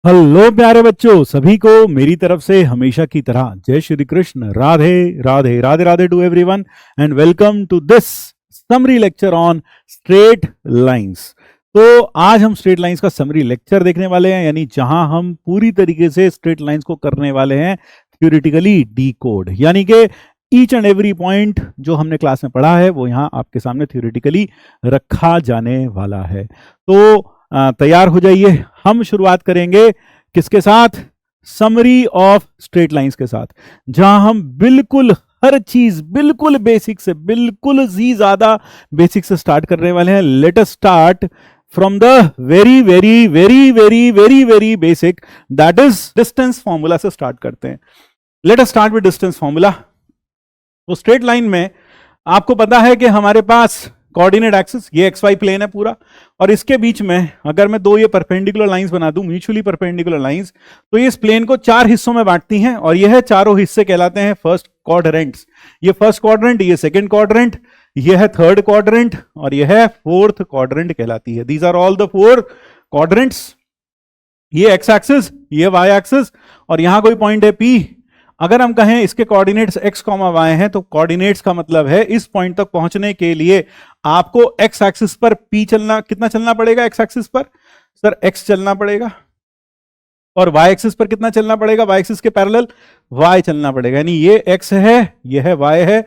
Hello प्यारे बच्चों, सभी को मेरी तरफ से हमेशा की तरह जय Shri Krishna. Radhe Radhe Radhe Radhe to everyone and welcome to this summary lecture on straight lines. तो आज हम स्ट्रेट लाइंस का समरी लेक्चर देखने वाले हैं, यानी जहां हम पूरी तरीके से स्ट्रेट लाइंस को करने वाले हैं थ्योरेटिकली डीकोड, यानी कि ईच एंड एवरी पॉइंट जो हमने क्लास में पढ़ा है वो यहाँ आपके सामने थ्योरेटिकली रखा जाने वाला है। तो तैयार हो जाइए। हम शुरुआत करेंगे किसके साथ? समरी ऑफ स्ट्रेट लाइंस के साथ, जहां हम बिल्कुल हर चीज बिल्कुल बेसिक से, बिल्कुल ही ज्यादा बेसिक से स्टार्ट करने वाले हैं। Let us start from the very very very very very very basic, that is distance formula से स्टार्ट करते हैं। Let us start with distance formula. तो स्ट्रेट लाइन में आपको पता है कि हमारे पास कोऑर्डिनेट एक्सिस, ये एक्स वाई प्लेन है पूरा, और इसके बीच में अगर मैं दो ये परपेंडिकुलर लाइंस बना दूं, म्यूचुअली परपेंडिकुलर लाइंस, तो ये इस प्लेन को चार हिस्सों में बांटती हैं और यह चारों हिस्से कहलाते हैं फर्स्ट क्वाड्रेंट्स। ये फर्स्ट क्वाड्रेंट, ये सेकंड क्वाड्रेंट, ये है थर्ड क्वाड्रेंट और यह है फोर्थ क्वाड्रेंट कहलाती है। These are all the four quadrants. ये एक्स एक्सिस, ये वाई एक्सिस, और यहां कोई पॉइंट है पी। अगर हम कहें इसके कोऑर्डिनेट्स x, y हैं, तो कोऑर्डिनेट्स का मतलब है इस पॉइंट तक पहुंचने के लिए आपको x एक्सिस पर p चलना, कितना चलना पड़ेगा x एक्सिस पर? सर x चलना पड़ेगा। और y एक्सिस पर कितना चलना पड़ेगा? y एक्सिस के पैरेलल y चलना पड़ेगा। यानी ये x है, ये है y है,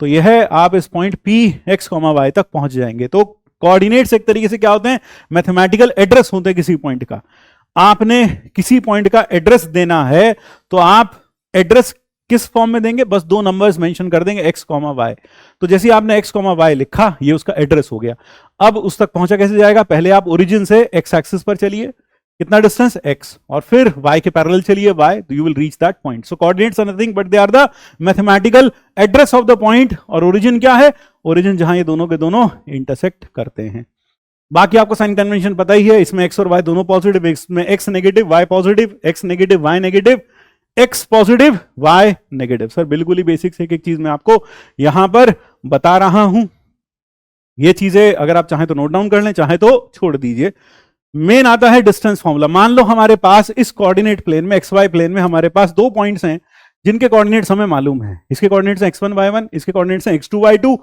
तो यह है आप इस पॉइंट p x, y तक पहुंच जाएंगे। तो कोऑर्डिनेट्स एक तरीके से क्या होते हैं? मैथमेटिकल एड्रेस होते हैं किसी पॉइंट का। आपने किसी पॉइंट का एड्रेस देना है तो आप एड्रेस किस फॉर्म में देंगे? बस दो नंबर्स मेंशन कर देंगे x, y। तो जैसे आपने x, y लिखा, ये उसका एड्रेस हो गया। अब उस तक पहुंचा कैसे जाएगा? पहले आप ओरिजिन से x एक्सिस पर चलिए, कितना डिस्टेंस x, और फिर y के पैरेलल चलिए y, तो you will reach that point. So coordinates are nothing but they are the mathematical address of the point. और ओरिजिन क्या है? ओरिजिन जहां ये दोनों के दोनों इंटरसेक्ट करते हैं। बाकी आपको साइन कन्वेंशन पता ही है, इसमें x और y दोनों पॉजिटिव, इसमें x negative y positive, x negative y negative, x positive y negative. Sir बिल्कुल ही बेसिक से एक चीज मैं आपको यहां पर बता रहा हूं। ये चीजें अगर आप चाहें तो नोट डाउन कर लें, चाहे तो छोड़ दीजिए। मेन आता है डिस्टेंस फॉर्मूला। मान लो हमारे पास इस कोऑर्डिनेट प्लेन में, xy प्लेन में हमारे पास दो पॉइंट्स हैं जिनके कोऑर्डिनेट्स हमें मालूम है। इसके कोऑर्डिनेट्स हैं x1 y1, इसके कोऑर्डिनेट्स हैं x2 y2।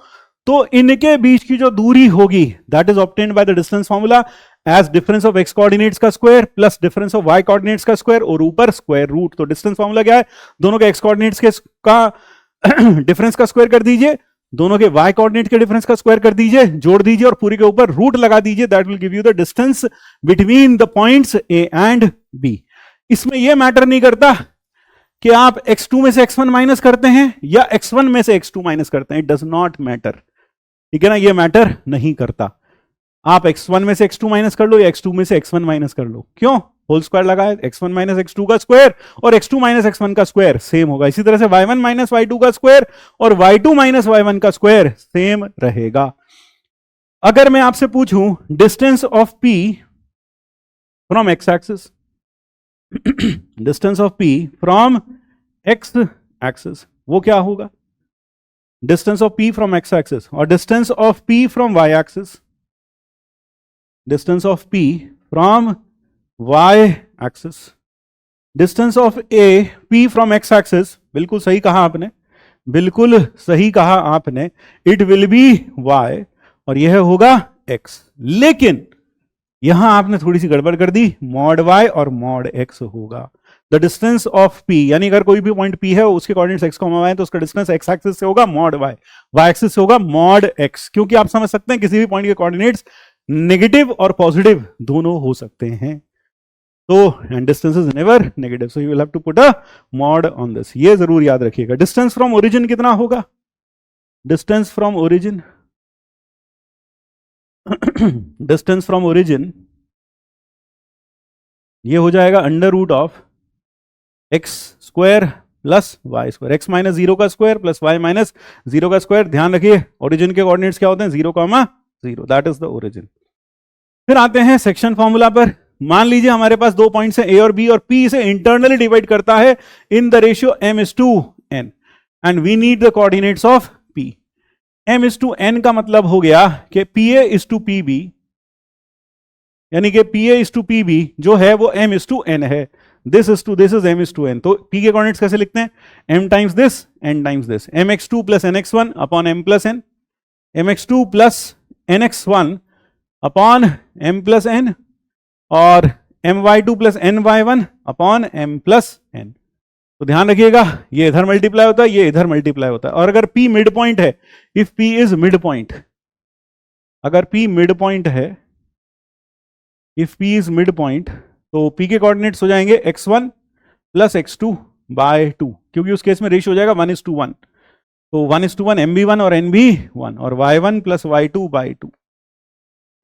तो इनके बीच की जो दूरी होगी that is obtained by the distance formula as difference of x coordinates का square plus difference of y coordinates का स्क्वायर और ऊपर स्क्वायर रूट। तो डिस्टेंस फॉर्मूला क्या है? दोनों के x कोऑर्डिनेट्स के का डिफरेंस का स्क्वायर कर दीजिए, दोनों के y कोऑर्डिनेट के डिफरेंस का स्क्वायर कर दीजिए, जोड़ दीजिए और पूरी के ऊपर रूट लगा दीजिए। That will give you the distance between the points a and b। इसमें यह मैटर नहीं करता कि आप x2 में से x1 माइनस करते हैं या x1 में से x2 माइनस करते हैं, इट डज नॉट मैटर। ठीक है ना, ये मैटर नहीं करता। आप x1 में से x2 माइनस कर लो या x2 में से x1 माइनस कर लो। क्यों? होल स्क्वायर लगा है, x1 माइनस x2 का स्क्वायर और x2 माइनस x1 का स्क्वायर सेम होगा। इसी तरह से y1 माइनस y2 का स्क्वायर और y2 माइनस y1 का स्क्वायर सेम रहेगा। अगर मैं आपसे पूछूं distance of p from x axis, distance of p from x axis, वो क्या होगा? Distance of p from x axis और distance of p from y axis, distance of p from y axis, distance of a p from x axis. बिल्कुल सही कहा आपने, बिल्कुल सही कहा आपने, इट विल बी y और यह होगा x। लेकिन यहां आपने थोड़ी सी गड़बड़ कर दी, मॉड y और मॉड x होगा। द डिस्टेंस ऑफ p, यानी अगर कोई भी पॉइंट p है उसके कोऑर्डिनेट्स x, y है, तो उसका डिस्टेंस x एक्सिस से होगा मॉड y, y एक्सिस से होगा मॉड x। क्योंकि आप समझ सकते हैं किसी भी पॉइंट के कोऑर्डिनेट्स नेगेटिव और पॉजिटिव दोनों हो सकते हैं। तो and distance is never negative, so you will have to put a mod on this. ये जरूर याद रखिएगा। डिस्टेंस फ्रॉम ओरिजिन कितना होगा? Distance from origin distance from origin ये हो जाएगा under root of x square plus y square, x minus 0 का स्क्वायर प्लस वाई माइनस 0 का स्क्वायर। ध्यान रखिए ओरिजिन के कोऑर्डिनेट्स क्या होते हैं? 0,0, दैट इज द ओरिजिन। फिर आते हैं सेक्शन फॉर्मूला पर। मान लीजिए हमारे पास दो पॉइंट्स हैं a और b और p इसे इंटरनली डिवाइड करता है in the ratio m:n and we need the coordinates of p। m:n का मतलब हो गया कि pa is to pb यानी कि P A is to P B जो है वो एम इज टू एन है, this is M is to N. तो पी के कोऑर्डिनेट्स कैसे लिखते हैं, M times this N times this, M X two plus N X one upon M plus N, M X two plus N X one upon M plus N, और M Y two plus N Y one upon M plus N. तो ध्यान रखिएगा ये इधर multiply होता है, ये इधर मल्टीप्लाई होता है। और अगर P मिड पॉइंट है, if P is mid point, अगर P मिड पॉइंट है, if P is mid point, तो P के कोऑर्डिनेट्स हो जाएंगे x1 प्लस x2 बाय 2, क्योंकि उस केस में रेशियो हो जाएगा 1:1। तो 1:1 MB1 और NB1 और y1 plus y2 by 2,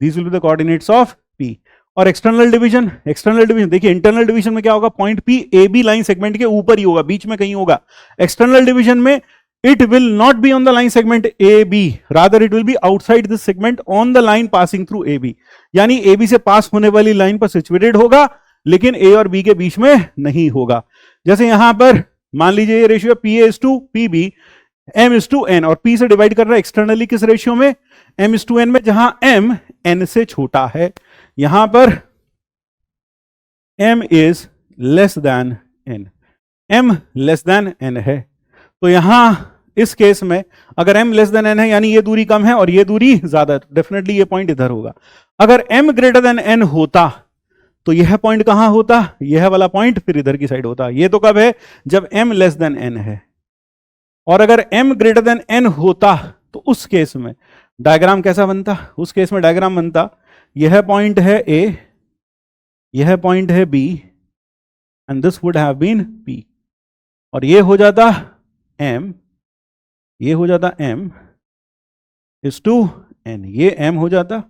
these will be the coordinates of P। और एक्सटर्नल डिवीजन, एक्सटर्नल डिवीजन देखिए, इंटरनल डिवीजन में क्या होगा, point P A B line segment के ऊपर ही होगा, बीच में कहीं होगा। एक्सटर्नल डिवीजन में it will not be on the line segment A B, rather it will be outside this segment on the line passing through A B, यानी ए बी से पास होने वाली लाइन पर सिचुएटेड होगा, लेकिन ए और बी के बीच में नहीं होगा। जैसे यहां पर मान लीजिए ये ratio P A is to P B, M is to N, और पी से डिवाइड कर रहा है एक्सटर्नली किस रेशियो में, एम इज टू एन में, जहां एम एन से छोटा है। यहां पर m is less than n, m less than n है। तो यहां इस केस में अगर m लेस देन n है, यानी ये दूरी कम है और ये दूरी ज्यादा है, तो डेफिनेटली ये पॉइंट इधर होगा। अगर m ग्रेटर देन n होता तो यह पॉइंट कहां होता, यह वाला पॉइंट फिर इधर की साइड होता। ये तो कब है, जब m लेस देन n है। और अगर m ग्रेटर देन n होता तो उस केस में डायग्राम कैसा बनता, उस केस में डायग्राम बनता, यह पॉइंट है A, यह पॉइंट है B, and this would have been P, और ये हो जाता M, ये हो जाता M इज टू N, ये M हो जाता,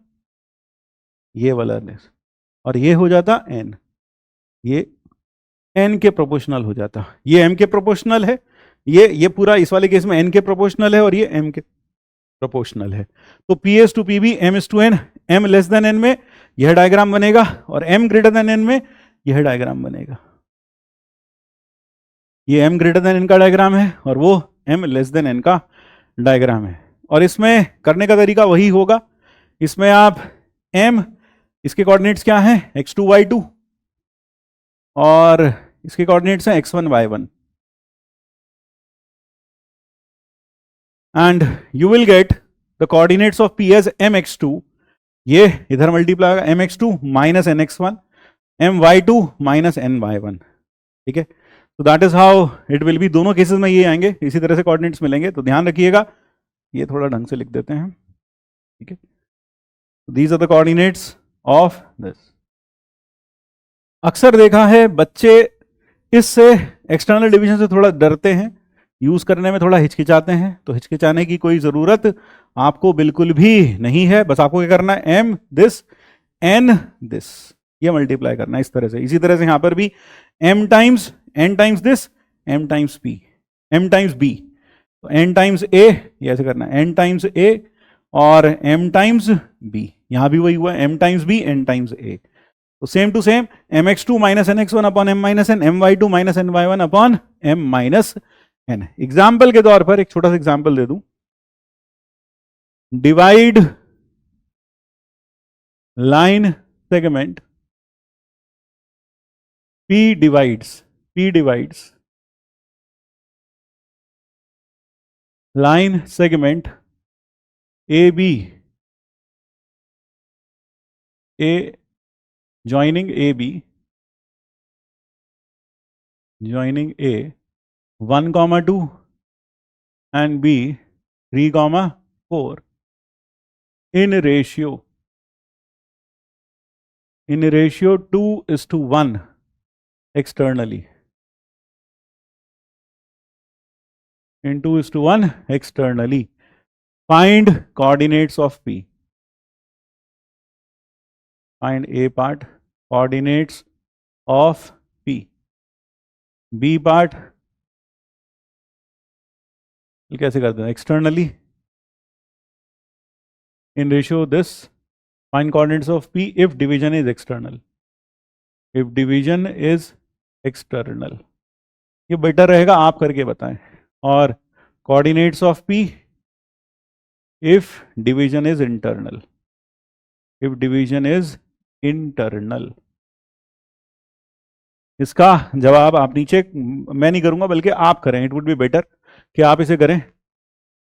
ये वाला, और ये हो जाता N, ये N के प्रोपोर्शनल हो जाता, ये M के प्रोपोर्शनल है, ये पूरा इस वाले केस में N के प्रोपोर्शनल है और ये M के प्रोपोर्शनल है। तो P as to P B, M is to N, M less than N में यह डायग्राम बनेगा, और M ग्रेटर देन N में यह डायग्राम बनेगा। ये M ग्रेटर देन N का डायग्राम है और वो M लेस देन N का डायग्राम है। और इसमें करने का तरीका वही होगा, इसमें आप M, इसके कोऑर्डिनेट्स क्या हैं, x2 y2, और इसके कोऑर्डिनेट्स हैं x1 y1, and you will get the coordinates of P as mx2, ये इधर मल्टीप्लाई होगा mx2 minus nx1, my2 minus ny1, ठीक है। तो that is how it will B, दोनों केसेस में ये आएंगे, इसी तरह से कोऑर्डिनेट्स मिलेंगे। तो ध्यान रखिएगा, ये थोड़ा ढंग से लिख देते हैं, ठीक है। These are the coordinates of this. अक्सर देखा है बच्चे इससे एक्सटर्नल डिवीजन से थोड़ा डरते हैं, यूज करने में थोड़ा हिचकिचाते हैं। तो हिचकिचाने की कोई जरूरत आपको बिल्कुल भी नहीं है, बस आपको क्या करना है, m दिस n दिस, ये मल्टीप्लाई करना है इस तरह से। इसी तरह से यहां पर भी m times n times this, m times p, m times b, तो n टाइम्स a, ये ऐसे करना है, n टाइम्स a और m टाइम्स b, यहां भी वही हुआ, m times b, n times a। तो same to same mx2 minus nx1 upon m minus n, my2 minus ny1 upon m minus n। Example के तौर पर एक छोटा सा एग्जाम्पल दे दूं, divide line segment, P divides line segment AB, A joining AB, joining A 1,2 and B 3,4 in ratio 2:1 externally, in 2:1 externally. Find coordinates of P. Find A part, coordinates of P. B part कैसे करते हैं, externally in ratio this. Find coordinates of P if division is external. If division is external, ये better रहेगा आप करके बताएं। और coordinates of P if division is internal. If division is internal. इसका जवाब आप नीचे, मैं नहीं करूंगा बल्कि आप करें, इट वुड बी बेटर कि आप इसे करें, है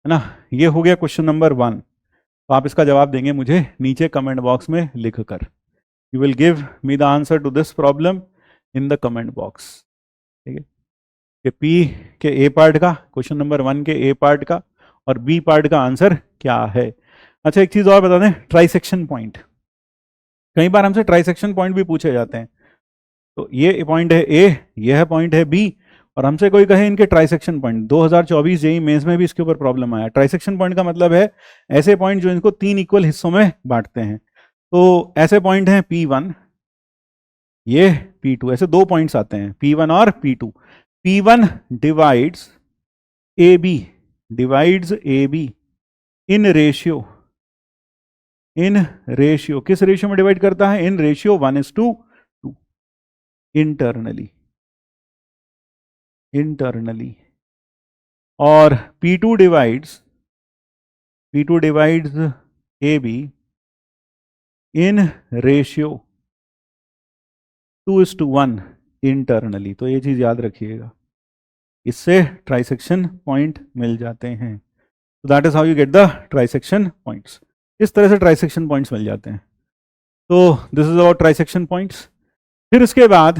ना। ये हो गया क्वेश्चन नंबर 1। तो आप इसका जवाब देंगे मुझे नीचे कमेंट बॉक्स में लिख कर। You will give me the answer to this problem in the comment box. ठीक है, कि पी के ए पार्ट का, क्वेश्चन नंबर 1 के ए पार्ट का और बी पार्ट का आंसर क्या है। अच्छा, एक चीज और बता दें, ट्राइसेक्शन पॉइंट, कई बार हमसे ट्राइसेक्शन पॉइंट भी पूछे जाते हैं। तो ये पॉइंट है ए, यह पॉइंट है बी, और हमसे कोई कहे इनके ट्राइसेक्शन पॉइंट। 2024 जेईई मेंस में भी इसके ऊपर प्रॉब्लम आया। ट्राइसेक्शन पॉइंट का मतलब है ऐसे पॉइंट जो इनको 3 इक्वल हिस्सों में बांटते हैं। तो ऐसे पॉइंट हैं P1, ये P2, ऐसे 2 पॉइंट्स आते हैं P1 और P2। P1 divides A be in ratio, किस रेशियो में डिवाइड करता है? In ratio 1:2 internally. और P2 divides A be in ratio 2:1 internally. तो ये चीज याद रखिएगा, इससे ट्राइसेक्शन पॉइंट मिल जाते हैं। तो that is how you get the trisection points. इस तरह से ट्राइसेक्शन पॉइंट्स मिल जाते हैं। तो this is about trisection points. फिर इसके बाद,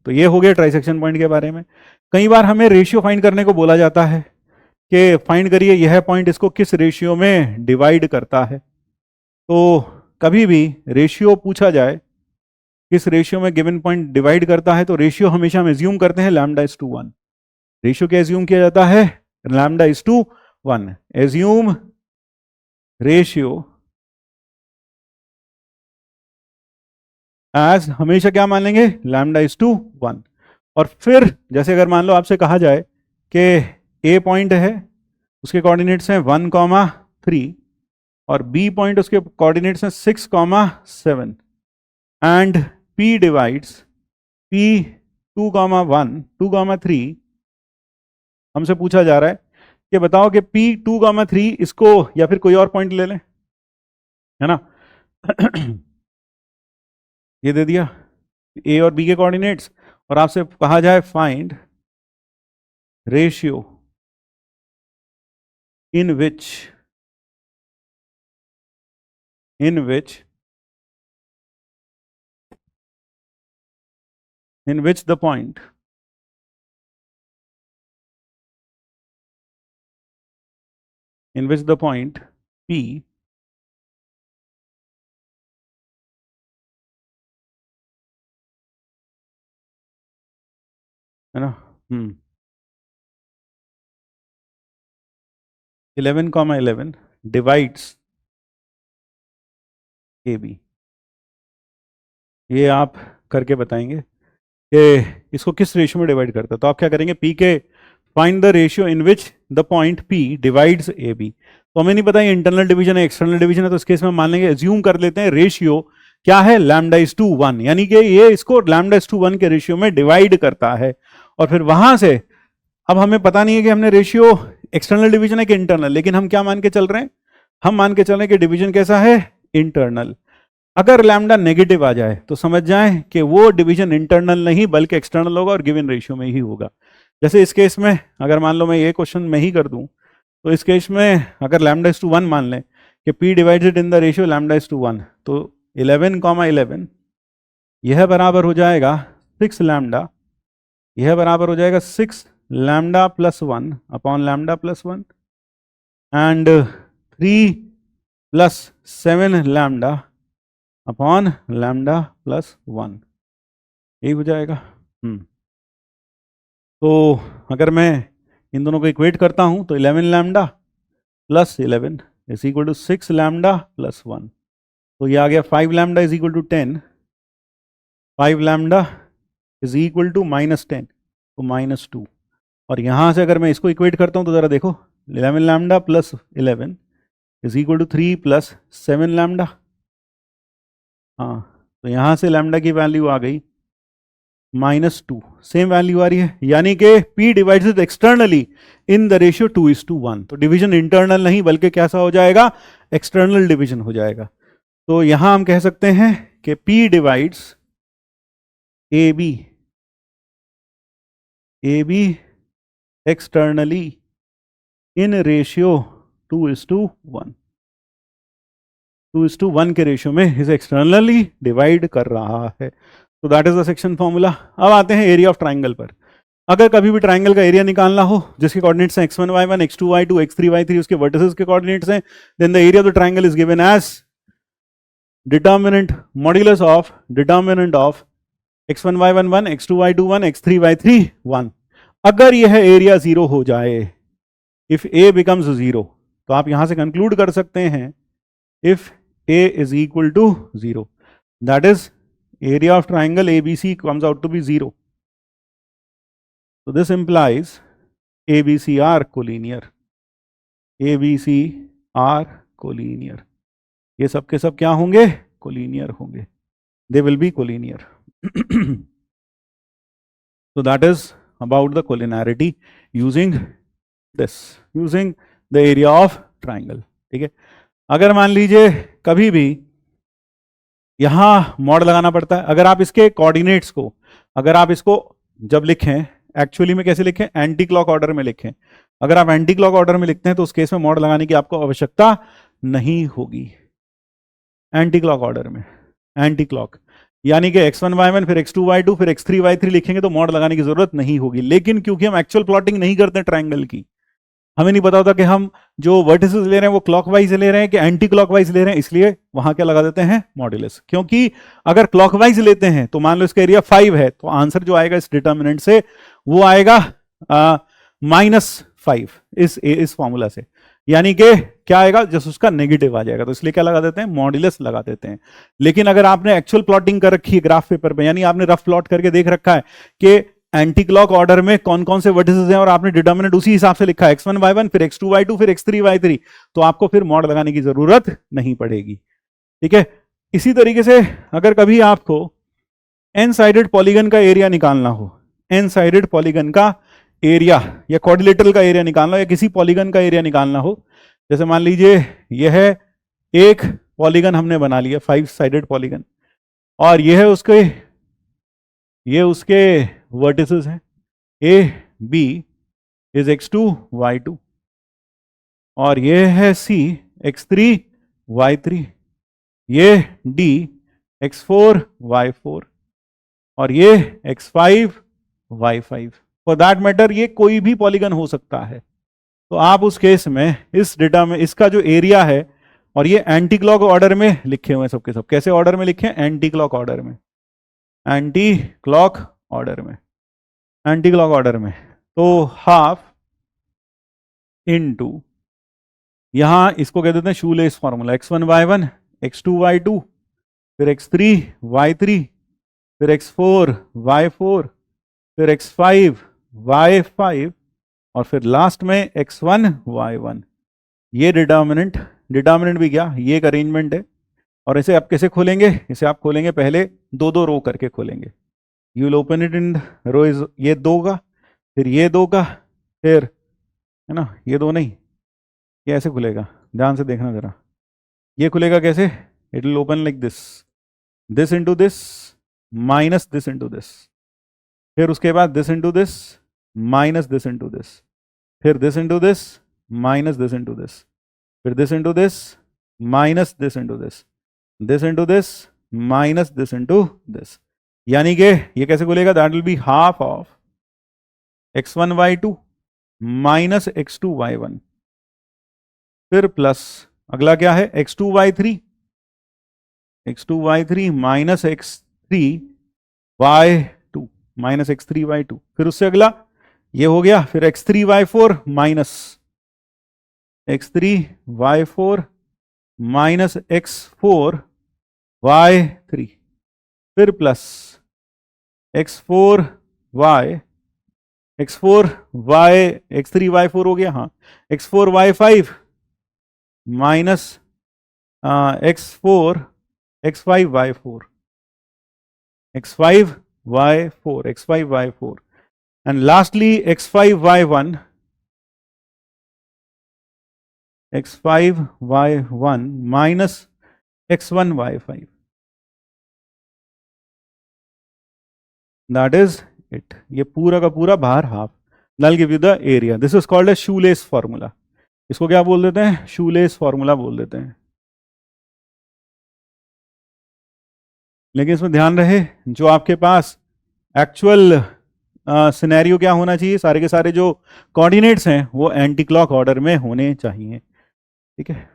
तो ये हो गया ट्राइसेक्शन पॉइंट के बारे में। कई बार हमें रेशियो फाइंड करने को बोला जाता है कि फाइंड करिए यह पॉइंट इसको किस रेशियो में डिवाइड करता है। तो कभी भी रेशियो पूछा जाए किस रेशियो में गिवन पॉइंट डिवाइड करता है, तो रेशियो हमेशा हम एज्यूम करते हैं λ:1। रेशियो क्या एज्यूम किया जाता है? λ:1। एज्यूम रेशियो एज, हमेशा क्या मान लेंगे? λ:1। और फिर जैसे अगर मान लो आपसे कहा जाए कि ए पॉइंट है, उसके कोऑर्डिनेट्स हैं 1,3 और बी पॉइंट उसके कोऑर्डिनेट्स हैं 6,7 एंड पी डिवाइड्स पी 2,1 2,3। हमसे पूछा जा रहा है कि बताओ कि पी 2,3 इसको, या फिर कोई और पॉइंट ले लें, है ना। ये दे दिया ए और बी के कोऑर्डिनेट्स, और आपसे कहा जाए find ratio in which the point P है ना 11,11 डिवाइड्स ए बी। ये आप करके बताएंगे कि इसको किस रेशियो में डिवाइड करता है। तो आप क्या करेंगे? पी के find the ratio in which the point P divides A B. तो हमें नहीं पता ये इंटरनल डिवीजन है एक्सटर्नल डिवीजन है, तो इस केस में मान लेंगे, एज्यूम कर लेते हैं रेशियो क्या है? λ:1, यानी कि ये इसको λ:1 के रेशियो में डिवाइड करता है। और फिर वहां से अब हमें पता नहीं है कि हमने रेशियो एक्सटर्नल डिवीजन है कि इंटरनल, लेकिन हम क्या मान के चल रहे हैं? हम मान के चल रहे हैं कि डिवीजन कैसा है? इंटरनल। अगर लैम्डा नेगेटिव आ जाए तो समझ जाएं कि वो डिवीजन इंटरनल नहीं बल्कि एक्सटर्नल होगा और गिवन रेशियो में ही होगा। जैसे इस केस में अगर मान लो मैं ये क्वेश्चन में ही कर दूं, तो इस केस में अगर λ:1 मान लें कि P divided in the ratio λ:1, तो 11,11 यह बराबर हो जाएगा 6 लैम्डा, यह बराबर हो जाएगा 6 lambda plus 1 upon lambda plus 1 and 3 plus 7 lambda upon lambda plus 1, यही हो जाएगा। तो अगर मैं इन दोनों को इक्वेट करता हूं तो 11 lambda plus 11 is equal to 6 lambda plus 1, तो ये आ गया 5 lambda is equal to 10, 5 lambda is equal to -10, तो -2। और यहां से अगर मैं इसको इक्वेट करता हूं तो जरा देखो, 11 lambda plus 11 is equal to 3 plus 7 lambda. हाँ, तो यहां से लैम्डा की वैल्यू आ गई -2, सेम वैल्यू आ रही है, यानी कि P divides externally in the ratio 2:1। तो डिवीजन इंटरनल नहीं बल्कि कैसा हो जाएगा? एक्सटर्नल डिवीजन हो जाएगा। तो यहां हम कह सकते हैं कि P divides AB externally in ratio 2:1, 2:1 के रेशियो में इसे एक्सटर्नली डिवाइड कर रहा है। तो that is the section formula. अब आते हैं एरिया ऑफ ट्राइंगल पर। अगर कभी भी ट्राइंगल का एरिया निकालना हो जिसके कोऑर्डिनेट्स हैं x1 y1 x2 y2 x3 y3, उसके वर्टिसेस के कोऑर्डिनेट्स हैं, then the area of the triangle is given as determinant modulus of x1 y1 1, x2 y2 1, x3 y3 1। अगर यह एरिया 0 हो जाए, इफ a बिकम्स 0, तो आप यहां से कंक्लूड कर सकते हैं if a is equal to 0, that is area of triangle ABC comes out to be 0. So this implies ABC are collinear. ABC are collinear. ये सब के सब क्या होंगे? कोलिनियर होंगे. They will be collinear. So that is about the collinearity using this, using the area of triangle. ठीक है. अगर मान लीजिए कभी भी यहां मॉड लगाना पड़ता है, अगर आप इसके कोऑर्डिनेट्स को, अगर आप इसको जब लिखें एक्चुअली में कैसे लिखें, एंटी क्लॉक ऑर्डर में लिखें। अगर आप एंटी क्लॉक ऑर्डर में लिखते हैं तो उस केस में मॉड लगाने की आपको आवश्यकता नहीं होगी। एंटी क्लॉक ऑर्डर में, एंटी क्लॉक यानी कि x1 y1 फिर x2 y2 फिर x3 y3 लिखेंगे तो मॉड लगाने की जरूरत नहीं होगी। लेकिन क्योंकि हम एक्चुअल प्लॉटिंग नहीं करते ट्राइंगल की, हमें नहीं पता होता कि हम जो वर्टिसेस ले रहे हैं वो क्लॉकवाइज ले रहे हैं कि एंटी क्लॉकवाइज ले रहे हैं, इसलिए वहां क्या लगा देते हैं, मॉड्यूलस। क्योंकि अगर क्लॉकवाइज लेते हैं तो मान लो इसका एरिया 5 है, तो आंसर जो आएगा इस डिटर्मिनेंट से वो आएगा -5 इस फॉर्मूला से, यानी कि क्या आएगा, जस्ट उसका नेगेटिव आ जाएगा, तो इसलिए क्या लगा देते हैं, मॉड्यूलस लगा देते हैं। लेकिन अगर आपने एक्चुअल प्लॉटिंग कर रखी है ग्राफ पेपर पे, यानी आपने रफ प्लॉट करके देख रखा है कि एंटी क्लॉक ऑर्डर में कौन कौन से वर्टिसेस हैं और आपने डिटर्मिनेंट उसी हिसाब से लिखा है x1 y1 फिर x2 y2 फिर x3 y3, तो आपको फिर मॉड लगाने की जरूरत नहीं पड़ेगी। ठीक है। इसी तरीके से अगर कभी आपको एन साइडेड पॉलीगन का एरिया निकालना हो, एन साइडेड पॉलीगन का एरिया या क्वाड्रिलेटरल का एरिया निकालना हो या किसी पॉलीगन का एरिया निकालना हो, जैसे मान लीजिए यह एक पॉलीगन हमने बना लिया 5 साइडेड पॉलीगन और यह उसके वर्टिसेस हैं A B is x2 y2 और ये है C x3 y3, ये D x4 y4 और ये x5 y5। For that matter ये कोई भी पॉलीगन हो सकता है। तो आप उस केस में इस डेटा में इसका जो एरिया है, और ये एंटी क्लॉक ऑर्डर में लिखे हुए हैं सबके सब, कैसे ऑर्डर में लिखे हैं, एंटी क्लॉक ऑर्डर में, एंटी क्लॉक ऑर्डर में, एंटी क्लॉक ऑर्डर में। तो हाफ इनटू, यहां इसको कह देते हैं shoelace formula, x1 y1 x2 y2 फिर x3 y3 फिर x4 y4 फिर x5 y5 और फिर लास्ट में x1 y1। ये डिटर्मिनेंट भी क्या, ये एक अरेंजमेंट है। और इसे आप कैसे खोलेंगे, इसे आप खोलेंगे पहले 2-2 रो करके खोलेंगे। You will open it in row is ये 2 का, फिर ये 2 का, फिर है ना ये 2 नहीं, ये ऐसे खुलेगा, ध्यान से देखना जरा। ये खुलेगा कैसे, it will open like this, this into this minus this into this, फिर उसके बाद this into this minus this into this, फिर this into this minus this into this, फिर this into this minus this into this, this into this minus this into this. यानी कि ये कैसे खुलेगा, that will be half of x1 y2 minus x2 y1 फिर plus अगला क्या है x2 y3 minus x3 y2 minus x3 y2, फिर उससे अगला ये हो गया, फिर x3 y4 minus x3 y4 minus x4 y3 फिर plus x4 y x3 y4 हो गया, हाँ x4 y5 minus x4 x5 y4 x5 y4 and lastly x5 y1 minus x1 y5। That is it. ये पूरा का पूरा बाहर half, that give you the area. This is called a shoelace formula. इसको क्या बोल देते हैं? शूलेस फॉर्मूला बोल देते हैं। लेकिन इसमें ध्यान रहे, जो आपके पास एक्चुअल सिनेरियो क्या होना चाहिए, सारे के सारे जो कोऑर्डिनेट्स हैं वो एंटी क्लॉक ऑर्डर में होने चाहिए। ठीक है,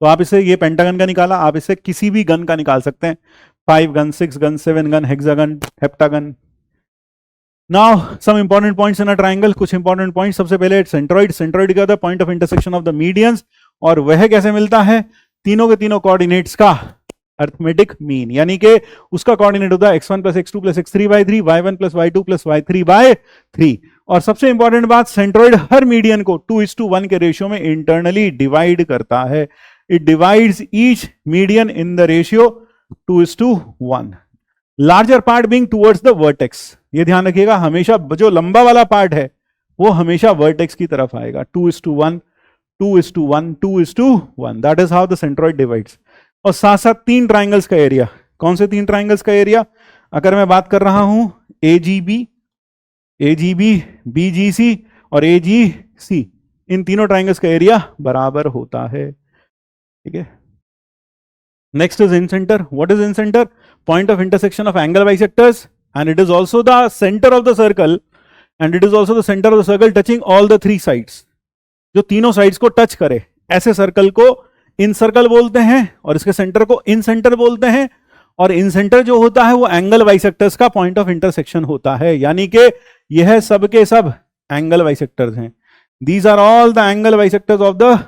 तो आप इसे, ये पेंटागन का निकाला, आप इसे किसी भी गन का निकाल सकते हैं, 5 gon, 6 gon, 7 gon, hexagon, heptagon. Now some important points in a triangle, कुछ इंपॉर्टेंट पॉइंट्स। सबसे पहले सेंट्रॉइड। सेंट्रॉइड क्या होता है? Point of intersection of the medians. और वह कैसे मिलता है? तीनों के तीनों कोऑर्डिनेट्स का अर्थमेटिक मीन, यानी कि उसका कोऑर्डिनेट होता है x1 + x2 + x3/3, y1 + y2 + y3/3। और सबसे इंपॉर्टेंट बात, सेंट्रॉइड हर मीडियन को 2:1 के रेशियो में इंटरनली डिवाइड करता है। It divides each median in the ratio 2:1, larger part being towards the vertex. ये ध्यान रखिएगा, हमेशा जो लंबा वाला पार्ट है वो हमेशा वर्टेक्स की तरफ आएगा। 2:1, 2:1, 2:1, that is how the centroid divides. और साथ साथ 3 ट्राइंगल्स का एरिया। कौन से 3 ट्राइंगल्स का एरिया? अगर मैं बात कर रहा हूं AGB, BGC और AGC, इन तीनों ट्राइंगल्स का एरिया बराबर होता है। ठीक है, next is in centre. What is in centre? Point of intersection of angle bisectors, and it is also the centre of the circle, and it is also the centre of the circle touching all the 3 sides. जो तीनों sides को touch करे, ऐसे circle को इन circle बोलते हैं, और इसके सेंटर को इन सेंटर बोलते हैं। और इन सेंटर जो होता है वो एंगल बाइसेक्टर्स का पॉइंट ऑफ इंटरसेक्शन होता है, यानी कि यह सब के सब एंगल बाइसेक्टर्स हैं। These are all the angle bisectors of the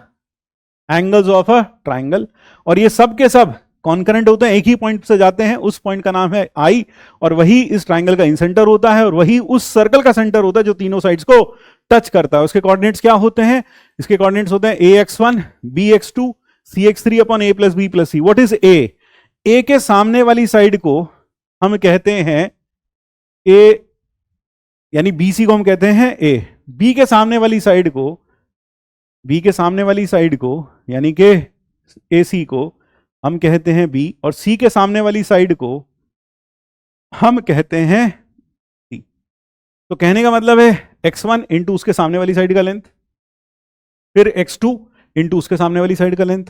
angles of a triangle. और ये सब के सब कॉन्करेंट होते हैं, एक ही पॉइंट से जाते हैं, उस पॉइंट का नाम है आई, और वही इस ट्राइंगल का इन सेंटर होता है, और वही उस सर्कल का सेंटर होता है जो तीनों साइड्स को टच करता है। उसके कोऑर्डिनेट्स क्या होते हैं? इसके कोऑर्डिनेट्स होते हैं ax1, bx2, cx3/a + b + c। What is a? a के सामने वाली साइड को हम कहते हैं a, यानी bc को हम कहते हैं a। b के सामने वाली साइड को, यानी कि ac को हम कहते हैं b, और c के सामने वाली साइड को हम कहते हैं c। तो कहने का मतलब है x1 इंटू उसके सामने वाली साइड का लेंथ, फिर x2 इंटू उसके सामने वाली साइड का लेंथ,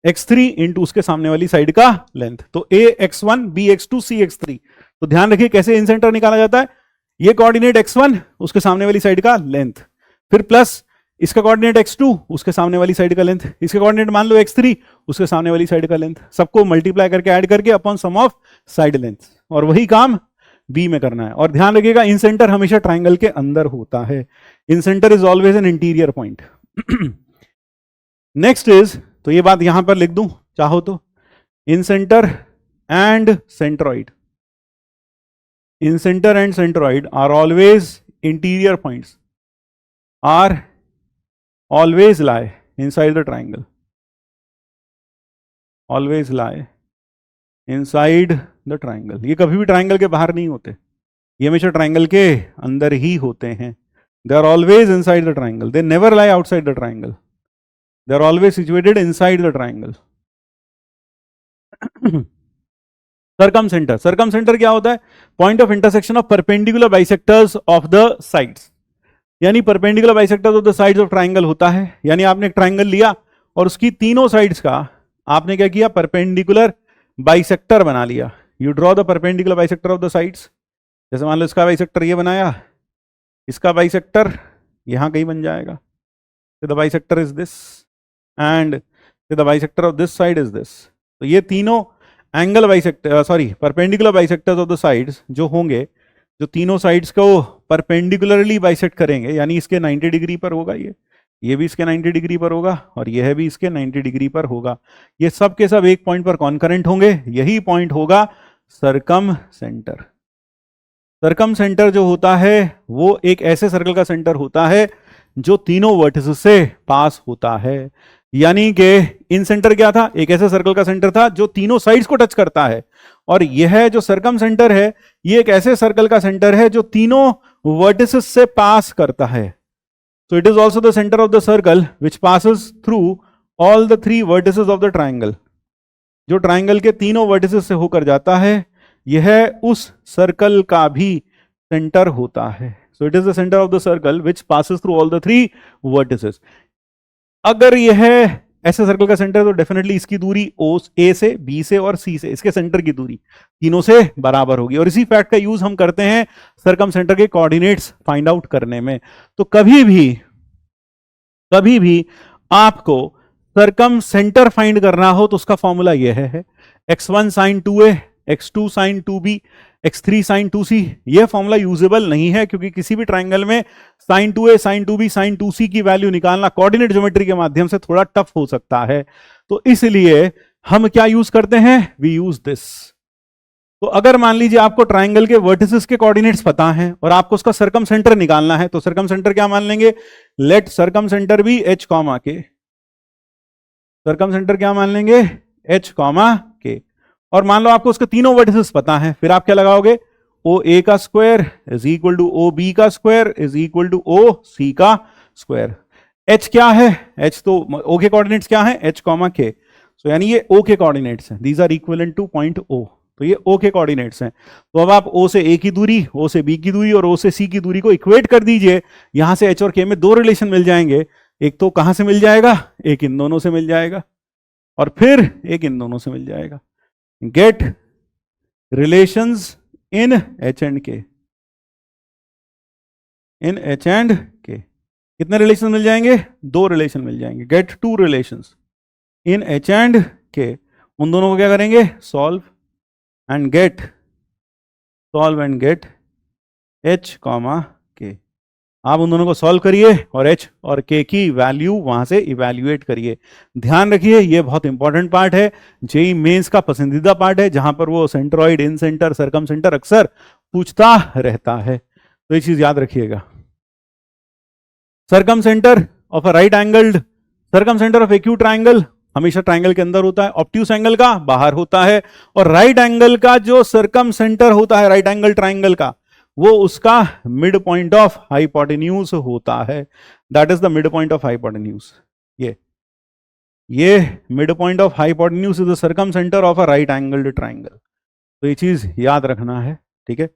x3 इंटू उसके सामने वाली साइड का लेंथ। तो ax1, bx2, cx3। तो ध्यान रखिए कैसे इन सेंटर निकाला जाता है। ये कोऑर्डिनेट x1 उसके सामने वाली साइड का लेंथ, फिर प्लस इसका कोऑर्डिनेट x2 उसके सामने वाली साइड का लेंथ, इसके कोऑर्डिनेट मान लो x3 उसके सामने वाली साइड का लेंथ, सबको मल्टीप्लाई करके ऐड करके upon sum of side length, और वही काम बी में करना है। और ध्यान रखिएगा इन सेंटर हमेशा ट्राइंगल के अंदर होता है। Incentre is always an interior point. Next is, तो ये बात यहां पर लिख दूं चाहो तो, incentre and centroid. Incentre and centroid are always interior points, are always lie inside the triangle, always lie inside the triangle। ये कभी भी ट्राइंगल के बाहर नहीं होते, ये हमेशा ट्राइंगल के अंदर ही होते हैं। they are always inside the triangle, they never lie outside the triangle, they are always situated inside the triangle। Circumcentre, circumcentre क्या होता है? Point of intersection of perpendicular bisectors of the sides, यानी perpendicular bisectors of the sides of triangle होता है। यानी आपने एक triangle लिया और उसकी तीनों साइड्स का आपने क्या किया? परपेंडिकुलर बाइसेक्टर बना लिया। You draw the perpendicular bisector of the sides. जैसे मान लो इसका बाइसेक्टर ये बनाया, इसका बाइसेक्टर यहां कहीं बन जाएगा, the bisector is this, and the bisector of this side is this. तो ये तीनों angle bisector, sorry perpendicular bisectors of the sides जो होंगे, जो तीनों साइड्स को परपेंडिकुलरली बाइसेक्ट करेंगे, यानी इसके 90 डिग्री पर होगा, ये भी इसके 90 डिग्री पर होगा, और यह भी इसके 90 डिग्री पर होगा। ये सब के सब एक पॉइंट पर कॉन्करेंट होंगे, यही पॉइंट होगा सर्कम सेंटर। सर्कम सेंटर जो होता है वो एक ऐसे सर्कल का सेंटर होता है जो तीनों वर्टिसेस से पास होता है। यानी कि इन सेंटर क्या था? एक ऐसे सर्कल का सेंटर था जो तीनों साइड्स को टच करता है, और यह जो सर्कम सेंटर है ये एक ऐसे सर्कल का सेंटर है जो तीनों वर्टिसेस से पास करता है। So it is also the centre of the circle which passes through all the 3 vertices of the triangle. जो ट्राइंगल के तीनों वर्टिसेस से होकर जाता है, यह उस सर्कल का भी सेंटर होता है। So it is the centre of the circle which passes through all the three vertices. अगर यह ऐसे सर्कल का सेंटर है तो डेफिनेटली इसकी दूरी ओ ए से, बी से और सी से, इसके सेंटर की दूरी तीनों से बराबर होगी। और इसी फैक्ट का यूज हम करते हैं सर्कम सेंटर के कोऑर्डिनेट्स फाइंड आउट करने में। तो कभी भी आपको सर्कम सेंटर फाइंड करना हो तो उसका फॉर्मूला यह है x1 sin 2a, x2 sin 2b, x3 sin 2c। यह फॉर्मूला यूजेबल नहीं है क्योंकि किसी भी ट्राइंगल में sin 2a, sin 2b, sin 2c की वैल्यू निकालना कोऑर्डिनेट ज्योमेट्री के माध्यम से थोड़ा टफ हो सकता है। तो इसलिए हम क्या यूज करते हैं, वी यूज दिस। तो अगर मान लीजिए आपको ट्राइंगल के वर्टिसेस के कोऑर्डिनेट्स पता हैं और आपको उसका सर्कम सेंटर निकालना है, तो सर्कम सेंटर क्या मान लेंगे, let circumcentre be h comma K. Circumcentre क्या मान लेंगे, h कॉमा के। और मान लो आपको उसके तीनों वर्टिसेस पता हैं, फिर आप क्या लगाओगे, ओ ए का square is equal to O B का square is equal to O C का स्क्वायर। h क्या है, h तो o के कोऑर्डिनेट्स क्या है, h कॉमा के। सो यानी ये o के कोऑर्डिनेट्स हैं, these are equivalent to point o। तो ये o के कोऑर्डिनेट्स हैं। तो अब आप o से a की दूरी, o से b की दूरी और o से c की दूरी को इक्वेट कर दीजिए। यहां से h और k में दो रिलेशन मिल जाएंगे। एक तो कहां से मिल जाएगा, एक इन दोनों से मिल जाएगा और फिर एक इन दोनों से मिल जाएगा। Get relations in h and k, in h and k। कितने रिलेशन मिल जाएंगे, दो रिलेशन मिल जाएंगे। Get two relations in h and k। उन दोनों को क्या करेंगे, solve and get h comma k। आप उन दोनों को सॉल्व करिए और h और k की वैल्यू वहां से इवैल्यूएट करिए। ध्यान रखिए ये बहुत इंपॉर्टेंट पार्ट है, जेईई मेंस का पसंदीदा पार्ट है, जहां पर वो centroid, incentre, circum centre अक्सर पूछता रहता है। तो ये चीज याद रखिएगा। Circum centre of a right angled, circum centre of acute triangle हमेशा ट्राइंगल के अंदर होता है, ऑब्ट्यूस एंगल का बाहर होता है। और राइट एंगल का जो सर्कम सेंटर होता है, राइट एंगल ट्राइंगल का, वो उसका मिड पॉइंट ऑफ हाइपोटेन्यूज होता है। That is the midpoint of hypotenuse. ये midpoint of hypotenuse is the circumcentre of a right angled triangle. तो ये चीज याद रखना है, ठीक है।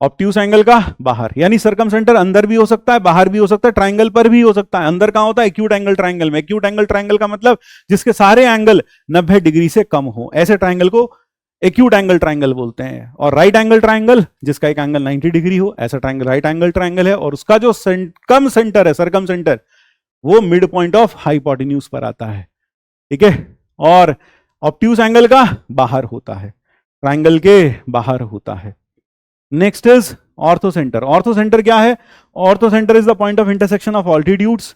ऑब्ट्यूस एंगल का बाहर, यानी सर्कम सेंटर अंदर भी हो सकता है, बाहर भी हो सकता है, ट्राइंगल पर भी हो सकता है। अंदर कहां होता है, एक्यूट एंगल ट्राइंगल में। एक्यूट एंगल ट्राइंगल का मतलब जिसके सारे एंगल 90 डिग्री से कम हो, ऐसे ट्राइंगल को एक्यूट एंगल ट्राइंगल बोलते हैं। और राइट एंगल ट्राइंगल जिसका एक एंगल 90 डिग्री हो, ऐसा ट्राइंगल राइट एंगल ट्राइंगल है। और उसका जो कम सेंटर है, सर्कम सेंटर, वो मिड पॉइंट ऑफ हाइपोटेन्यूज पर आता है, ठीक है। और ऑब्ट्यूस एंगल का बाहर होता है, ट्राइंगल के बाहर होता है। Next is ortho centre. Ortho centre क्या है, ortho centre is the point of intersection of altitudes.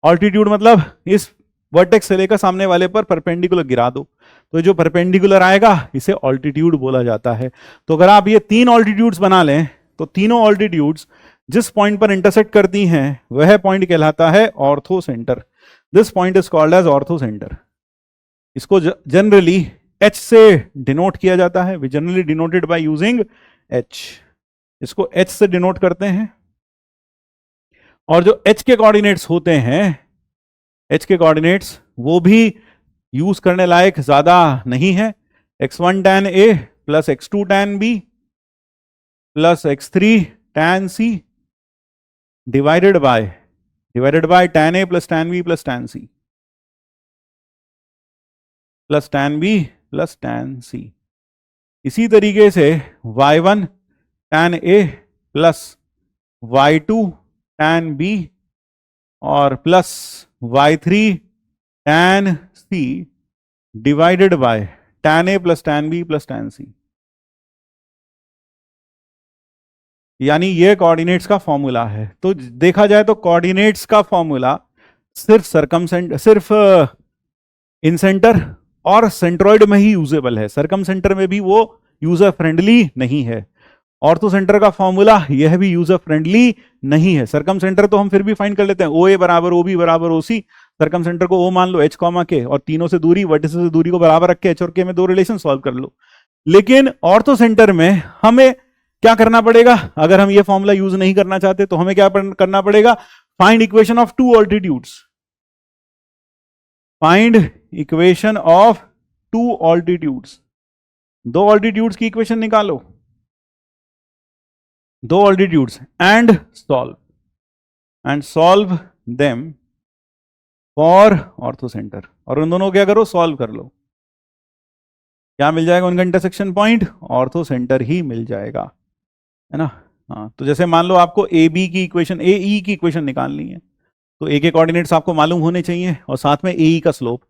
Altitude मतलब इस वर्टेक्स से लेकर सामने वाले पर परपेंडिकुलर गिरा दो, तो जो परपेंडिकुलर आएगा इसे ऑल्टीट्यूड बोला जाता है। तो अगर आप ये तीन ऑल्टीट्यूड्स बना लें तो तीनों ऑल्टीट्यूड्स जिस पॉइंट पर इंटरसेक्ट करती हैं वह पॉइंट कहलाता है orthocentre. This point is called as orthocentre. इसको जनरली H से डिनोट किया जाता है। We generally denoted by using H। इसको H से डिनोट करते हैं। और जो H के कोऑर्डिनेट्स होते हैं, H के कोऑर्डिनेट्स वो भी यूज करने लायक ज्यादा नहीं है। x1 tan A plus x2 tan B plus x3 tan C divided by tan A plus tan B plus tan C plus tan B plus tan C। इसी तरीके से y1 tan A plus y2 tan B और plus y3 tan C divided by tan A plus tan B plus tan C। यानी ये coordinates का formula है। तो देखा जाए तो कोऑर्डिनेट्स का फॉर्मूला सिर्फ इन सेंटर और सेंट्रॉइड में ही यूजेबल है, सर्कम सेंटर में भी वो यूजर फ्रेंडली नहीं है। ऑर्थो सेंटर का फॉर्मूला यह भी यूजर फ्रेंडली नहीं है। सर्कम सेंटर तो हम फिर भी फाइंड कर लेते हैं, ओ ए बराबर ओ बी बराबर ओ सी। सर्कम सेंटर को ओ मान लो, एच कॉमा के, और तीनों से दूरी, वर्टिसेस से दूरी को बराबर रख के एच और के में दो रिलेशन सॉल्व कर लो। लेकिन ऑर्थो सेंटर में हमें क्या करना पड़ेगा, अगर हम ये फॉर्मूला यूज नहीं करना चाहते तो हमें क्या करना पड़ेगा, find equation of two altitudes. Find equation of two altitudes दो ऑल्टीट्यूड्स की इक्वेशन निकालो, दो altitudes and solve them for orthocentre, और उन दोनों को क्या करो, सॉल्व कर लो। क्या मिल जाएगा उनका इंटरसेक्शन पॉइंट? ऑर्थो सेंटर ही मिल जाएगा, है ना। हाँ, तो जैसे मान लो आपको ए बी की इक्वेशन, ए ई की इक्वेशन निकालनी है, तो ए के कोऑर्डिनेट्स आपको मालूम होने चाहिए और साथ में ए ई का स्लोप।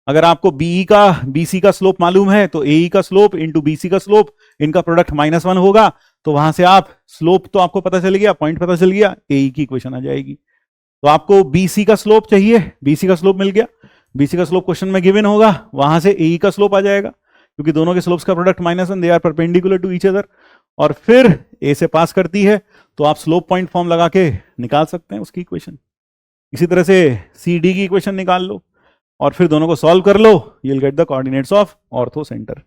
अगर आपको बीई का बीसी का स्लोप मालूम है तो एई का स्लोप इंटू बीसी का स्लोप, इनका प्रोडक्ट -1 होगा, तो वहां से आप स्लोप तो आपको पता चल गया, पॉइंट पता चल गया, एई की इक्वेशन आ जाएगी। तो आपको बीसी का स्लोप चाहिए, बीसी का स्लोप मिल गया, बीसी का स्लोप क्वेश्चन में गिवन होगा, वहां से एई का स्लोप आ जाएगा, क्योंकि दोनों के स्लोप्स का product -1, they are perpendicular to each other, और फिर ए से पास करती है तो आप स्लोप पॉइंट फॉर्म लगा के निकाल सकते हैं उसकी इक्वेशन। इसी तरह से सी डी की इक्वेशन निकाल लो और फिर दोनों को सॉल्व कर लो, you will get the coordinates of orthocentre.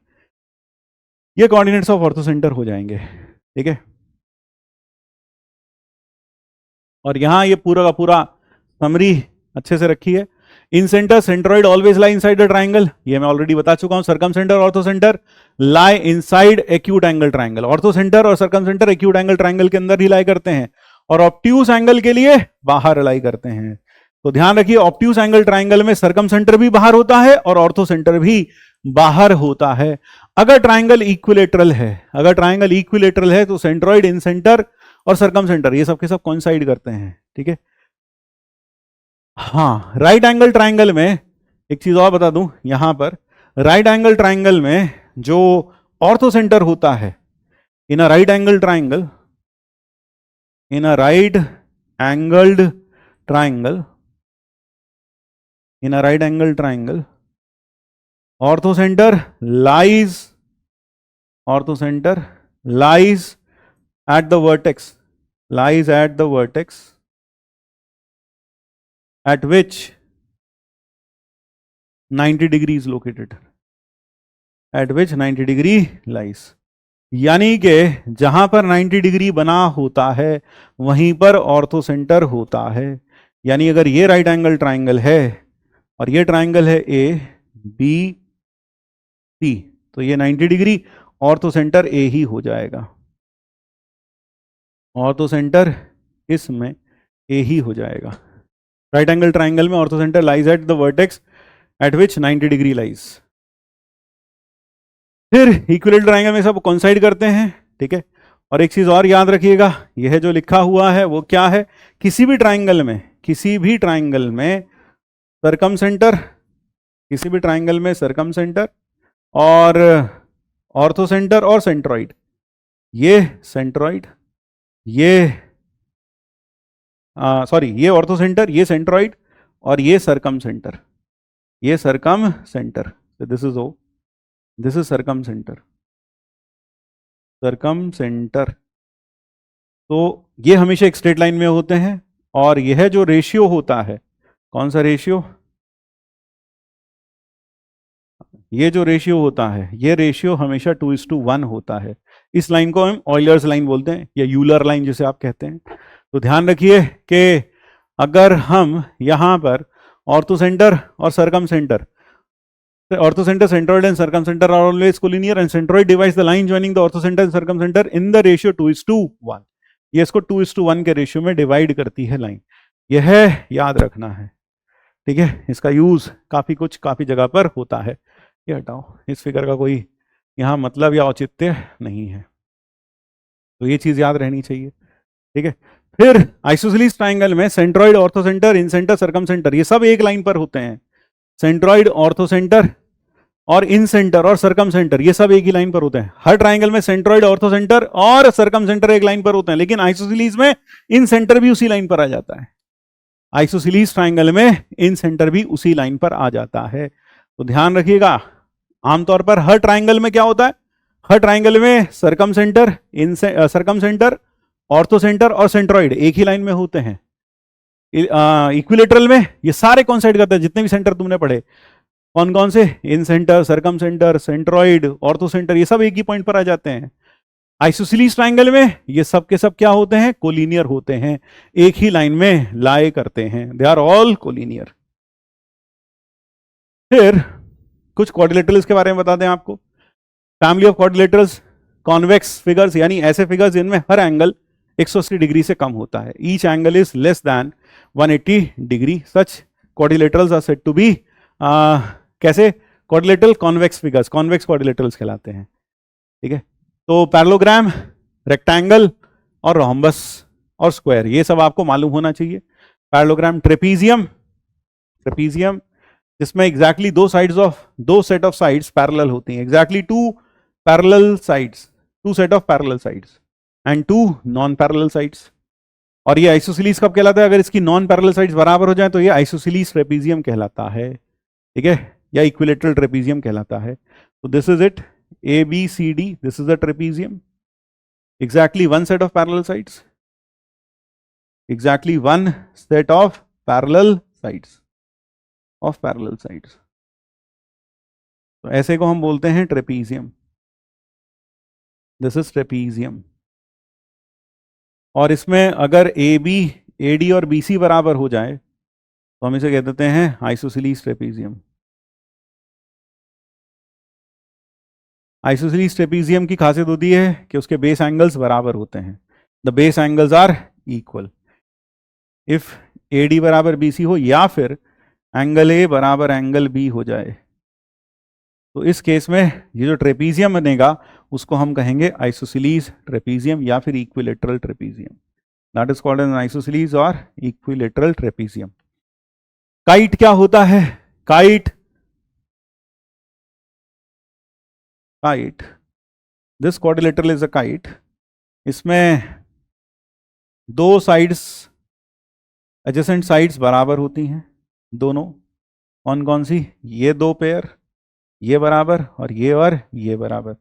ये कोऑर्डिनेट्स ऑफ ऑर्थो सेंटर हो जाएंगे, ठीक है। और यहां ये पूरा का पूरा समरी अच्छे से रखी है। Incentre centroid always lie inside the triangle, ये मैं ऑलरेडी बता चुका हूं। Circumcentre orthocentre lie inside acute angle triangle, orthocentre और circumcentre acute angle triangle के अंदर ही लाई करते हैं, और ऑब्ट्यूस एंगल के लिए बाहर लाई करते हैं। तो ध्यान रखिए, ऑब्ट्यूस एंगल ट्राइंगल में सर्कम सेंटर भी बाहर होता है और ऑर्थो सेंटर भी बाहर होता है। अगर ट्राइंगल इक्विलेटरल है, अगर ट्राइंगल इक्विलेटरल है तो सेंट्रॉइड, इन सेंटर और सर्कम सेंटर ये सब के सब कोइंसाइड करते हैं, ठीक है। हाँ, राइट एंगल ट्राइंगल में एक चीज और बता दूं, यहां पर राइट एंगल ट्राइंगल में जो ऑर्थो सेंटर होता है, in a right angle triangle, in a right angled triangle, in a right angle triangle, orthocentre lies, orthocentre lies at the vertex, lies at the vertex at which 90 degree is located, at which 90 degree lies। यानी कि जहां पर 90 degree बना होता है वहीं पर orthocentre होता है। यानी अगर ये राइट एंगल ट्राइंगल है और ये ट्राइंगल है ए बी सी, तो ये 90 डिग्री ऑर्थो सेंटर ए ही हो जाएगा, ऑर्थो सेंटर इसमें ए ही हो जाएगा। राइट एंगल ट्राइंगल में ortho centre lies at the vertex eight which 90 degree lies. फिर इक्विलेटरल ट्राइंगल में सब कोइंसाइड करते हैं, ठीक है। और एक चीज और याद रखिएगा, यह जो लिखा हुआ है वो क्या है, किसी भी ट्राइंगल में, किसी भी ट्राइंगल में सर्कम सेंटर, किसी भी ट्राइंगल में सर्कम सेंटर और ऑर्थो सेंटर और सेंट्रॉइड, ये सेंट्रॉइड, ये सॉरी ये ऑर्थो सेंटर, ये सेंट्रॉइड और ये सर्कम सेंटर, ये circumcentre, this is O, this is circumcentre, circumcentre. तो ये हमेशा एक स्ट्रेट लाइन में होते हैं, और यह जो रेशियो होता है, कौन सा रेशियो, ये जो रेशियो होता है, ये रेशियो हमेशा 2:1 होता है। इस लाइन को हम ऑयलर्स लाइन बोलते हैं या यूलर लाइन जिसे आप कहते हैं। तो ध्यान रखिए कि अगर हम यहां पर ऑर्थो सेंटर और circumcentre, orthocentre, centroid and circumcentre are always collinear and centroid divides the line joining the orthocentre and circumcentre in the ratio 2:1। ये इसको 2:1 के रेशियो में डिवाइड करती है लाइन, यह याद रखना है, ठीक है। इसका यूज काफी जगह पर होता है। ये हटाओ, इस फिगर का कोई यहां मतलब या औचित्य नहीं है, तो ये चीज याद रहनी चाहिए, ठीक है। फिर आइसोसेलेस ट्राइंगल में सेंट्रॉइड, ऑर्थो सेंटर, इन सेंटर, सर्कम सेंटर ये सब एक लाइन पर होते हैं। सेंट्रॉइड, ऑर्थो सेंटर और इन सेंटर और सर्कम सेंटर ये सब एक ही लाइन पर होते हैं। हर ट्राइंगल में सेंट्रॉइड, ऑर्थो सेंटर और सर्कम सेंटर एक लाइन पर होते हैं, लेकिन आइसोसेलेस में इन सेंटर भी उसी लाइन पर आ जाता है। आइसोसेलेस ट्राइंगल में इन सेंटर भी उसी लाइन पर आ जाता है। तो ध्यान रखिएगा, आमतौर पर हर ट्राइंगल में क्या होता है, हर ट्राइंगल में सर्कम सेंटर, इन सर्कम सेंटर, ऑर्थो सेंटर और सेंट्रॉइड एक ही लाइन में होते हैं। इक्विलेटरल में ये सारे कोइंसाइड करते हैं, जितने भी सेंटर तुमने पढ़े, कौन कौन से, incentre, circumcentre, centroid, orthocentre, ये सब एक ही पॉइंट पर आ जाते हैं। आइसोसेलेस ट्राइंगल में ये सब के सब क्या होते हैं, कोलिनियर होते हैं, एक ही लाइन में लाई करते हैं, दे आर ऑल कोलिनियर। फिर कुछ क्वाड्रिलेटरल्स के बारे में बता दें आपको। Family of quadrilaterals convex figures, यानी ऐसे फिगर्स जिनमें हर एंगल 180 डिग्री से कम होता है, each angle is less than 180 degree, such quadrilaterals are said to be कैसे quadrilateral convex figures, convex quadrilaterals कहलाते हैं, ठीक है। तो पैरेललोग्राम, रेक्टेंगल और रोम्बस और स्क्वायर, ये सब आपको मालूम होना चाहिए। पैरेललोग्राम, ट्रेपीजियम, ट्रेपीजियम जिसमें एग्जैक्टली दो सेट ऑफ साइड्स पैरेलल होती हैं, exactly two parallel sides, two set of parallel sides and two non parallel sides. और ये आइसोसेलेस कब कहलाता है? अगर इसकी नॉन पैरेलल साइड्स बराबर हो जाए तो ये आइसोसेलेस ट्रेपीजियम कहलाता है, ठीक है, या इक्विलेटरल ट्रेपीजियम कहलाता है। तो this is it, A B C D, this is the trapezium, exactly one set of parallel sides, exactly one set of parallel sides, तो ऐसे को हम बोलते हैं ट्रेपीजियम, दिस इज ट्रेपीजियम। और इसमें अगर ए बी, ए डी और बी सी बराबर हो जाए तो हम इसे कह देते हैं आइसोसेलेस ट्रेपीजियम। आइसोसेलेस ट्रेपीजियम की खासियत होती है कि उसके बेस एंगल्स बराबर होते हैं, the base angles are equal. If A D बराबर बी सी हो या फिर एंगल ए बराबर एंगल बी हो जाए तो इस केस में ये जो ट्रेपीजियम बनेगा उसको हम कहेंगे आइसोसेलेस ट्रेपीजियम या फिर equilateral trapezium, that is called an isosceles और इक्विलेटरल ट्रेपीजियम। काइट क्या होता है? Kite, this quadrilateral is a kite, इसमें दो साइड्स, एडजेसेंट साइड्स बराबर होती हैं दोनों, कौन कौन सी? ये दो पेयर, ये बराबर और ये बराबर,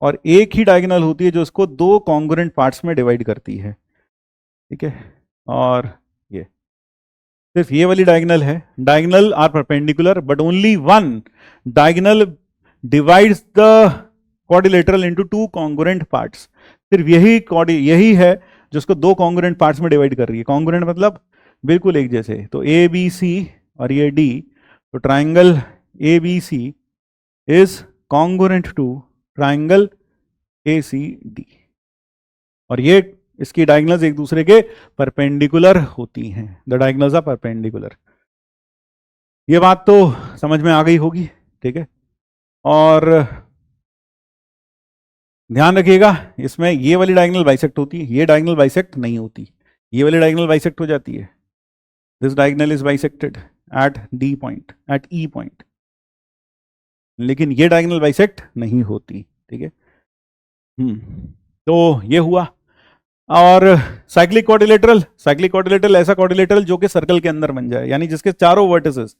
और एक ही डायगोनल होती है जो इसको दो कॉन्ग्रुएंट पार्ट्स में डिवाइड करती है, ठीक है। और ये सिर्फ ये वाली डायगोनल है, diagonal are perpendicular but only one diagonal divides the quadrilateral into two congruent parts, सिर्फ यही है जो इसको दो कॉन्ग्रुएंट पार्ट्स में डिवाइड कर रही है। कॉन्ग्रुएंट मतलब बिल्कुल एक जैसे, तो ए बी सी और ये डी, तो triangle A B C is congruent to triangle A C D, और ये इसकी डायगोनल्स एक दूसरे के परपेंडिकुलर होती हैं, द डायगोनल्स आर परपेंडिकुलर। ये बात तो समझ में आ गई होगी, ठीक है। और ध्यान रखिएगा इसमें ये वाली डायगोनल बाइसेक्ट होती है, ये डायगोनल बाइसेक्ट नहीं होती, ये वाली डायगोनल बाइसेक्ट हो जाती है, this diagonal is bisected at D point, at E point, लेकिन ये डायगोनल बाइसेक्ट नहीं होती, ठीक है। तो ये हुआ। और साइक्लिक क्वाड्रिलेटरल ऐसा क्वाड्रिलेटरल जो कि सर्कल के अंदर बन जाए, यानी जिसके चारों वर्टिसेस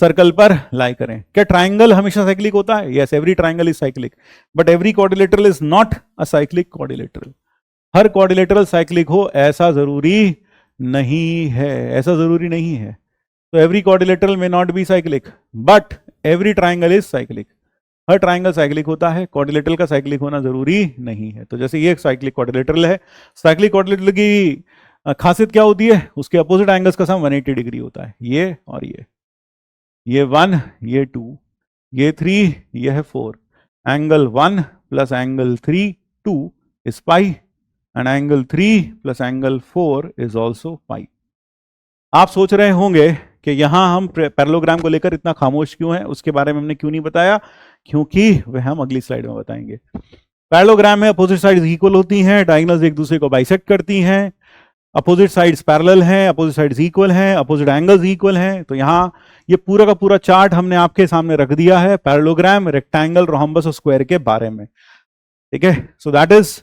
सर्कल पर लाई करें। क्या ट्राइंगल हमेशा साइक्लिक होता है? Yes, every triangle is cyclic, but every quadrilateral is not a cyclic quadrilateral. Her quadrilateral cyclic हो ऐसा जरूरी नहीं है, ऐसा जरूरी नहीं है। तो एवरी क्वाड्रिलेटरल में not be cyclic but every triangle is cyclic. Her triangle cyclic होता है, क्वाड्रिलेटरल का साइक्लिक होना जरूरी नहीं है। तो जैसे ये एक साइक्लिक क्वाड्रिलेटरल है, साइक्लिक क्वाड्रिलेटरल की खासियत क्या होती है? उसके अपोजिट एंगल्स का सम 180 डिग्री होता है, ये और ये 1, ये 2, ये 3, ये है 4, angle 1 plus angle 3 2 is pi, and angle 3 plus angle 4 is also pi. आप सोच रहे होंगे कि यहां हम पैरेललोग्राम को लेकर इतना खामोश क्यों है, उसके बारे में हमने क्यों नहीं बताया, क्योंकि वह हम अगली स्लाइड में बताएंगे। पैरेललोग्राम में अपोजिट साइड्स इक्वल होती हैं, डायगोनल्स एक दूसरे को बाइसेक्ट करती हैं, अपोजिट साइड्स पैरेलल हैं, अपोजिट साइड्स इक्वल हैं, अपोजिट एंगल्स इक्वल हैं। तो यहाँ ये पूरा का पूरा चार्ट हमने आपके सामने रख दिया है पैरेललोग्राम, रेक्टेंगल, रोम्बस और स्क्वायर के बारे में, ठीक है। सो that is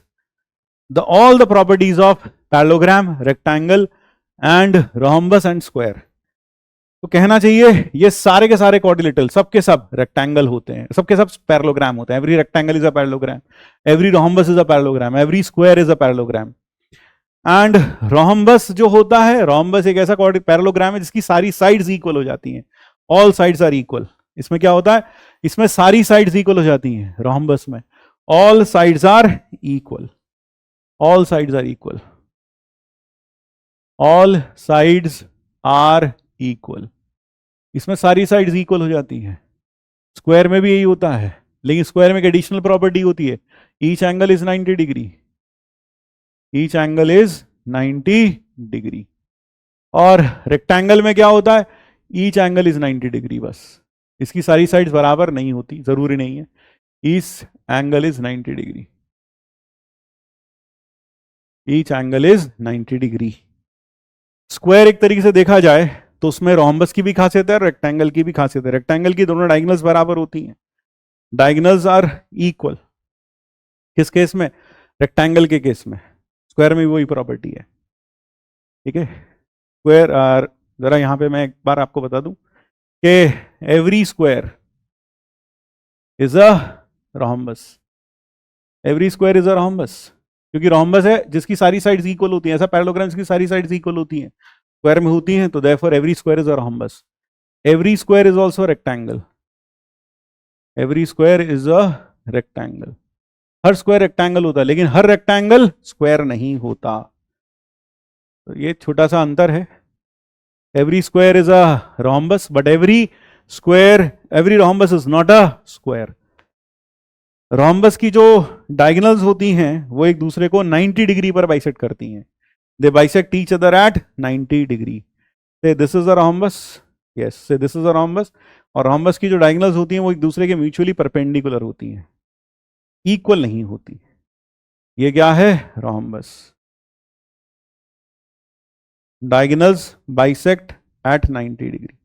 all the properties of parallelogram, rectangle and rhombus and square। तो कहना चाहिए ये सारे के सारे क्वाड्रिलेटरल सबके सब रेक्टेंगल होते हैं, सबके सब पैरेललोग्राम होते हैं। Every rectangle is a parallelogram, every rhombus is a parallelogram, every square is a parallelogram. And rhombus जो होता है, रोम्बस एक ऐसा पैरेललोग्राम है जिसकी सारी साइड्स इक्वल हो जाती हैं, ऑल साइड्स आर इक्वल। इसमें क्या होता है? इसमें सारी साइड्स इक्वल हो जाती हैं रोम्बस में, all sides are equal, all sides are equal, all sides are equal। इसमें सारी साइड्स इक्वल हो जाती हैं। स्क्वायर में भी यही होता है, लेकिन स्क्वायर में एक एडिशनल प्रॉपर्टी होती है, each angle is 90 degree, each angle is 90 degree. और रेक्टेंगल में क्या होता है, ईच एंगल इज 90 डिग्री बस, इसकी सारी साइड्स बराबर नहीं होती, जरूरी नहीं है, each angle is 90 degree, each angle is 90 degree. Square एक तरीके से देखा जाए तो उसमें रोम्बस की भी खासियत है, रेक्टेंगल की भी खासियत है। रेक्टेंगल की दोनों डायगोनल्स बराबर होती हैं, डायगोनल्स आर इक्वल। किस केस में, रेक्टेंगल के केस में। स्क्वायर में भी वही प्रॉपर्टी है, ठीक है। स्क्वायर, जरा यहां पे मैं एक बार आपको बता दूं कि every square is a rhombus, every square is a rhombus, क्योंकि रोम्बस है जिसकी सारी साइड्स इक्वल होती हैं, ऐसा पैरेललोग्राम जिसकी सारी साइड्स इक्वल होती हैं, स्क्वायर में होती हैं, तो therefore every square is a rhombus. Every square is also rectangle, every square is a rectangle. Her square rectangle होता है, लेकिन हर रेक्टेंगल स्क्वायर नहीं होता, तो ये छोटा सा अंतर है। Every square is a rhombus, but every square, every rhombus is not a square. Rhombus की जो डायगोनल्स होती हैं वो एक दूसरे को 90 डिग्री पर बाइसेक्ट करती हैं, they bisect each other at 90 degree. Say this is a rhombus, yes, say this is a rhombus. और रोम्बस की जो डायगोनल्स होती हैं वो एक दूसरे के म्यूचुअली परपेंडिकुलर होती हैं, इक्वल नहीं होती। ये क्या है, rhombus. Diagonals bisect at 90 degree,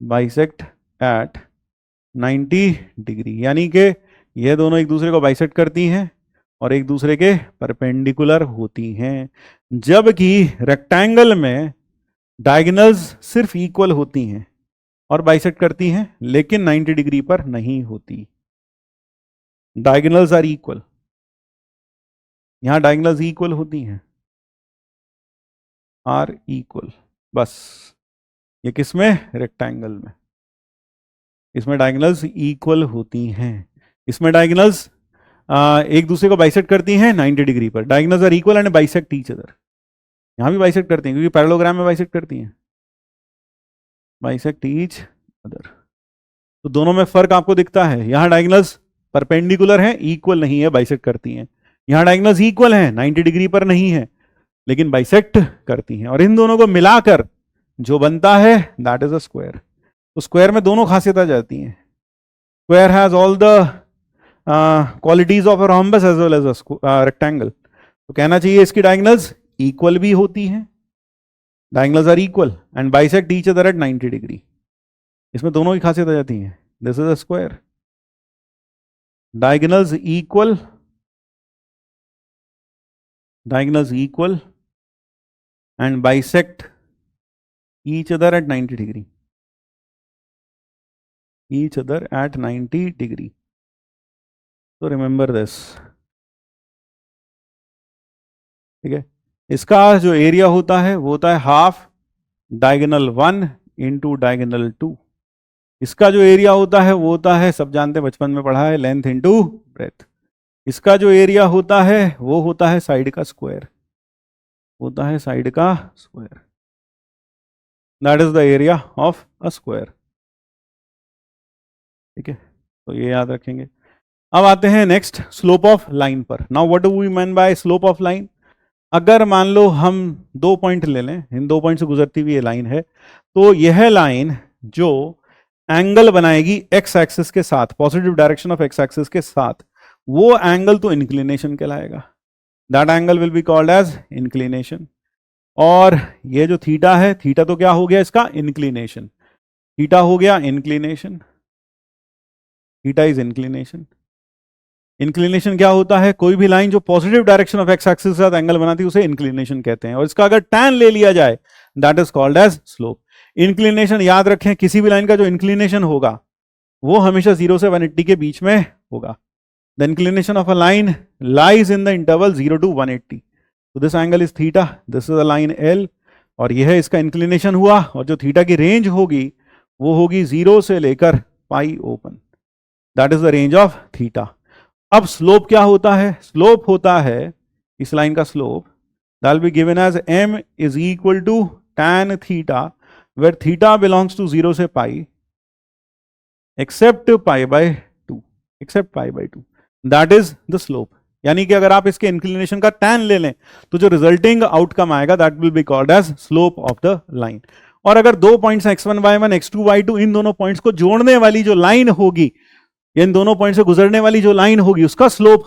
bisect at 90 degree, यानी कि ये दोनों एक दूसरे को बाइसेक्ट करती हैं और एक दूसरे के परपेंडिकुलर होती हैं। जबकि रेक्टेंगल में डायगोनल्स सिर्फ इक्वल होती हैं और बाइसेक्ट करती हैं, लेकिन 90 डिग्री पर नहीं होती। डायगोनल्स आर इक्वल, यहां डायगोनल्स इक्वल होती हैं, आर इक्वल, बस। ये किसमें, रेक्टेंगल में, इसमें डायगोनल्स इक्वल होती हैं। इसमें डायगोनल्स एक दूसरे को बाइसेक्ट करती हैं 90 डिग्री पर, diagonals are equal and bisect each other. यहां भी बाइसेक्ट करती हैं, क्योंकि पैरेललोग्राम में बाइसेक्ट करती हैं, बाइसेक्ट ईच अदर। तो दोनों में फर्क आपको दिखता है, यहां डायगोनल्स परपेंडिकुलर हैं, इक्वल नहीं है, बाइसेक्ट करती हैं। यहां डायगोनल्स इक्वल हैं, 90 डिग्री पर नहीं है, लेकिन बाइसेक्ट करती हैं। और इन दोनों को मिलाकर जो बनता है दैट इज अ स्क्वायर। तो स्क्वायर में दोनों खासियत आ जाती हैं। Square has all the qualities of a rhombus as well as a rectangle. तो कहना चाहिए इसकी डायगोनल्स इक्वल भी होती हैं, diagonals are equal and bisect each other at 90 degree. इसमें दोनों की खासियत आ जाती है। This is a square, diagonals equal, diagonals equal and bisect each other at 90 degree, each other at 90 degree. So remember this, ठीक है। इसका जो एरिया होता है वो होता है हाफ डायगोनल 1 इंटू डायगोनल 2। इसका जो एरिया होता है वो होता है, सब जानते हैं, बचपन में पढ़ा है, लेंथ इंटू ब्रेथ। इसका जो एरिया होता है वो होता है साइड का स्क्वायर, होता है साइड का square, that is the area of a square, ठीक है। तो ये याद रखेंगे। अब आते हैं नेक्स्ट, स्लोप ऑफ लाइन पर। Now what do we mean by slope of line. अगर मान लो हम 2 पॉइंट ले लें, इन 2 पॉइंट से गुजरती हुई ये लाइन है, तो यह लाइन जो एंगल बनाएगी एक्स एक्सिस के साथ, positive direction of x axis के साथ, वो एंगल तो इंक्लिनेशन कहलाएगा। That angle will be called as inclination. और ये जो थीटा है, थीटा तो क्या हो गया इसका, इंक्लिनेशन। थीटा हो गया inclination, theta is inclination. Inclination क्या होता है, कोई भी लाइन जो positive direction of x axis के साथ एंगल बनाती है उसे इंक्लिनेशन कहते हैं। और इसका अगर tan ले लिया जाए that is called as slope. Inclination याद रखें, किसी भी लाइन का जो इंक्लिनेशन होगा वो हमेशा 0 से 180 के बीच में होगा। The inclination of a line lies in the interval 0 to 180। तो this angle is theta, this is a line L, और यह इसका इंक्लिनेशन हुआ। और जो थीटा की रेंज होगी वो होगी 0 से लेकर pi open, that is the range of theta. अब स्लोप क्या होता है, स्लोप होता है इस लाइन का slope, that will be given as m is equal to tan theta, where theta belongs to 0 से pi, except pi by 2, except pi by 2, that is the slope. यानी कि अगर आप इसके इंक्लिनेशन का tan ले लें तो जो रिजल्टिंग आउटकम आएगा that will be called as slope of the line. और अगर दो points x1 y1 x2 y2 इन दोनों पॉइंट्स को जोड़ने वाली जो लाइन होगी, इन दोनों पॉइंट से गुजरने वाली जो लाइन होगी, उसका स्लोप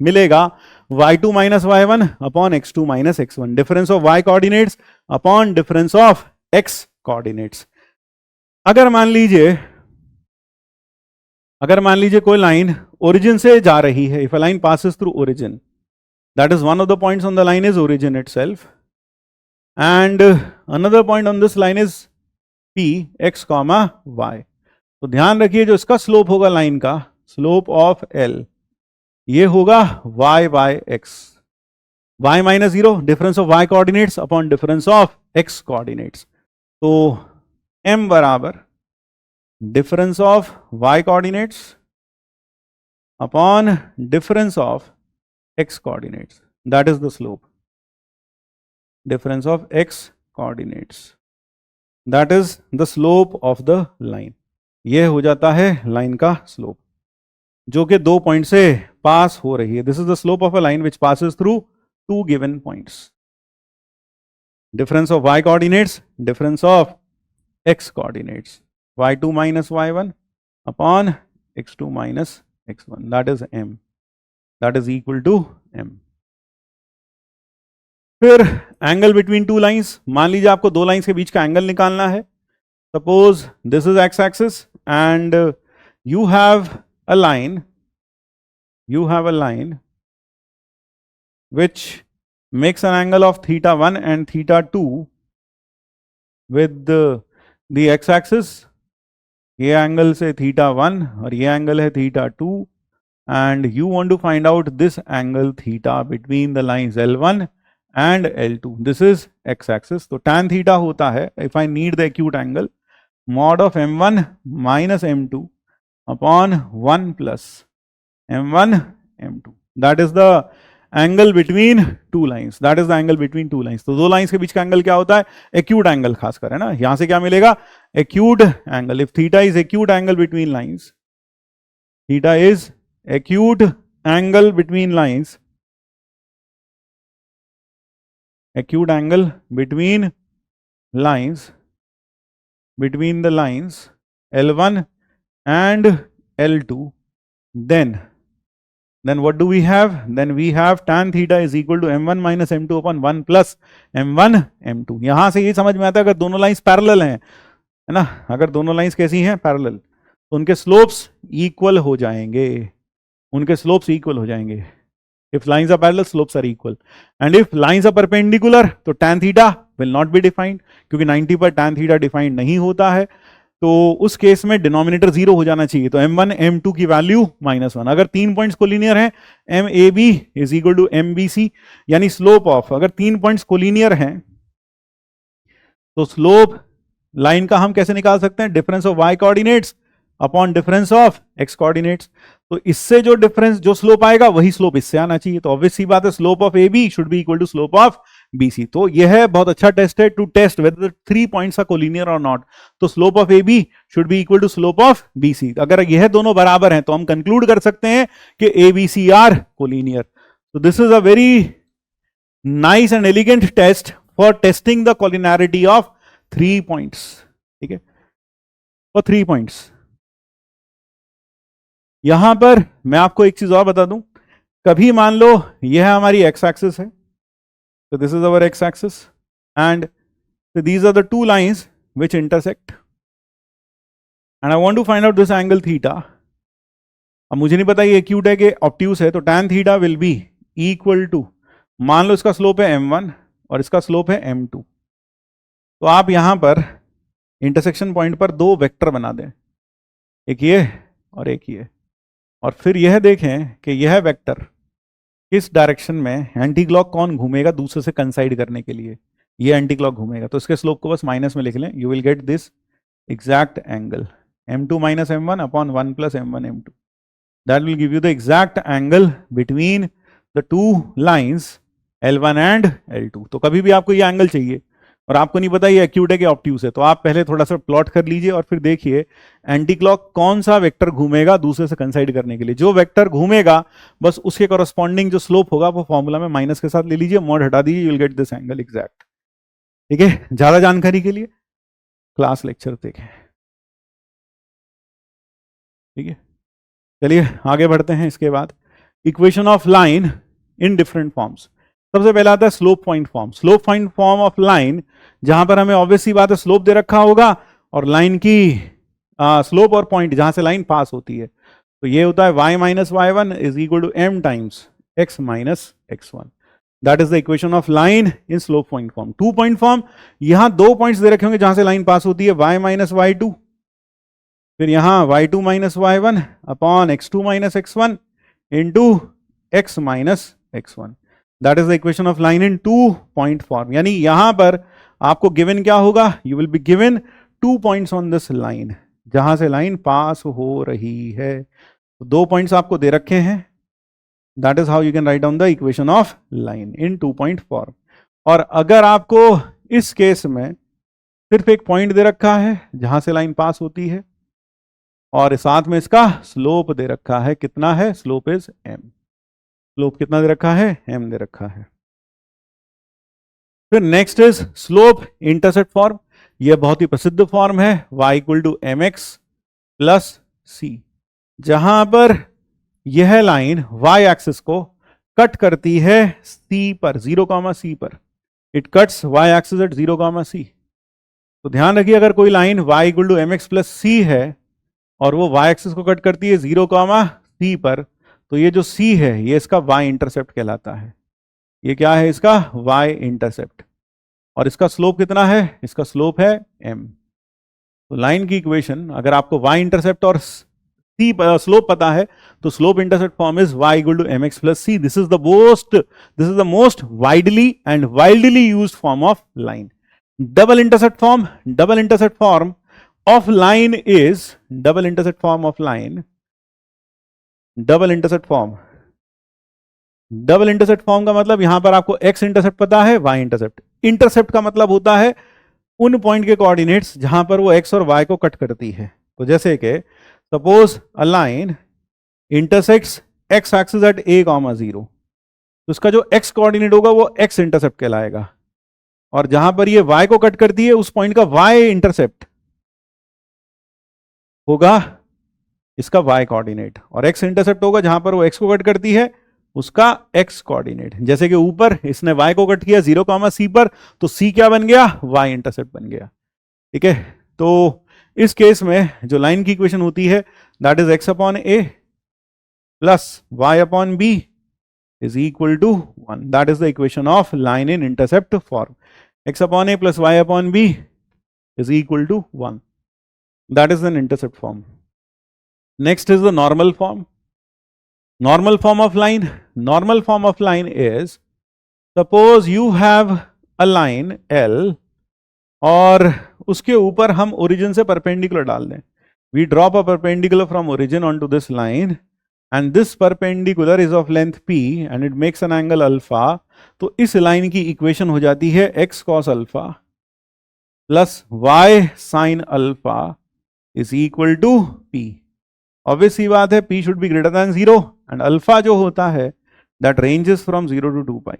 मिलेगा y2 minus y1 upon x2 minus x1, difference of y coordinates upon difference of x coordinates. अगर मान लीजिए कोई लाइन ओरिजिन से जा रही है, if a line passes through origin, that is one of the points on the line is origin itself, and another point on this line is p x, y। तो ध्यान रखिए जो इसका स्लोप होगा लाइन का, स्लोप ऑफ l, ये होगा y by x, y minus 0, difference of y coordinates upon difference of x coordinates. तो m बराबर difference of y coordinates upon difference of x coordinates, that is the slope, difference of x coordinates, that is the slope of the line. यह हो जाता है line का slope जो कि दो पॉइंट से पास हो रही है। This is the slope of a line which passes through two given points, difference of y coordinates, difference of x coordinates, y2 minus y1 upon x2 minus x1, that is m, that is equal to m। फिर angle between two lines, मान लीजिए आपको दो lines के बीच का angle निकालना है। Suppose this is x axis and you have a line which makes an angle of theta 1 and theta 2 with the x axis। ये एंगल से theta 1 और ये एंगल है theta 2, and you want to find out this angle theta between the lines L1 and L2, this is x axis। तो tan theta होता है, if I need the acute angle, mod of m1 minus m2 upon 1 plus m1 m2, that is the angle between two lines, that is the angle between two lines। तो दो lines के बीच का angle क्या होता है? Acute angle, खासकर, है ना। यहां से क्या मिलेगा? Acute angle. If theta is acute angle between lines, theta is acute angle between lines, acute angle between the lines L1 and L2, then what do we have? Then we have tan theta is equal to m1 minus m2 upon 1 plus m1 m2। यहां से ये समझ में आता है अगर दोनों lines parallel हैं, है ना, अगर दोनों लाइंस कैसी हैं? पैरेलल, तो उनके स्लोप्स इक्वल हो जाएंगे, If lines are parallel, slopes are equal. And if lines are perpendicular, तो tan theta will not be defined, क्योंकि 90 पर tan theta defined नहीं होता है। तो उस केस में डिनोमिनेटर 0 हो जाना चाहिए। तो m1 m2 की वैल्यू -1। अगर तीन पॉइंट्स कोलिनियर हैं, MAB is equal to MBC, यानी स्लोप ऑफ, अगर तीन पॉइंट्स कोलिनियर हैं तो स्लोप लाइन का हम कैसे निकाल सकते हैं? Difference of y coordinates upon difference of x coordinates. तो इससे जो डिफरेंस, जो स्लोप आएगा वही स्लोप इससे आना चाहिए। तो ऑब्वियस सी बात है, slope of AB should be equal to slope of BC। तो यह बहुत अच्छा टेस्ट है to test whether three points are collinear और नॉट। तो slope of AB should be equal to slope of BC। अगर यह दोनों बराबर हैं तो हम कंक्लूड कर सकते हैं कि ABC आर कोलिनियर। तो this is a very nice and elegant test for testing the collinearity of 3 points. ठीक है, फॉर 3 पॉइंट्स। यहां पर मैं आपको एक चीज और बता दूं, कभी मान लो यह हमारी x एक्सिस है, तो this is our x axis and these are the two lines which intersect and I want to find out this angle theta. अब मुझे नहीं पता ये एक्यूट है कि ऑब्ट्यूस है, तो tan theta will be equal to, मान लो इसका स्लोप है m1 और इसका स्लोप है m2। तो आप यहां पर इंटरसेक्शन पॉइंट पर दो वेक्टर बना दें, एक ये और एक ये, और फिर यह देखें कि यह वेक्टर किस डायरेक्शन में एंटी क्लॉक कौन घूमेगा दूसरे से कंसाइड करने के लिए। ये एंटी क्लॉक घूमेगा, तो इसके स्लोप को बस माइनस में लिख लें। You will get this exact angle m2 minus m1 upon 1 plus m1 m2। That will give you the exact angle between the two lines L1 and L2। तो कभी भी आपको ये एंगल चाहिए और आपको नहीं पता ये एक्यूट है कि ऑब्ट्यूस है, तो आप पहले थोड़ा सा प्लॉट कर लीजिए और फिर देखिए एंटी क्लॉक कौन सा वेक्टर घूमेगा दूसरे से कंसाइड करने के लिए। जो वेक्टर घूमेगा बस उसके कॉरस्पॉन्डिंग जो स्लोप होगा वो फॉर्मूला में माइनस के साथ ले लीजिए, मॉड हटा दीजिए, you will get this angle exact. ठीक है, ज्यादा जानकारी के लिए क्लास लेक्चर देखें। ठीक है, चलिए आगे बढ़ते हैं। इसके बाद equation of line in different forms. सबसे पहला आता है slope point form. Slope point form of line, जहां पर हमें ऑब्वियसली बात है स्लोप दे रखा होगा और लाइन की स्लोप और पॉइंट जहां से लाइन पास होती है, तो ये होता है y minus y one is equal to m times x minus x1। That is the equation of line in slope point form. Two point form, यहां दो पॉइंट्स दे रखे होंगे जहां से लाइन पास होती है, y माइनस वाई टू, फिर यहां y2 minus y one upon x2 minus x1 into x minus x1। That is the equation of line in two point form. यानी यहां पर आपको गिवन क्या होगा, you will be given 2 points on this line जहां से line पास हो रही है। तो 2 पॉइंट्स आपको दे रखे हैं, that is how you can write down the equation of line in 2 point form. और अगर आपको इस केस में सिर्फ एक पॉइंट दे रखा है जहां से लाइन पास होती है और साथ में इसका स्लोप दे रखा है, कितना है, स्लोप इज m। स्लोप कितना दे रखा है, m दे रखा है। फिर next is slope intercept form. यह बहुत ही प्रसिद्ध फॉर्म है, y equal to mx plus c, जहां पर यह लाइन y एक्सिस को कट करती है c पर, 0, c पर। It cuts y axis at 0, c। तो ध्यान रखिए अगर कोई line y equal to mx plus c है और वो y एक्सिस को कट करती है 0, c पर, तो ये जो c है ये इसका y इंटरसेप्ट कहलाता है। ये क्या है, इसका y इंटरसेप्ट। और इसका स्लोप कितना है, इसका स्लोप है m। तो लाइन की इक्वेशन अगर आपको y इंटरसेप्ट और c स्लोप पता है तो slope intercept form is y equal to mx plus c। This is the most widely and wildly used form of line. Double intercept form, double intercept form of line is, double intercept form of line, double intercept form, double intercept form का मतलब यहां पर आपको x intercept पता है, y intercept. Intercept का मतलब होता है उन पॉइंट के कोऑर्डिनेट्स जहां पर वो x और y को कट करती है। तो जैसे कि suppose a line intersects x axis at a, 0, तो उसका जो x कोऑर्डिनेट होगा वो x इंटरसेप्ट कहलाएगा। और जहां पर ये y को कट करती है उस पॉइंट का y इंटरसेप्ट होगा इसका y कोऑर्डिनेट, और x इंटरसेप्ट होगा जहां पर वो x को कट करती है उसका x कोऑर्डिनेट। जैसे कि ऊपर इसने y को कट किया 0, c पर, तो c क्या बन गया, y इंटरसेप्ट बन गया। ठीक है, तो इस केस में जो लाइन की इक्वेशन होती है that is x upon a plus y upon b is equal to 1। That is the equation of line in intercept form. x upon a plus y upon b is equal to 1। That is an intercept form. Next is the normal form. Normal form of line. Normal form of line is, suppose you have a line L और उसके ऊपर हम origin से perpendicular डाल दें। We drop a perpendicular from origin onto this line and this perpendicular is of length p and it makes an angle alpha। तो इस line की इक्वेशन हो जाती है x cos alpha plus y sin alpha is equal to p। Obvious सी बात है p should be greater than 0 and alpha जो होता है that ranges from 0 to 2 pi।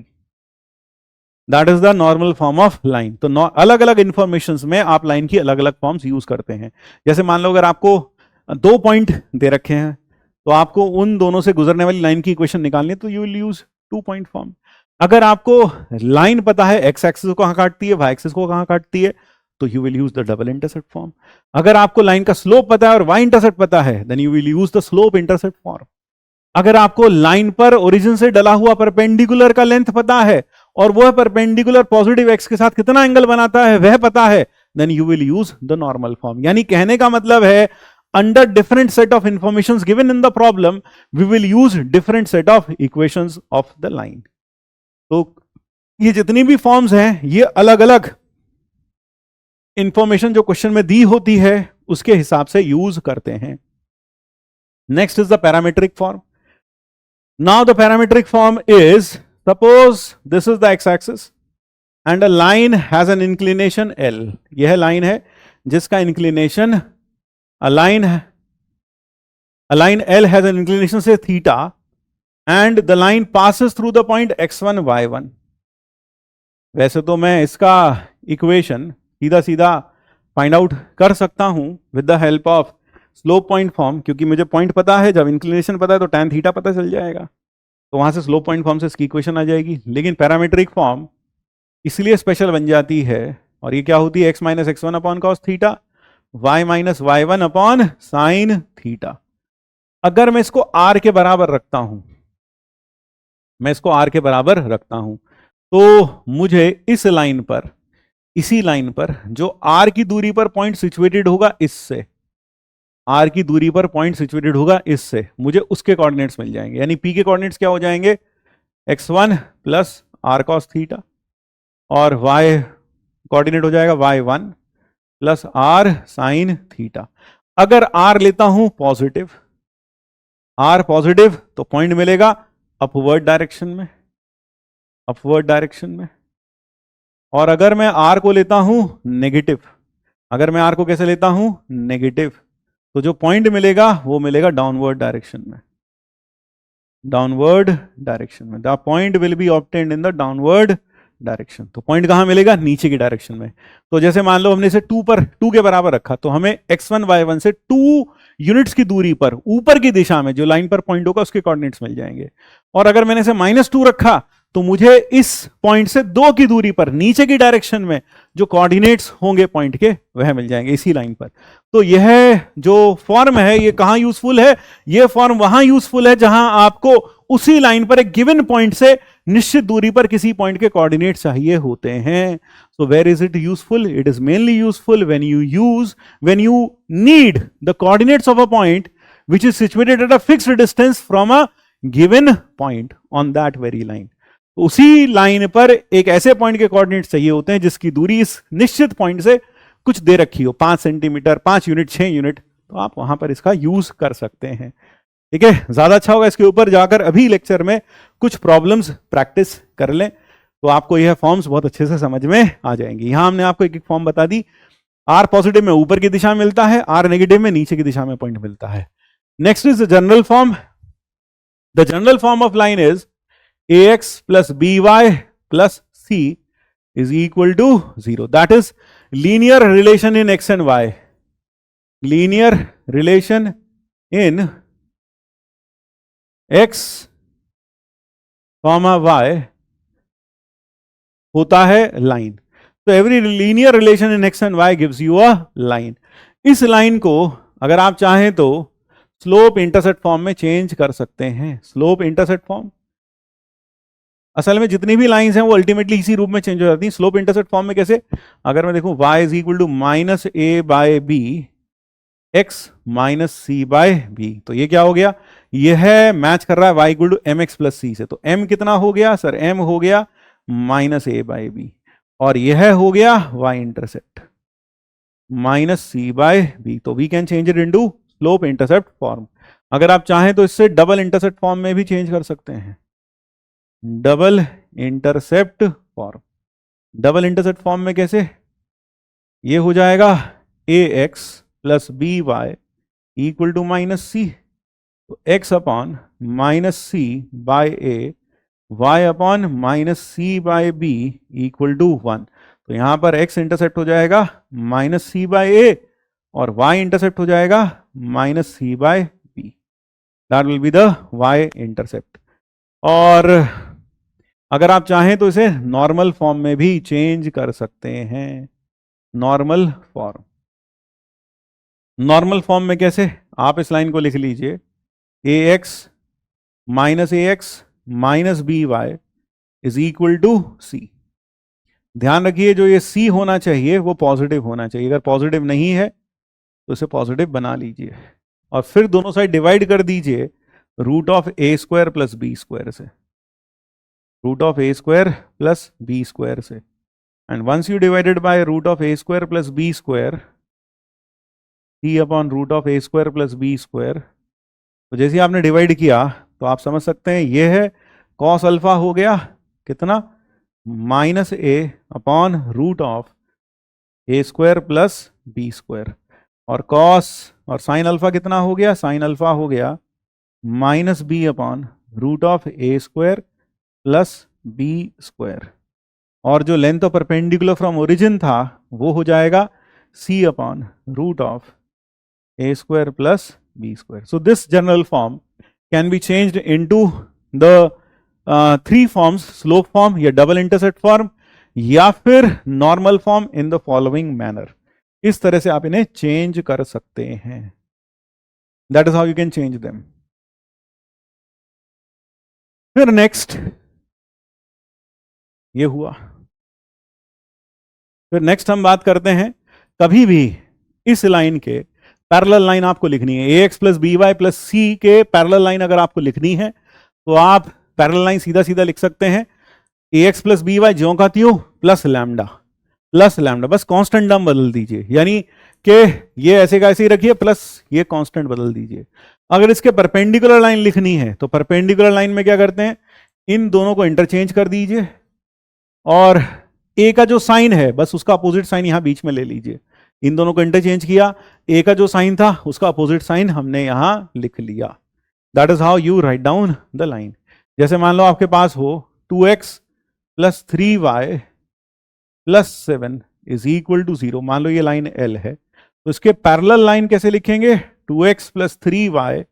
that is the normal form of line। तो अलग अलग information में आप लाइन की अलग अलग फॉर्म्स यूज करते हैं। जैसे मान लो अगर आपको 2 पॉइंट दे रखे हैं तो आपको उन दोनों से गुजरने वाली लाइन की इक्वेशन निकालनी है तो you will use 2 point form. अगर आपको लाइन पता है x एक्सिस को कहां काटती है, y एक्सिस को कहां काटती है, तो you will use the double intercept form. अगर आपको लाइन का स्लोप पता है और y इंटरसेप्ट पता है then you will use the slope intercept form. अगर आपको लाइन पर ओरिजिन से डला हुआ परपेंडिकुलर का लेंथ पता है और वह परपेंडिकुलर पॉजिटिव x के साथ कितना एंगल बनाता है वह पता है, then you will use the normal form. यानी कहने का मतलब है under different set of information given in the problem we will use different set of equations of the line. तो ये जितनी भी फॉर्म्स हैं ये अलग अलग इंफॉर्मेशन जो क्वेश्चन में दी होती है उसके हिसाब से यूज करते हैं। Next is the parametric form. Now the parametric form is, suppose this is the x axis and a line has an inclination L, यह लाइन है जिसका inclination a line L has an inclination से theta and the line passes through the point x1 y1। वैसे तो मैं इसका equation सीधा सीधा फाइंड आउट कर सकता हूं with the help of slope point form, क्योंकि मुझे पॉइंट पता है, जब इंक्लिनेशन पता है तो tan थीटा पता चल जाएगा, तो वहां से स्लोप पॉइंट फॉर्म से इसकी इक्वेशन आ जाएगी। लेकिन पैरामीट्रिक फॉर्म इसलिए स्पेशल बन जाती है, और ये क्या होती है, x minus x1 upon cos theta, y minus y1 upon sine theta. अगर मैं इसको r के बराबर रखता हूं, तो मुझे इस लाइन पर, इसी लाइन पर जो r की दूरी पर पॉइंट सिचुएटेड होगा, इससे r की दूरी पर पॉइंट सिचुएटेड होगा, इससे मुझे उसके कोऑर्डिनेट्स मिल जाएंगे। यानी p के कोऑर्डिनेट्स क्या हो जाएंगे, x1 plus r cos theta, और y कोऑर्डिनेट हो जाएगा y1 plus r sine theta. अगर r लेता हूं पॉजिटिव, r पॉजिटिव, तो पॉइंट मिलेगा अपवर्ड डायरेक्शन में, और अगर मैं r को लेता हूं नेगेटिव, अगर मैं r को कैसे लेता हूं, नेगेटिव, तो जो पॉइंट मिलेगा वो मिलेगा डाउनवर्ड डायरेक्शन में। The point will be obtained in the downward direction. तो पॉइंट कहां मिलेगा, नीचे की डायरेक्शन में। तो जैसे मान लो हमने इसे 2 के बराबर रखा, तो हमें x1 y1 से 2 यूनिट्स की दूरी पर ऊपर की दिशा में जो लाइन पर पॉइंट होगा उसके कोऑर्डिनेट्स मिल जाएंगे। और अगर मैंने इसे -2 रखा, तो मुझे इस पॉइंट से 2 की दूरी पर नीचे की डायरेक्शन में जो कोऑर्डिनेट्स होंगे पॉइंट के, वह मिल जाएंगे इसी लाइन पर। तो यह जो फॉर्म है, ये कहां यूजफुल है, यह फॉर्म वहां यूजफुल है जहां आपको उसी लाइन पर एक गिवन पॉइंट से निश्चित दूरी पर किसी पॉइंट के कोऑर्डिनेट चाहिए होते हैं। So where is it useful, it is mainly useful when you need the coordinates of a point which is situated at a fixed distance from a given point on that very line। उसी line पर एक ऐसे point के coordinates चाहिए होते हैं जिसकी दूरी इस निश्चित पॉइंट से कुछ दे रखी हो, 5 सेंटीमीटर, 5 यूनिट, 6 यूनिट, तो आप वहां पर इसका यूज कर सकते हैं। ठीक है, ज्यादा अच्छा होगा इसके ऊपर जाकर अभी लेक्चर में कुछ प्रॉब्लम्स प्रैक्टिस कर लें, तो आपको यह फॉर्म्स बहुत अच्छे से समझ में आ जाएंगी। यहां हमने आपको एक एक फॉर्म बता दी। आर पॉजिटिव में ऊपर की दिशा में मिलता है, आर नेगेटिव में नीचे की दिशा में पॉइंट मिलता है। Next is the general form. The general form of line is ax plus by plus c is equal to 0. That is linear relation in x and y. Linear relation in x comma y होता है line. तो every linear relation in x and y gives you a line. इस line को अगर आप चाहें तो slope intercept form में चेंज कर सकते हैं। स्लोप इंटरसेप्ट फॉर्म, असल में जितनी भी लाइंस हैं वो अल्टीमेटली इसी रूप में चेंज हो जाती हैं। स्लोप इंटरसेप्ट फॉर्म में कैसे, अगर मैं देखूं y is equal to minus a by b x minus C by b, तो ये क्या हो गया, यह मैच कर रहा है y equal to M X plus C से। तो m कितना हो गया सर, m हो गया माइनस ए बाय बी, और यह हो गया y intercept minus C by b. तो we can change it into slope intercept form. अगर आप चाहें तो इससे डबल इंटरसेप्ट फॉर्म में भी चेंज कर सकते हैं। Double intercept form, double intercept form में कैसे, ये हो जाएगा A x plus B Y equal to minus C. तो X upon minus C by A, Y upon minus C by B equal to 1। तो यहां पर एक्स इंटरसेप्ट हो जाएगा माइनस सी बाय ए, और वाई इंटरसेप्ट हो जाएगा minus C by b. That will be the y intercept. और अगर आप चाहें तो इसे नॉर्मल फॉर्म में भी चेंज कर सकते हैं। नॉर्मल फॉर्म, नॉर्मल फॉर्म में कैसे, आप इस लाइन को लिख लीजिए A X minus B Y is equal to C. ध्यान रखिए जो ये सी होना चाहिए वो पॉजिटिव होना चाहिए। अगर पॉजिटिव नहीं है तो इसे पॉजिटिव बना लीजिए, और फिर दोनों साइड डिवाइड कर दीजिए root of A square plus B square से, root of A square plus B square से। And once you divided by root of A square plus B square, C upon root of A square plus B square. तो जैसे आपने divide किया तो आप समझ सकते हैं ये है कॉस अल्फा हो गया कितना, minus A upon root of A square plus B square, और कॉस और साइन अल्फा कितना हो गया, साइन अल्फा हो गया minus B upon root of A square plus B square, और जो length of perpendicular from origin था वो हो जाएगा C upon root of A square plus B square. So this general form can be changed into the three forms, slope form या double intercept form या फिर normal form in the following manner. इस तरह से आप इन्हें change कर सकते हैं. That is how you can change them. फिर नेक्स्ट ये हुआ. फिर नेक्स्ट हम बात करते हैं, कभी भी इस लाइन के पैरेलल लाइन आपको लिखनी है, A x plus B Y plus C के पैरेलल लाइन अगर आपको लिखनी है तो आप पैरेलल लाइन सीधा सीधा लिख सकते हैं, ए एक्स प्लस बी वाई ज्यों का त्यों प्लस लैम्डा, बस कांस्टेंट टर्म बदल दीजिए, यानी कि ये ऐसे का ऐसे ही रखिए प्लस ये कांस्टेंट बदल दीजिए. अगर इसके परपेंडिकुलर लाइन लिखनी है तो परपेंडिकुलर लाइन में क्या करते हैं, इन दोनों को इंटरचेंज कर दीजिए और ए का जो साइन है बस उसका अपोजिट साइन यहां बीच में ले लीजिए. इन दोनों को इंटरचेंज किया, ए का जो साइन था उसका अपोजिट साइन हमने यहां लिख लिया. That is how you write down the line. जैसे मान लो आपके पास हो 2x plus 3y plus 7 is equal to 0. मान लो ये लाइन L है, तो इसके पैरेलल लाइन कैसे लिखेंगे, 2x plus 3y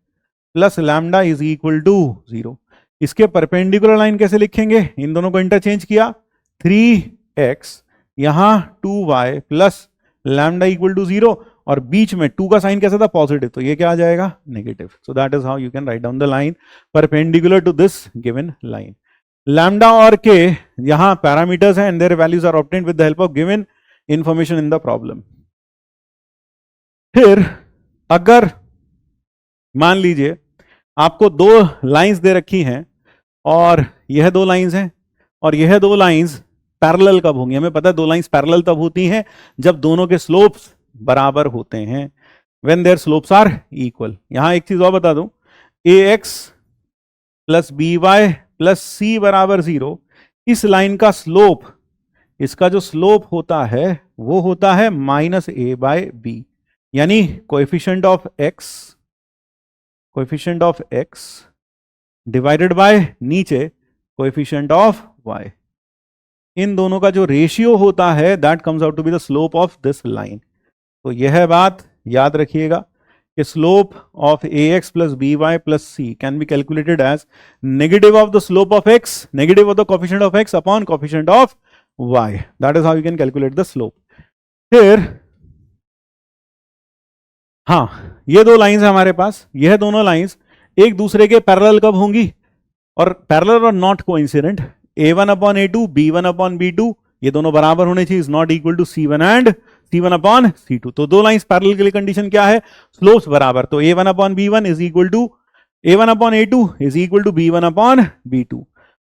plus lambda is equal to 0. इसके परपेंडिकुलर लाइन कैसे लिखेंगे, इन दोनों को इंटरचेंज किया, 3x यहां 2y plus lambda equal to 0, और बीच में 2 का साइन कैसा था, पॉजिटिव, तो ये क्या आ जाएगा, negative. So that is how you can write down the line perpendicular to this given line. Lambda और के यहां पैरामीटर्स हैं and their values are obtained with the help of given information in the problem. फिर अगर मान लीजिए आपको दो lines दे रखी हैं और यह दो लाइंस हैं और यह दो लाइंस पैरेलल कब होंगी, हमें पता है दो लाइंस पैरेलल तब होती हैं जब दोनों के स्लोप्स बराबर होते हैं, when their slopes are equal. यहां एक चीज और बता दूं, A x plus B Y plus C बराबर 0, इस लाइन का स्लोप, इसका जो स्लोप होता है वो होता है माइनस ए बाय बी, यानी coefficient of x divided by नीचे कोएफिशिएंट ऑफ वाई. इन दोनों का जो रेशियो होता है that comes out to be the slope of this line. तो यह बात याद रखिएगा कि slope of a x plus B Y plus c can be calculated as negative of the slope of x, negative of the coefficient of x upon coefficient of Y. That is how you can calculate the slope. फिर हाँ, ये दो lines है हमारे पास, यह दोनों lines एक दूसरे के पैरेलल कब होंगी, और पैरेलल और not coincident, a1 upon a2 b1 upon b2 ये दोनों बराबर होने चाहिए, is not equal to c1 and c1 upon c2. तो दो लाइंस पैरेलल के लिए कंडीशन क्या है, स्लोप्स बराबर. तो a1 अपॉन b1 is equal to a1 upon a2 is equal to b1 upon b2.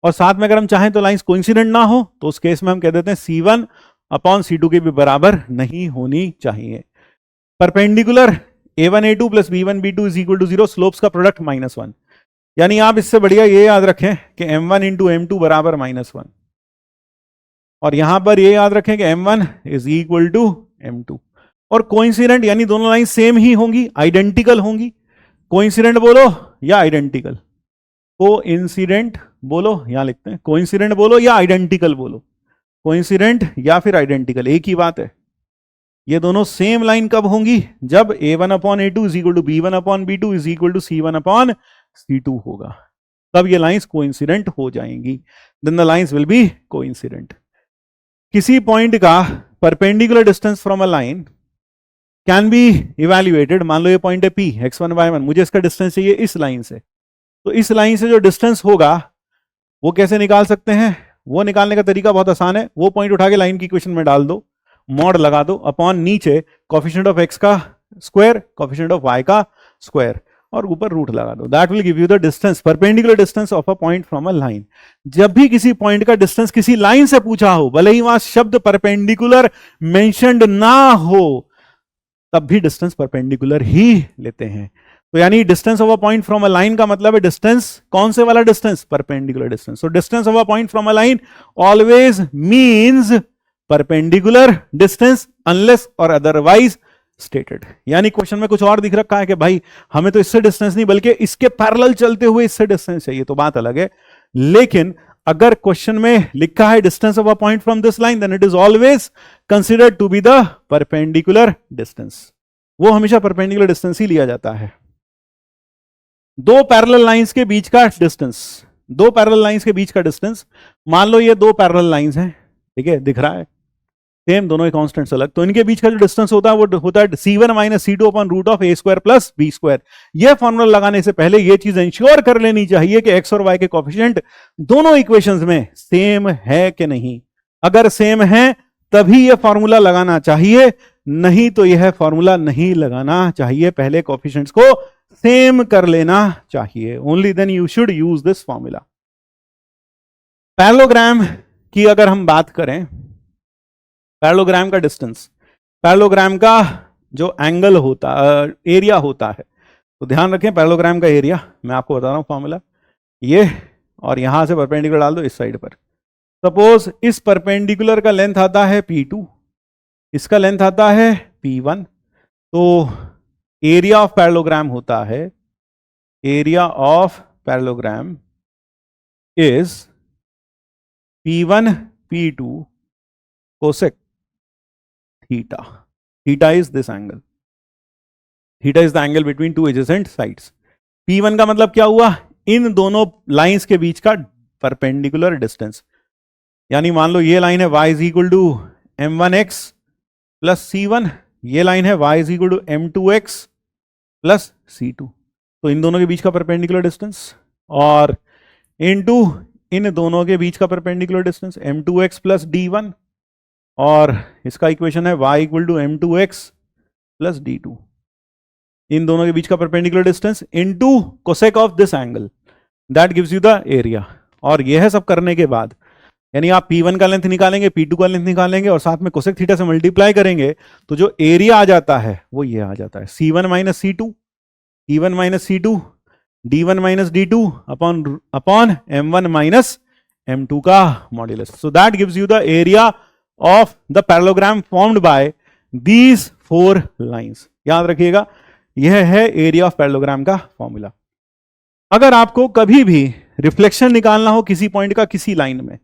और साथ में अगर हम चाहें तो लाइंस कोइंसिडेंट ना हो तो उस केस में हम कह देते हैं c1 अपॉन c2 के भी बराबर नहीं होनी चाहिए. Perpendicular a1 a2 plus b1 b2 is equal to 0, slopes का प्रोडक्ट -1, यानी आप इससे बढ़िया ये याद रखें कि m1 इंटू m2 बराबर -1, और यहां पर ये याद रखें कि m1 is equal to m2. और कोइंसिडेंट यानी दोनों लाइन सेम ही होंगी, आइडेंटिकल होंगी. कोइंसिडेंट बोलो या आइडेंटिकल, कोइंसिडेंट बोलो, यहां लिखते हैं कोइंसिडेंट बोलो या आइडेंटिकल बोलो, कोइंसिडेंट या फिर आइडेंटिकल एक ही बात है. ये दोनों सेम लाइन कब होंगी, जब a1 upon a2 is equal to b1 upon b2 is equal to c1 upon c2 होगा, तब ये लाइंस कोइंसिडेंट हो जाएंगी. Then the lines will be coincident. किसी पॉइंट का perpendicular distance from a line can be evaluated. मान लो ये पॉइंट है P, x1 y1, मुझे इसका डिस्टेंस चाहिए इस लाइन से, तो इस लाइन से जो डिस्टेंस होगा वो कैसे निकाल सकते हैं, वो निकालने का तरीका बहुत आसान है. वो पॉइंट उठा के लाइन की इक्वेशन में डाल दो, मॉड लगा दो, अपॉन नीचे कोएफिशिएंट ऑफ x का स्क्वायर, कोएफिशिएंट ऑफ y का स्क्वायर, और ऊपर रूट लगा दो. That will give you the distance, perpendicular distance of a point from a line. जब भी किसी पॉइंट का डिस्टेंस किसी लाइन से पूछा हो, भले ही वहां शब्द परपेंडिकुलर मेंशन्ड ना हो, तब भी डिस्टेंस परपेंडिकुलर ही लेते हैं. तो यानी distance of a point from a line का मतलब है डिस्टेंस, कौन से वाला distance? Perpendicular distance. So distance of a point from a line always means perpendicular distance unless और अदरवाइज स्टेटेड. यानी क्वेश्चन में कुछ और दिख रखा है कि भाई हमें तो इससे डिस्टेंस नहीं बल्कि इसके पैरेलल चलते हुए इससे डिस्टेंस चाहिए, तो बात अलग है. लेकिन अगर क्वेश्चन में लिखा है distance of a point from this line, then it is always considered to be the perpendicular distance. वो हमेशा परपेंडिकुलर डिस्टेंस ही लिया जाता है. दो पैरेलल लाइंस के बीच का डिस्टेंस, दो पैरेलल लाइंस के बीच का डिस्टेंस, मान लो ये दो पैरेलल लाइंस हैं, ठीक है, दिख रहा है सेम, दोनों ही कांस्टेंट्स अलग, तो इनके बीच का जो डिस्टेंस होता है वो होता है c1 minus c2 upon root of a square plus b square. यह फॉर्मूला लगाने से पहले यह चीज इंश्योर कर लेनी चाहिए कि x और y के कोएफिशिएंट दोनों इक्वेशंस में सेम है कि नहीं. अगर सेम है तभी यह फॉर्मूला लगाना चाहिए, नहीं तो यह फॉर्मूला नहीं लगाना चाहिए. पहले कोएफिशिएंट्स को सेम कर लेना चाहिए. Only then you should use this formula. Parallelogram की अगर हम बात करें, पैरेललोग्राम का डिस्टेंस, पैरेललोग्राम का जो एंगल होता, एरिया होता है, तो ध्यान रखें पैरेललोग्राम का एरिया मैं आपको बता रहा हूं फॉर्मूला, ये, और यहां से परपेंडिकुलर डाल दो इस साइड पर. सपोज इस परपेंडिकुलर का लेंथ आता है P2, इसका लेंथ आता है P1, तो एरिया ऑफ पैरेललोग्राम होता है, area of parallelogram is P1 P2 cosec theta. Theta is this angle. Theta is the angle between two adjacent sides. P1 का मतलब क्या हुआ? इन दोनों लाइंस के बीच का परपेंडिकुलर डिस्टेंस. यानी मान लो ये लाइन है y is equal to m1x plus c1, ये लाइन है y is equal to m2x plus c2. तो इन दोनों के बीच का परपेंडिकुलर डिस्टेंस, और इनटू इन दोनों के बीच का perpendicular distance m2x plus d1, और इसका इक्वेशन है y equal to m2x plus d2. इन दोनों के बीच का perpendicular distance into cosec of this angle, that gives you the area. और यह सब करने के बाद यानी आप P1 का लेंथ निकालेंगे, P2 का लेंथ निकालेंगे और साथ में कोसेक थीटा से मल्टीप्लाई करेंगे, तो जो एरिया आ जाता है वो ये आ जाता है C1 minus C2, E1 minus C2, D1 minus D2 upon M1 minus M2 का modulus. So that gives you the area of the parallelogram formed by these four lines. याद रखिएगा यह है एरिया ऑफ पैरेललोग्राम का formula. अगर आपको कभी भी रिफ्लेक्शन निकालना हो किसी पॉइंट का किसी लाइन में,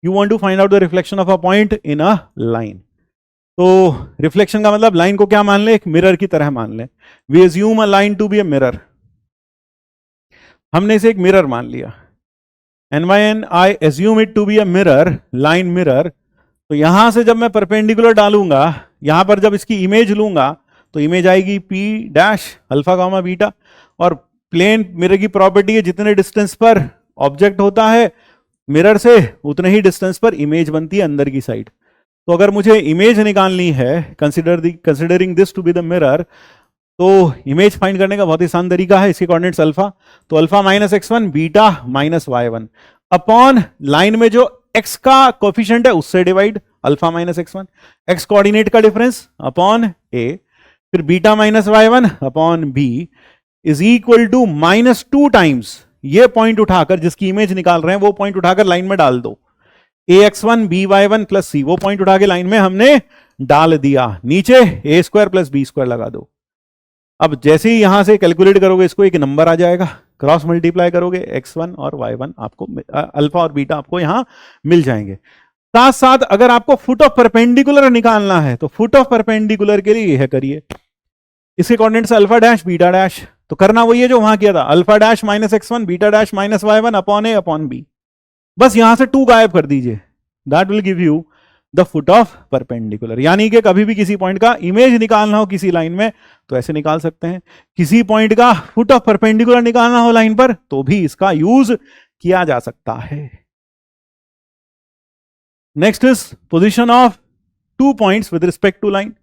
you want to find out the reflection of a point in a line, तो रिफ्लेक्शन का मतलब लाइन को क्या मान लें? एक मिरर की तरह मान लें. We assume a line to be a mirror. हमने इसे एक मिरर मान लिया, and when I assume it to be a mirror, line mirror, तो यहां से जब मैं परपेंडिकुलर डालूंगा, यहां पर जब इसकी इमेज लूंगा तो इमेज आएगी P dash alpha gamma beta, और प्लेन मिरर की प्रॉपर्टी है जितने डिस्टेंस पर ऑब्जेक्ट होता है मिरर से उतने ही डिस्टेंस पर इमेज बनती है अंदर की साइड. तो अगर मुझे इमेज निकालनी है considering this to be the mirror, तो इमेज फाइंड करने का बहुत ही आसान तरीका है. इसके कोऑर्डिनेट्स अल्फा, तो alpha minus x1 beta minus y1 upon line में जो x का कोएफिशिएंट है उससे divide, alpha minus x1, x coordinate का डिफरेंस अपॉन a, फिर beta minus y1 upon b is equal to -2 times ये पॉइंट उठाकर, जिसकी इमेज निकाल रहे हैं वो पॉइंट उठाकर लाइन में डाल दो, ax1 by1 प्लस c, वो पॉइंट उठा के लाइन में हमने डाल दिया, नीचे a square plus b square लगा दो. अब जैसे ही यहां से कैलकुलेट करोगे इसको एक नंबर आ जाएगा, क्रॉस मल्टीप्लाई करोगे x1 और y1 आपको अल्फा और बीटा आपको यहां मिल जाएंगे. साथ साथ अगर आपको फुट ऑफ परपेंडिकुलर निकालना है तो फुट ऑफ परपेंडिकुलर के लिए यह करिए, इसके coordinates alpha dash beta dash, तो करना वही है जो वहां किया था, alpha dash minus x1 beta dash minus y1 upon a upon b. बस यहां से 2 गायब कर दीजिए, that will give you the foot of perpendicular. यानी कि कभी भी किसी पॉइंट का इमेज निकालना हो किसी लाइन में तो ऐसे निकाल सकते हैं, किसी पॉइंट का फुट ऑफ परपेंडिकुलर निकालना हो लाइन पर तो भी इसका यूज किया जा सकता है. Next is position of 2 points with respect to line.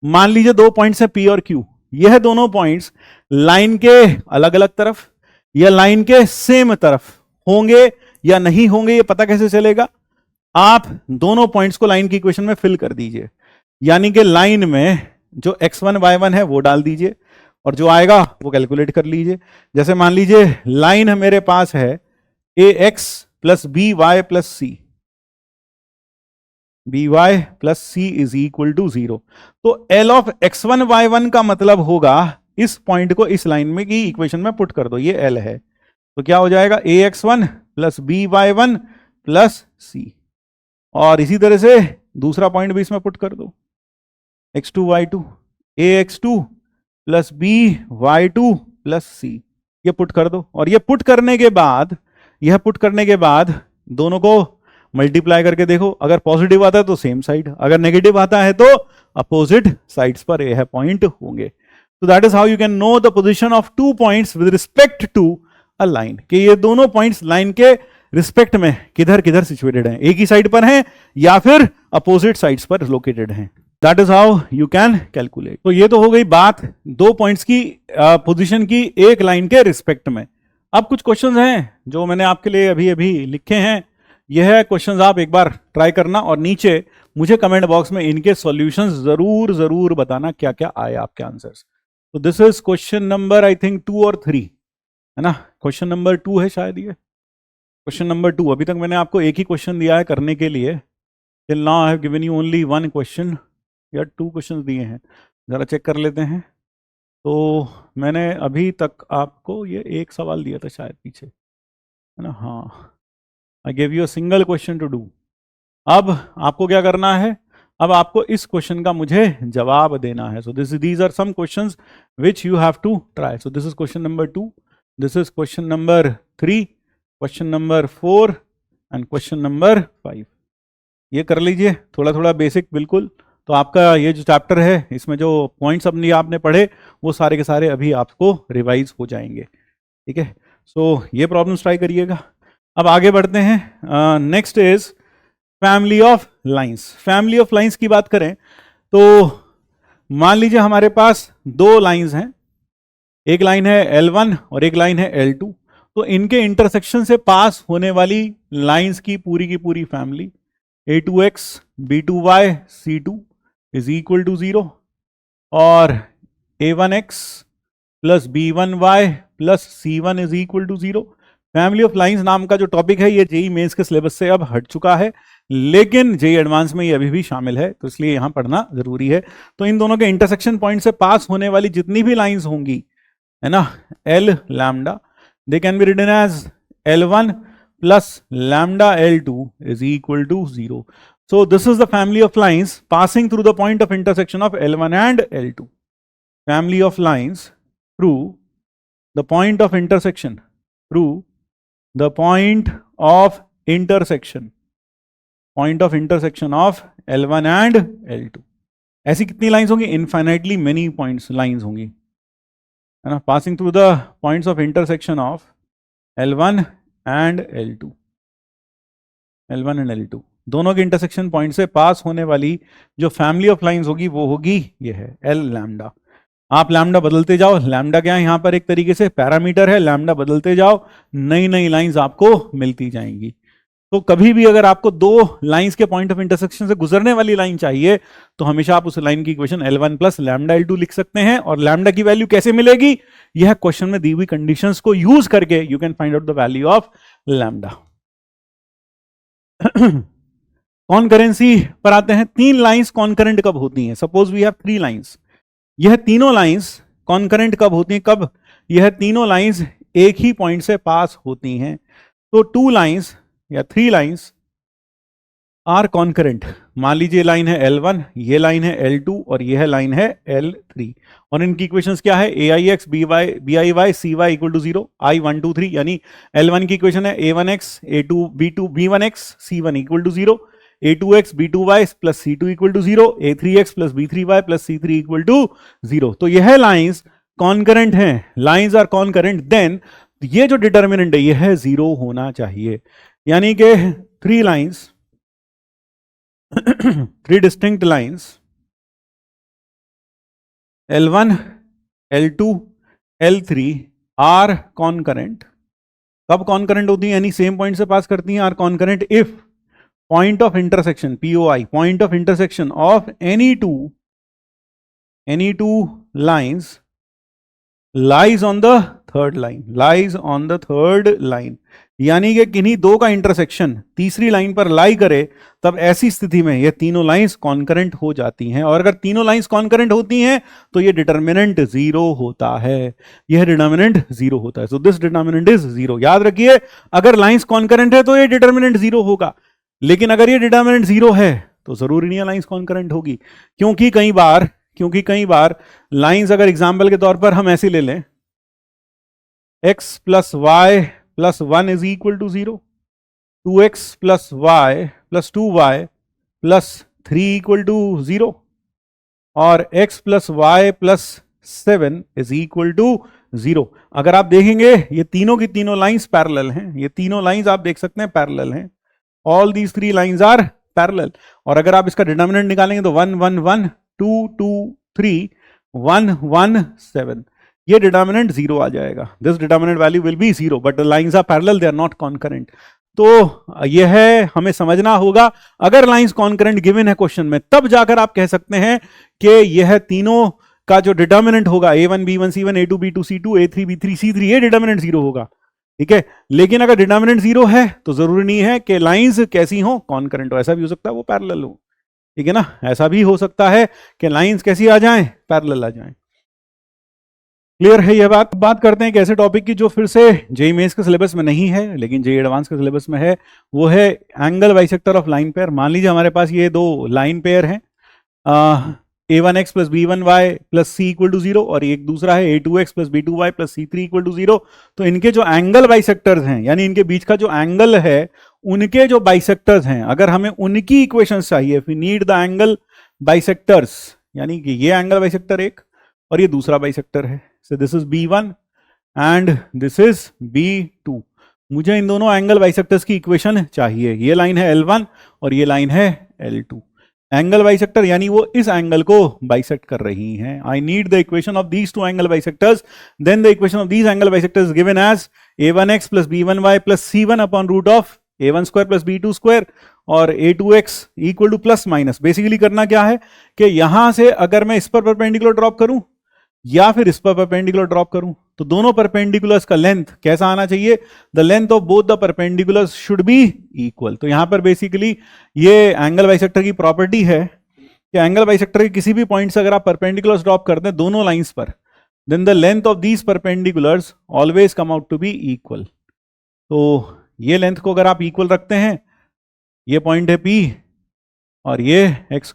मान लीजिए 2 पॉइंट्स है P और Q, यह दोनों पॉइंट्स लाइन के अलग अलग तरफ या लाइन के सेम तरफ होंगे या नहीं होंगे, यह पता कैसे चलेगा? आप दोनों पॉइंट्स को लाइन की इक्वेशन में फिल कर दीजिए, यानी कि लाइन में जो x1 y1 है वो डाल दीजिए और जो आएगा वो कैलकुलेट कर लीजिए। जैसे मान लीजिए लाइन मेरे पास है A x plus B Y plus C, B Y plus C is equal to 0। तो एल ऑफ x1 y1 का मतलब होगा इस पॉइंट को इस लाइन में की इक्वेशन में पुट कर दो, ये एल है, तो क्या हो जाएगा A X one plus B Y one plus C. और इसी तरह से दूसरा पॉइंट भी इसमें पुट कर दो, x2 y2 A X two plus B Y two plus C, ये पुट कर दो। और ये पुट करने के बाद, यह पुट करने के बाद दोनों को मल्टीप्लाई करके देखो, अगर पॉजिटिव आता है तो सेम साइड, अगर नेगेटिव आता है तो अपोजिट साइड्स पर यह पॉइंट होंगे। तो that is how you can know the position of two points with respect to a line, कि ये दोनों पॉइंट्स लाइन के रिस्पेक्ट में किधर किधर सिचुएटेड हैं, एक ही साइड पर हैं या फिर अपोजिट साइड्स पर लोकेटेड हैं। That is how you can calculate. तो ये तो हो गई बात दो पॉइंट्स की पोजीशन की एक लाइन के रिस्पेक्ट में। अब कुछ क्वेश्चंस हैं जो मैंने आपके लिए अभी अभी लिखे हैं, यह क्वेश्चंस आप एक बार ट्राई करना और नीचे मुझे कमेंट बॉक्स में इनके सॉल्यूशंस जरूर जरूर बताना क्या क्या आए आपके आंसर्स। तो this is question number I think 2 और 3 है ना, क्वेश्चन नंबर 2 है शायद ये क्वेश्चन नंबर 2। अभी तक मैंने आपको एक ही क्वेश्चन दिया है करने के लिए, till now I have given you only 1 question या 2 क्वेश्चन दिए हैं, जरा चेक कर लेते हैं। तो मैंने अभी तक आपको ये एक सवाल दिया था शायद पीछे, है ना, हाँ, I give you a single question to do. अब आपको क्या करना है, अब आपको इस क्वेश्चन का मुझे जवाब देना है। So these are some questions which you have to try. So this is question number 2, this is question number 3, question number 4 and question number 5। ये कर लीजिए थोड़ा थोड़ा बेसिक बिल्कुल। तो आपका ये जो चैप्टर है इसमें जो पॉइंट्स अपनी आपने पढ़े वो सारे के सारे अभी आपको रिवाइज हो जाएंगे, ठीक है। सो ये प्रॉब्लम्स ट्राई करिएगा। अब आगे बढ़ते हैं। Next is family of lines. Family of lines की बात करें तो मान लीजिए हमारे पास दो लाइंस हैं, एक लाइन है L1 और एक लाइन है L2। तो इनके इंटरसेक्शन से पास होने वाली लाइंस की पूरी family A2x B2y C2 is equal to 0 और A1x plus B1y plus C1 is equal to 0। Family of lines नाम का जो टॉपिक है ये जेई मेंस के सिलेबस से अब हट चुका है, लेकिन जेई एडवांस में ये अभी भी शामिल है, तो इसलिए यहां पढ़ना जरूरी है। तो इन दोनों के इंटरसेक्शन पॉइंट से पास होने वाली जितनी भी लाइंस होंगी, है ना, L lambda, they can be written as L1 plus lambda L2 is equal to 0। So this is the family of lines passing through the point of intersection of L1 and L2. Family of lines through the point of intersection, through the point of intersection of L1 and L2. ऐसी कितनी lines होंगी? Infinitely many points lines होंगी, है ना, passing through the points of intersection of L1 and L2, L1 and L2 दोनों के intersection point से पास होने वाली जो फैमिली ऑफ लाइंस होगी वो होगी ये है L लैम्डा। आप लैम्डा बदलते जाओ, लैम्डा क्या है यहाँ पर एक तरीके से पैरामीटर है, लैम्डा बदलते जाओ, नई नई लाइंस आपको मिलती जाएंगी। तो कभी भी अगर आपको दो लाइंस के पॉइंट ऑफ इंटरसेक्शन से गुजरने वाली लाइन चाहिए तो हमेशा आप उस लाइन की equation L1 plus lambda L2 लिख सकते हैं। और लैम्डा की वैल्यू कैसे मिलेगी? यह क्वेश्चन में दी हुई कंडीशंस को यूज करके you can find out the value of lambda. Concurrency पर आते हैं। तीन लाइंस कॉन्करेंट कब होती हैं? सपोज वी हैव 3 लाइंस, यह तीनों लाइंस कॉन्करेंट कब होती हैं? कब यह तीनों लाइंस एक ही पॉइंट से पास होती हैं। तो 2 लाइंस या 3 लाइंस आर कॉन्करेंट। मान लीजिए लाइन है L1, ये लाइन है L2 और यह लाइन है L3 और इनकी इक्वेशंस क्या है? AIX BIY CY equal to 0, I1 2 3, यानी L1 की इक्वेशन है A1X A2 B2 B1X C1 equal to 0, A2x B2y plus C2 equal to 0, A3x plus B3y plus C3 equal to 0। तो यह लाइंस कॉन्करेंट हैं, lines are concurrent, then ये जो determinant है यह 0 होना चाहिए। यानी कि 3 lines 3 distinct lines L1 L2 L3 are concurrent. कब कॉन्करेंट होती है? यानी सेम पॉइंट से पास करती हैं, are concurrent if point of intersection POI, point of intersection of any two lines lies on the third line, lies on the third line, यानी कि किन्हीं दो का इंटरसेक्शन तीसरी लाइन पर लाई करे, तब ऐसी स्थिति में ये तीनों लाइंस कॉन्करेंट हो जाती हैं, और अगर तीनों लाइंस कॉन्करेंट होती हैं तो ये डिटर्मिनेंट जीरो होता है, यह डिटर्मिनेंट जीरो होता है। So this determinant is zero. याद रखिए, अगर लाइंस कॉन्करेंट है तो ये डिटर्मिनेंट जीरो होगा, लेकिन अगर ये डिटर्मिनेंट जीरो है तो जरूरी नहीं है लाइंस कॉन्करेंट होगी, क्योंकि कई बार लाइंस, अगर एग्जाम्पल के तौर पर हम ऐसे ले लें, x plus y plus 1 is equal to 0, 2x plus y plus 2y plus 3 equal to 0, और x plus y plus 7 is equal to 0। अगर आप देखेंगे ये तीनों की तीनों लाइंस पैरेलल हैं, ये तीनों लाइंस आप देख सकते हैं पैरेलल हैं, all these three lines are parallel. और अगर आप इसका डिटर्मिनेंट निकालेंगे तो 1 1 1 2 2 3 1 1 7, ये डिटर्मिनेंट जीरो आ जाएगा। This determinant value will be zero, but the lines are parallel, they are not concurrent. तो यह है हमें समझना होगा, अगर लाइंस कॉन्करेंट गिवन है क्वेश्चन में, तब जाकर आप कह सकते हैं कि यह तीनों का जो डिटर्मिनेंट होगा a1 b1 c1 a2 b2 c2 a3 b3 c3, ये डिटर्मिनेंट जीरो होगा, ठीक है। लेकिन अगर डिटर्मिनेंट जीरो है तो जरूरी नहीं है कि लाइंस कैसी हो, कॉन्करेंट हो, ऐसा भी हो सकता है वो पैरेलल हो, ठीक है ना। ऐसा भी हो सकता है कि लाइंस कैसी आ जाएं, पैरेलल आ जाएं। क्लियर है ये बात करते हैं एक ऐसे टॉपिक की जो फिर से जेईई मेंस के सिलेबस में नहीं है लेकिन जेईई एडवांस के सिलेबस में है, वो है angle bisector of line pair. मान लीजिए हमारे पास ये दो लाइन पेयर हैं, a1x plus b1y plus c equal to 0, और एक दूसरा है a2x plus b2y plus c3 equal to 0। तो इनके जो एंगल बाइसेक्टर्स हैं, यानी इनके बीच का जो एंगल है, उनके जो बाइसेक्टर्स हैं, अगर हमें उनकी इक्वेशंस चाहिए, we need the angle bisectors, यानी कि ये एंगल बाइसेक्टर एक और ये दूसरा बाइसेक्टर है, सो this is b1 and this is b2। मुझे इन दोनों एंगल बाइसेक्टर्स की इक्वेशन चाहिए। ये लाइन है L1 और ये लाइन है L2। एंगल बाइसेक्टर यानी वो इस एंगल को बाइसेक्ट कर रही हैं। I need the equation of these two angle bisectors, then the equation of these angle bisectors given as a1x plus b1y plus c1 upon root of a1 square plus b2 square और a2x equal to plus minus. Basically करना क्या है कि यहां से अगर मैं इस पर परपेंडिकुलर ड्रॉप करूं या फिर इस पर परपेंडिकुलर ड्रॉप करूं, तो दोनों परपेंडिकुलर्स का लेंथ कैसा आना चाहिए, the length of both the perpendiculars should be equal. तो यहां पर बेसिकली ये एंगल बाइसेक्टर की प्रॉपर्टी है कि एंगल बाइसेक्टर के किसी भी पॉइंट से अगर आप परपेंडिकुलर्स ड्रॉप करते हैं दोनों लाइंस पर, then the length of these perpendiculars always come out to be equal. तो ये लेंथ को अगर आप इक्वल रखते हैं, ये पॉइंट है P और ये x,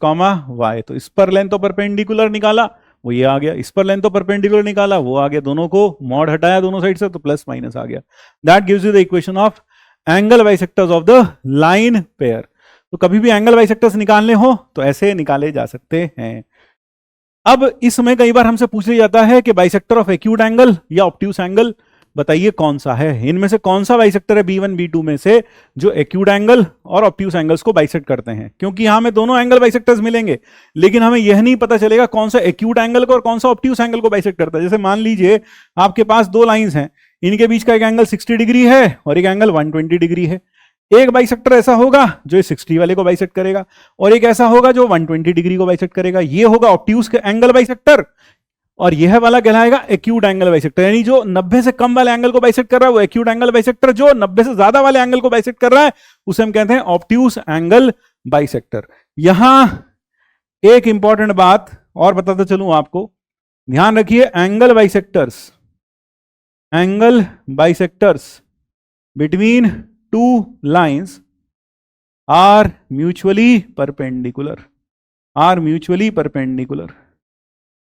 y, तो इस पर लेंथ ऑफ परपेंडिकुलर निकाला वो ये आ गया, इस पर लेंथ ऑफ परपेंडिकुलर निकाला वो आ गया, दोनों को मॉड हटाया दोनों साइड से तो प्लस माइनस आ गया। That gives you the equation of angle bisectors of the line pair. तो कभी भी एंगल बाइसेक्टर्स निकालने हो तो ऐसे निकाले जा सकते हैं। अब इसमें कई बार हमसे पूछ लिया जाता है कि बाइसेक्टर ऑफ एक्यूट एंगल या ऑब्ट्यूस एंगल बताइए कौन सा है, इनमें से कौन सा बाइसेक्टर है b1 b2 में से जो एक्यूट एंगल और ऑब्ट्यूस एंगल्स को बाइसेक्ट करते हैं। क्योंकि यहां में दोनों एंगल बाइसेक्टर्स मिलेंगे लेकिन हमें यह नहीं पता चलेगा कौन सा एक्यूट एंगल को और कौन सा ऑब्ट्यूस एंगल को बाइसेक्ट करता है। जैसे मान लीजिए आपके पास दो लाइंस हैं, इनके बीच का एक एंगल 60 डिग्री है और एक एंगल 120 डिग्री है। एक बाइसेक्टर ऐसा होगा जो 60 वाले को बाइसेक्ट करेगा और एक ऐसा होगा जो 120 डिग्री को बाइसेक्ट करेगा। ये होगा ऑब्ट्यूस एंगल बाइसेक्टर और यह वाला कहलाएगा एक्यूट एंगल बाइसेक्टर, यानी जो 90 से कम वाले एंगल को बाइसेक्ट कर रहा है वो एक्यूट एंगल बाइसेक्टर, जो 90 से ज्यादा वाले एंगल को बाइसेक्ट कर रहा है उसे हम कहते हैं ऑब्ट्यूस एंगल बाइसेक्टर। यहां एक इंपॉर्टेंट बात और बताता चलूं आपको, ध्यान रखिए, angle bisectors between two lines are mutually perpendicular,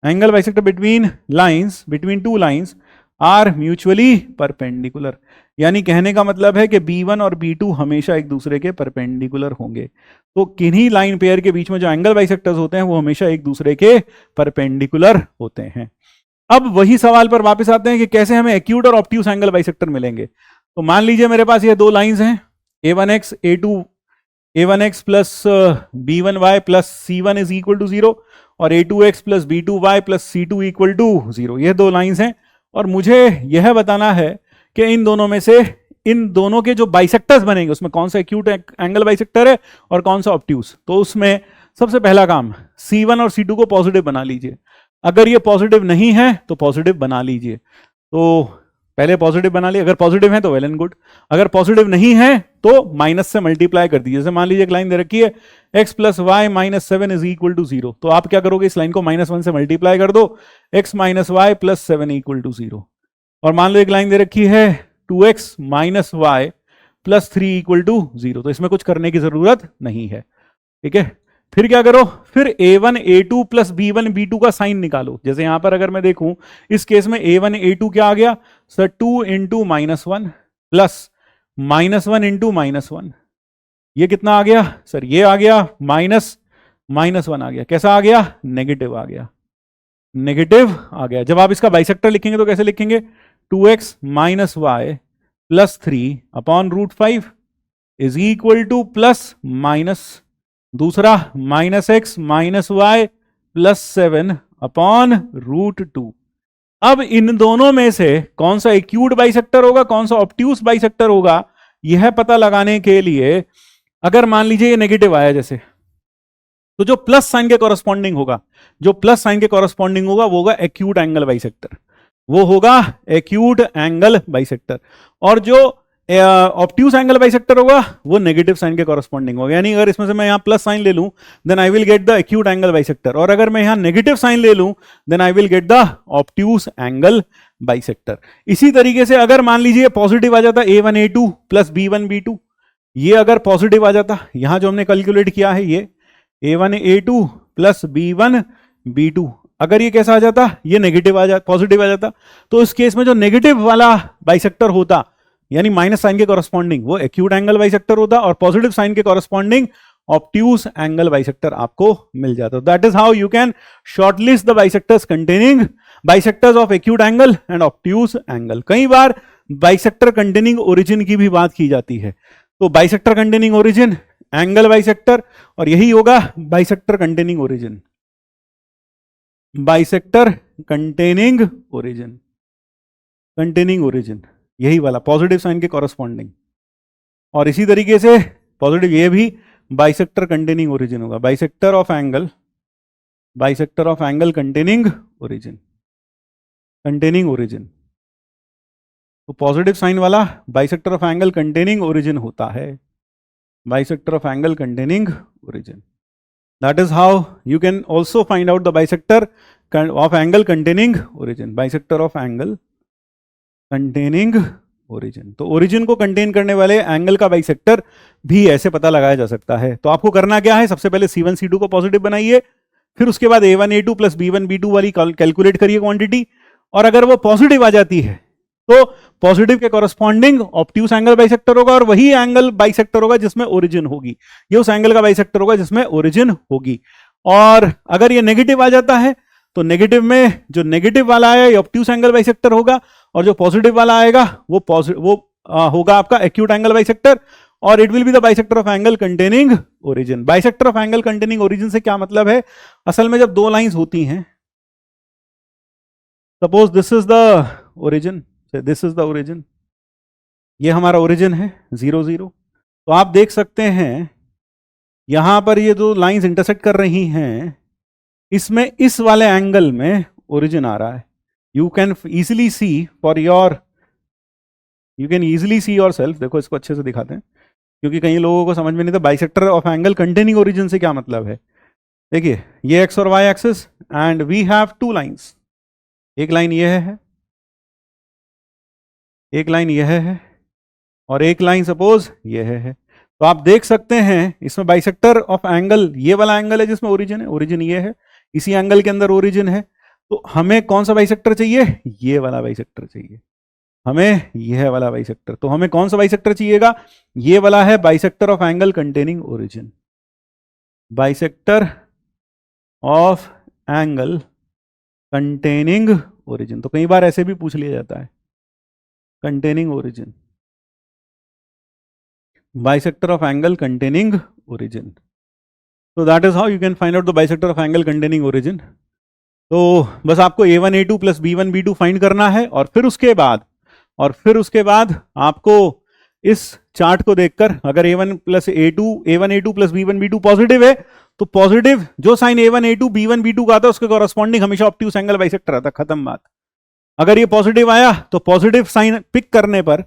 angle bisector between two lines are mutually perpendicular. यानी कहने का मतलब है कि b1 और b2 हमेशा एक दूसरे के परपेंडिकुलर होंगे। तो किन्हीं लाइन पेयर के बीच में जो एंगल बाइसेक्टर्स होते हैं वो हमेशा एक दूसरे के परपेंडिकुलर होते हैं। अब वही सवाल पर वापस आते हैं कि कैसे हमें एक्यूट और ऑब्ट्यूस एंगल बाइसेक्टर मिलेंगे। तो मान लीजिए मेरे पास ये दो लाइंस हैं, a1x plus b1y plus c1 is equal to 0 और a2x plus b2y plus c2 equal to 0। ये दो लाइंस हैं और मुझे यह बताना है कि इन दोनों में से इन दोनों के जो बाइसेक्टर्स बनेंगे उसमें कौन सा एक्यूट एंगल बाइसेक्टर है और कौन सा ऑब्ट्यूस। तो उसमें सबसे पहला काम c1 और c2 को पॉजिटिव बना लीजिए। अगर ये पॉजिटिव नहीं है तो पॉजिटिव बना लीजिए। तो पहले पॉजिटिव बना लिया, अगर पॉजिटिव है तो वेल एंड गुड, अगर पॉजिटिव नहीं है तो माइनस से मल्टीप्लाई कर दीजिए। जैसे मान लीजिए एक लाइन दे रखी है x plus y minus 7 is equal to 0, तो आप क्या करोगे, इस लाइन को -1 से मल्टीप्लाई कर दो, x minus y plus 7 equal to 0। और मान लो एक लाइन दे रखी है 2x minus y plus 3 equal to 0, तो इसमें कुछ करने की जरूरत नहीं है, ठीक है। फिर क्या करो, फिर a1 a2 plus b1 b2 का साइन निकालो। जैसे यहां पर अगर मैं देखूं इस केस में a1 a2 क्या आ गया सर, 2 इंटू -1 प्लस -1 इंटू -1, ये कितना आ गया सर, ये आ गया -1 आ गया। कैसा आ गया, नेगेटिव आ गया, नेगेटिव आ गया। जब आप इसका बाइसेक्टर लिखेंगे तो कैसे लिखेंगे, 2x minus y plus 3 upon √5 is equal to plus minus, दूसरा -x minus y plus 7 upon √2। अब इन दोनों में से कौन सा एक्यूट बाइसेक्टर होगा, कौन सा ऑब्ट्यूस बाइसेक्टर होगा, यह पता लगाने के लिए अगर मान लीजिए ये नेगेटिव आया जैसे, तो जो प्लस साइन के कॉरस्पॉन्डिंग होगा, जो प्लस साइन के कॉरस्पॉन्डिंग होगा वो होगा एक्यूट एंगल बाइसेक्टर, वो होगा एक्यूट एंगल बाइसेक्टर। और जो ऑब्ट्यूस एंगल बाइसेक्टर होगा वो नेगेटिव साइन के कॉरस्पॉन्डिंग होगा। यानी अगर इसमें से मैं यहां प्लस साइन ले लूं then I will get the acute angle bisector, और अगर मैं यहां नेगेटिव साइन ले लूं then I will get the obtuse angle bisector. इसी तरीके से अगर मान लीजिए पॉजिटिव आ जाता a1 a2 plus b1 b2, ये अगर पॉजिटिव आ जाता, यहां जो हमने कैलकुलेट किया है ये a1 a2 plus b1 b2, अगर ये कैसा आ जाता, ये नेगेटिव आ जाता, पॉजिटिव आ जाता, तो इस केस में जो नेगेटिव वाला बाइसेक्टर होता यानी माइनस साइन के कॉरस्पॉन्डिंग वो एक्यूट एंगल बाइसेक्टर होता, और पॉजिटिव साइन के कॉरस्पॉन्डिंग ऑब्ट्यूस एंगल बाइसेक्टर आपको मिल जाता। That is how you can shortlist the bisectors containing bisectors of acute angle and obtuse angle. कई बार बाइसेक्टर कंटेनिंग ओरिजिन की भी बात की जाती है, तो bisector containing origin, angle bisector, और यही होगा bisector containing origin, bisector containing origin, containing origin यही वाला पॉजिटिव साइन के कॉरस्पॉन्डिंग। और इसी तरीके से पॉजिटिव ये भी बाइसेक्टर कंटेनिंग ओरिजिन होगा, bisector of angle, bisector of angle containing origin, containing origin. तो पॉजिटिव साइन वाला bisector of angle containing origin होता है, bisector of angle containing origin. That is how you can also find out the bisector of angle containing origin, bisector of angle containing origin. तो origin को contain करने वाले angle का bisector भी ऐसे पता लगाया जा सकता है। तो आपको करना क्या है, सबसे पहले C1 C2 को पॉजिटिव बनाइए, फिर उसके बाद A1 A2 plus B1 B2 वाली कैलकुलेट करिए क्वांटिटी, और अगर वो पॉजिटिव आ जाती है तो पॉजिटिव के कॉरस्पॉन्डिंग ऑब्ट्यूस एंगल बाइसेक्टर होगा, और वही एंगल बाइसेक्टर होगा जिसमें ओरिजिन होगी, ये उस एंगल का बाइसेक्टर होगा जिसमें ओरिजिन होगी। और अगर ये नेगेटिव आ जाता है तो नेगेटिव में जो नेगेटिव वाला आया ये ऑब्ट्यूस एंगल बाइसेक्टर होगा, और जो पॉजिटिव वाला आएगा वो होगा आपका एक्यूट एंगल बाइसेक्टर, और it will be the bisector of angle containing origin. Bisector of angle containing origin से क्या मतलब है, असल में जब दो लाइंस होती हैं, suppose this is the origin, this is the origin, ये हमारा ओरिजिन है 0 0, तो आप देख सकते हैं यहां पर ये दो लाइंस इंटरसेक्ट कर रही हैं, इसमें इस वाले एंगल में ओरिजिन आ रहा है। You can easily C for your, you can easily see your self. देखो इसको अच्छे से दिखाते हैं क्योंकि कई लोगों को समझ में नहीं था bisector of angle containing origin से क्या मतलब है। देखिए ये एक्स और y axis and we have two lines, एक लाइन ये है, एक लाइन यह है, और एक लाइन सपोज यह है। तो आप देख सकते हैं इसमें बाइसेक्टर ऑफ एंगल ये वाला एंगल है जिसमें ओरिजिन है, ओरिजिन ये है, इसी एंगल के अंदर ओरिजिन है। तो हमें कौन सा बाइसेक्टर चाहिए, ये वाला बाइसेक्टर चाहिए, हमें यह वाला बाइसेक्टर। तो हमें कौन सा बाइसेक्टर चाहिएगा, ये वाला है bisector of angle containing origin, bisector of angle containing origin. तो कई बार ऐसे भी पूछ लिया जाता है, containing origin, bisector of angle containing origin. तो that is how you can find out the bisector of angle containing origin. तो बस आपको A1 A2 plus B1 B2 find करना है, और फिर उसके बाद आपको इस चार्ट को देखकर अगर A1 A2 plus B1 B2 positive है तो पॉजिटिव जो sign A1 A2 B1 B2 का आता है उसके कॉरस्पॉन्डिंग हमेशा ऑब्ट्यूज एंगल बाइसेक्टर आता है, खत्म बात। अगर ये पॉजिटिव आया तो पॉजिटिव साइन पिक करने पर,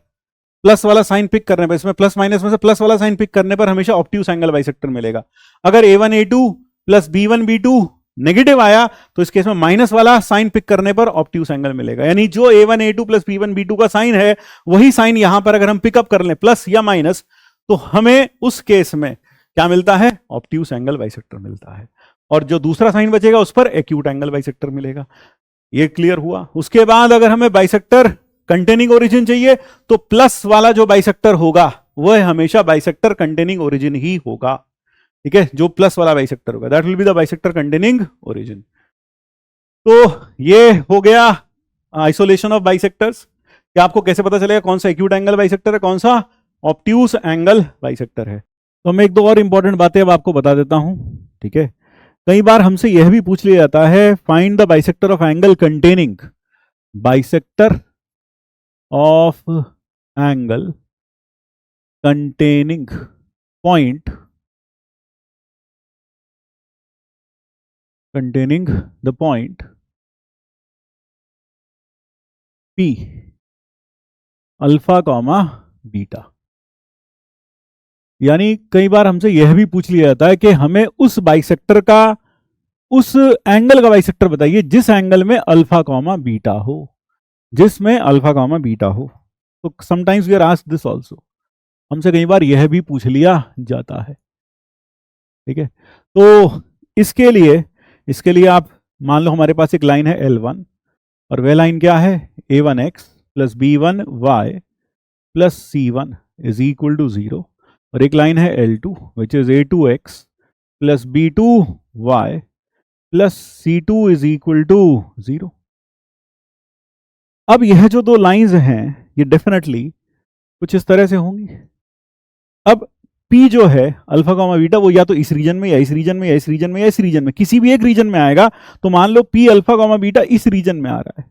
प्लस वाला साइन पिक करने पर, इसमें प्लस माइनस में से प्लस वाला साइन पिक करने पर हमेशा ऑब्ट्यूज एंगल बाइसेक्टर मिलेगा। अगर A1 A2 plus B1 B2 negative आया तो इस केस में माइनस वाला साइन पिक करने पर ऑब्ट्यूज एंगल मिलेगा। यानी जो A1 A2 plus B1 B2 का साइन है वही साइन यहां पर अगर हम पिकअप कर लें प्लस या माइनस, तो हमें उस केस में क्या मिलता है, ऑब्ट्यूज एंगल बाइसेक्टर मिलता है। और जो दूसरा साइन बचेगा उस पर एक्यूट एंगल बाइसेक्टर मिलेगा। ये क्लियर हुआ। उसके बाद अगर हमें बाइसेक्टर कंटेनिंग ओरिजिन चाहिए तो प्लस वाला जो बाइसेक्टर होगा वह हमेशा बाइसेक्टर कंटेनिंग ओरिजिन ही होगा। ठीक है, जो प्लस वाला बाइसेक्टर होगा that will be the bisector containing origin. तो ये हो गया आइसोलेशन ऑफ बाइसेक्टर्स। क्या आपको कैसे पता चलेगा कौन सा एक्यूट एंगल बाइसेक्टर है, कौन सा ऑब्ट्यूज एंगल बाइसेक्टर है। तो मैं एक दो और इंपॉर्टेंट बातें अब आपको बता देता हूं। ठीक है, कई बार हमसे यह भी पूछ लिया जाता है find the bisector of angle containing, bisector of angle containing point containing the point P alpha comma beta. यानी कई बार हमसे यह भी पूछ लिया जाता है कि हमें उस बाइसेक्टर का, उस एंगल का बाइसेक्टर बताइए जिस एंगल में अल्फा कॉमा बीटा हो, जिसमें अल्फा कॉमा बीटा हो। तो sometimes we are asked this also, हमसे कई बार यह भी पूछ लिया जाता है। ठीक है, तो इसके लिए आप मान लो हमारे पास एक लाइन है L1 और वह लाइन क्या है, A1x plus B1y plus C1 is equal to 0, और एक लाइन है L2 which is A2x plus B2y plus C2 is equal to 0। अब यह जो दो लाइंस हैं ये डेफिनेटली कुछ इस तरह से होंगी। अब P जो है अल्फा कॉमा बीटा वो या तो इस रीजन में या इस रीजन में या इस रीजन में या इस रीजन में, किसी भी एक रीजन में आएगा। तो मान लो P अल्फा कॉमा बीटा इस रीजन में आ रहा है,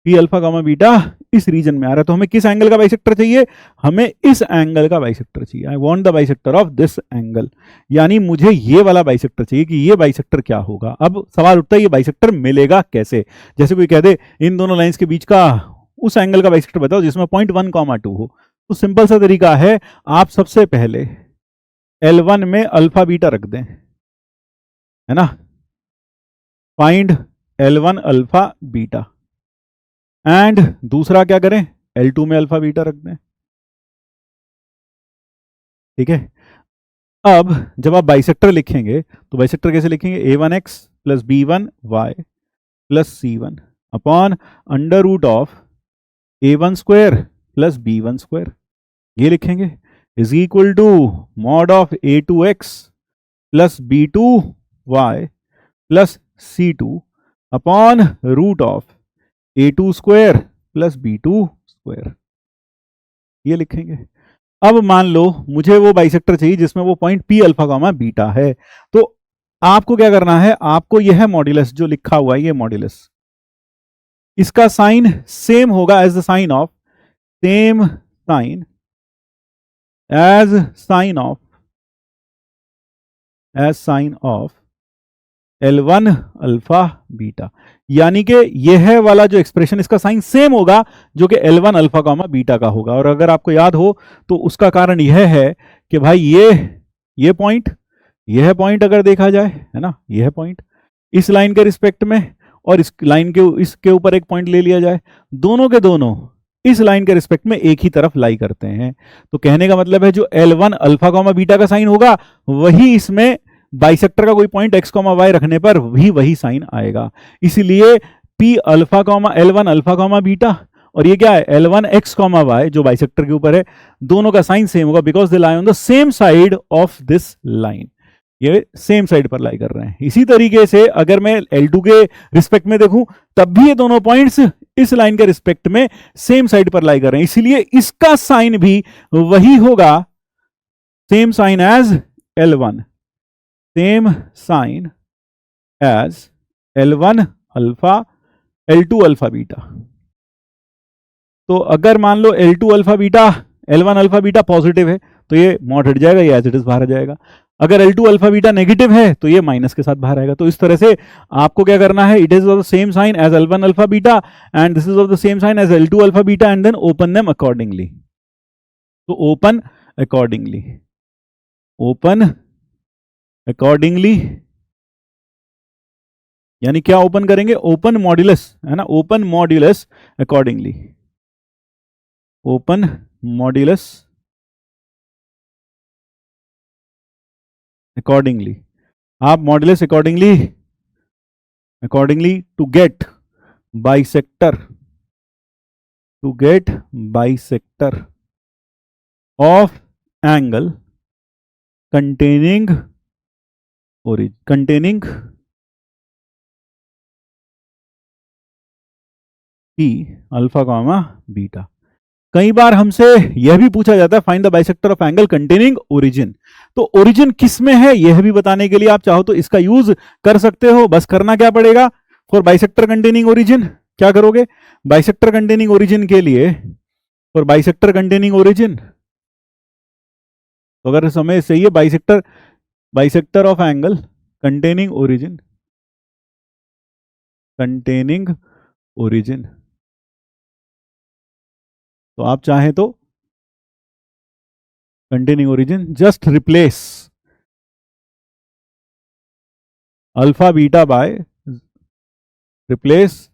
P अल्फा कॉमा बीटा इस रीजन में आ रहा है, तो हमें किस एंगल का बाइसेक्टर चाहिए, हमें इस एंगल का बाइसेक्टर चाहिए। I want the bisector of this angle, यानी मुझे ये वाला बाइसेक्टर चाहिए कि ये बाइसेक्टर क्या होगा। अब सवाल उठता है ये बाइसेक्टर मिलेगा कैसे। जैसे कोई कह दे इन दोनों लाइंस के बीच का उस एंगल का बाइसेक्टर बताओ जिसमें पॉइंट 1,2 हो। तो सिंपल सा तरीका है, आप सबसे पहले L1 में अल्फा बीटा रख दें, है ना, find L1 alpha beta, and दूसरा क्या करें, L2 में अल्फा बीटा रख दें। ठीक है, अब जब आप बाइसेक्टर लिखेंगे तो बाइसेक्टर कैसे लिखेंगे, A1x plus B1y plus C1 upon under root of A1 square plus B1 square, ये लिखेंगे, is equal to mod of A2x plus B2y plus C2 upon root of A2 square plus B2 square, ये लिखेंगे। अब मान लो मुझे वो bisector चाहिए जिसमें वो point P alpha comma beta है। तो आपको क्या करना है, आपको यह मॉड्यूलस जो लिखा हुआ है ये मॉड्यूलस, इसका साइन सेम होगा as the sign of, same sign as sign of L1 alpha beta. यानी कि यह वाला जो एक्सप्रेशन इसका साइन सेम होगा जो कि L1 अल्फा कॉमा बीटा का होगा। और अगर आपको याद हो तो उसका कारण यह है कि भाई यह पॉइंट अगर देखा जाए, है ना, यह पॉइंट इस लाइन के रिस्पेक्ट में और इस लाइन के इसके ऊपर एक पॉइंट ले लिया जाए, दोनों के दोनों इस लाइन के रिस्पेक्ट में एक ही तरफ लाई करते हैं। तो कहने का मतलब है जो L1 अल्फा कॉमा बीटा का साइन होगा वही इसमें बाइसेक्टर का कोई पॉइंट x कॉमा y रखने पर भी वही साइन आएगा। इसीलिए P alpha comma L1 alpha comma beta और ये क्या है L1 x कॉमा y जो बाइसेक्टर के ऊपर है, दोनों का साइन सेम होगा because they lie on the same side of this line, ये सेम साइड पर लाई कर रहे हैं। इसी तरीके से अगर मैं L2 के रिस्पेक्ट में देखूं तब भी ये दोनों पॉइंट्स इस लाइन के रिस्पेक्ट में सेम साइड पर लाई कर रहे हैं, इसीलिए इसका साइन भी वही होगा, same sign as L1, same sign as L1 alpha L2 alpha beta. तो अगर मान लो L2 alpha beta L1 alpha beta positive है तो ये मॉड हट जाएगा, ये एज इट इज बाहर आ जाएगा। अगर L2 अल्फा बीटा नेगेटिव है तो ये माइनस के साथ बाहर आएगा। तो इस तरह से आपको क्या करना है, it is of the same sign as L1 alpha beta and this is of the same sign as L2 alpha beta and then open them accordingly. तो ओपन अकॉर्डिंगली, ओपन अकॉर्डिंगली यानी क्या ओपन करेंगे, open modulus, है ना, open modulus accordingly, open modulus accordingly. आप modulus accordingly, accordingly to get bisector, to get bisector of angle containing origin, containing P alpha comma beta. कई बार हमसे यह भी पूछा जाता है find the bisector of angle containing origin. तो origin किस में है यह भी बताने के लिए आप चाहो तो इसका यूज कर सकते हो। बस करना क्या पड़ेगा, फॉर बाइसेक्टर कंटेनिंग ओरिजिन क्या करोगे, बाइसेक्टर कंटेनिंग ओरिजिन के लिए, फॉर बाइसेक्टर कंटेनिंग ओरिजिन, तो अगर समय सही है, bisector, bisector of angle containing origin, containing origin, तो आप चाहें तो containing origin just replace alpha beta by, replace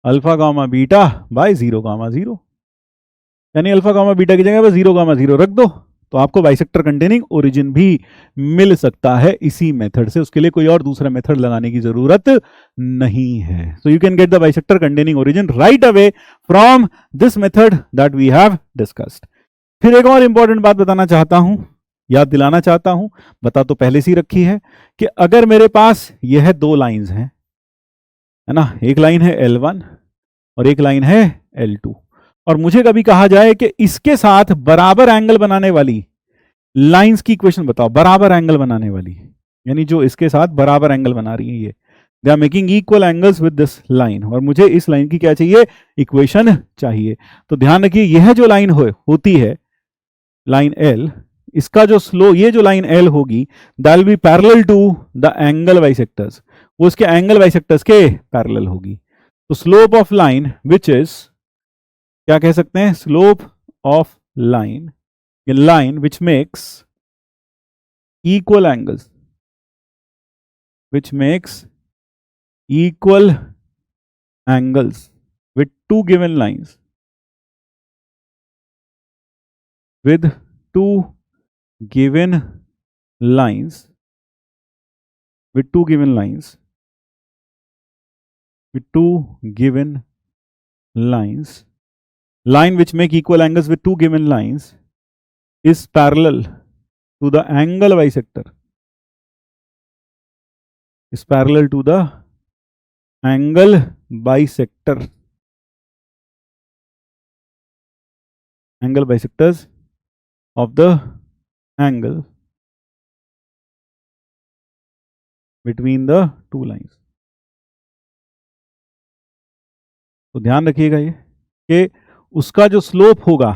alpha gamma beta by 0 gamma 0, यानी अल्फा गामा बीटा की जगह पर 0 गामा 0 रख दो, तो आपको बाइसेक्टर कंटेनिंग ओरिजिन भी मिल सकता है इसी मेथड से। उसके लिए कोई और दूसरा मेथड लगाने की जरूरत नहीं है। So you can get the bisector containing origin right away from this method that we have discussed. फिर एक और इंपॉर्टेंट बात बताना चाहता हूं, याद दिलाना चाहता हूं, बता तो पहले से ही रखी है कि अगर मेरे पास यह दो लाइंस हैं, है ना, एक लाइन है L1 और एक लाइन है L2, और मुझे कभी कहा जाए कि इसके साथ बराबर एंगल बनाने वाली लाइंस की इक्वेशन बताओ, बराबर एंगल बनाने वाली, यानी जो इसके साथ बराबर एंगल बना रही है, ये they are making equal angles with this line, और मुझे इस लाइन की क्या चाहिए, इक्वेशन चाहिए। तो ध्यान रखिए यह जो लाइन होती है, लाइन L, इसका जो स्लो, ये जो लाइन L होगी, that will be parallel to the angle bisectors, वो उसके एंगल बाइसेक्टर्स के पैरेलल होगी। तो slope of line which is, क्या कह सकते हैं, स्लोप ऑफ लाइन, ये line which makes equal angles, which makes equal angles with two given lines, with two given lines, with two given lines, with two given lines, line which make equal angles with two given lines is parallel to the angle bisector, is parallel to the angle bisector, angle bisectors of the angle between the two lines। तो ध्यान रखिएगा ये कि उसका जो slope होगा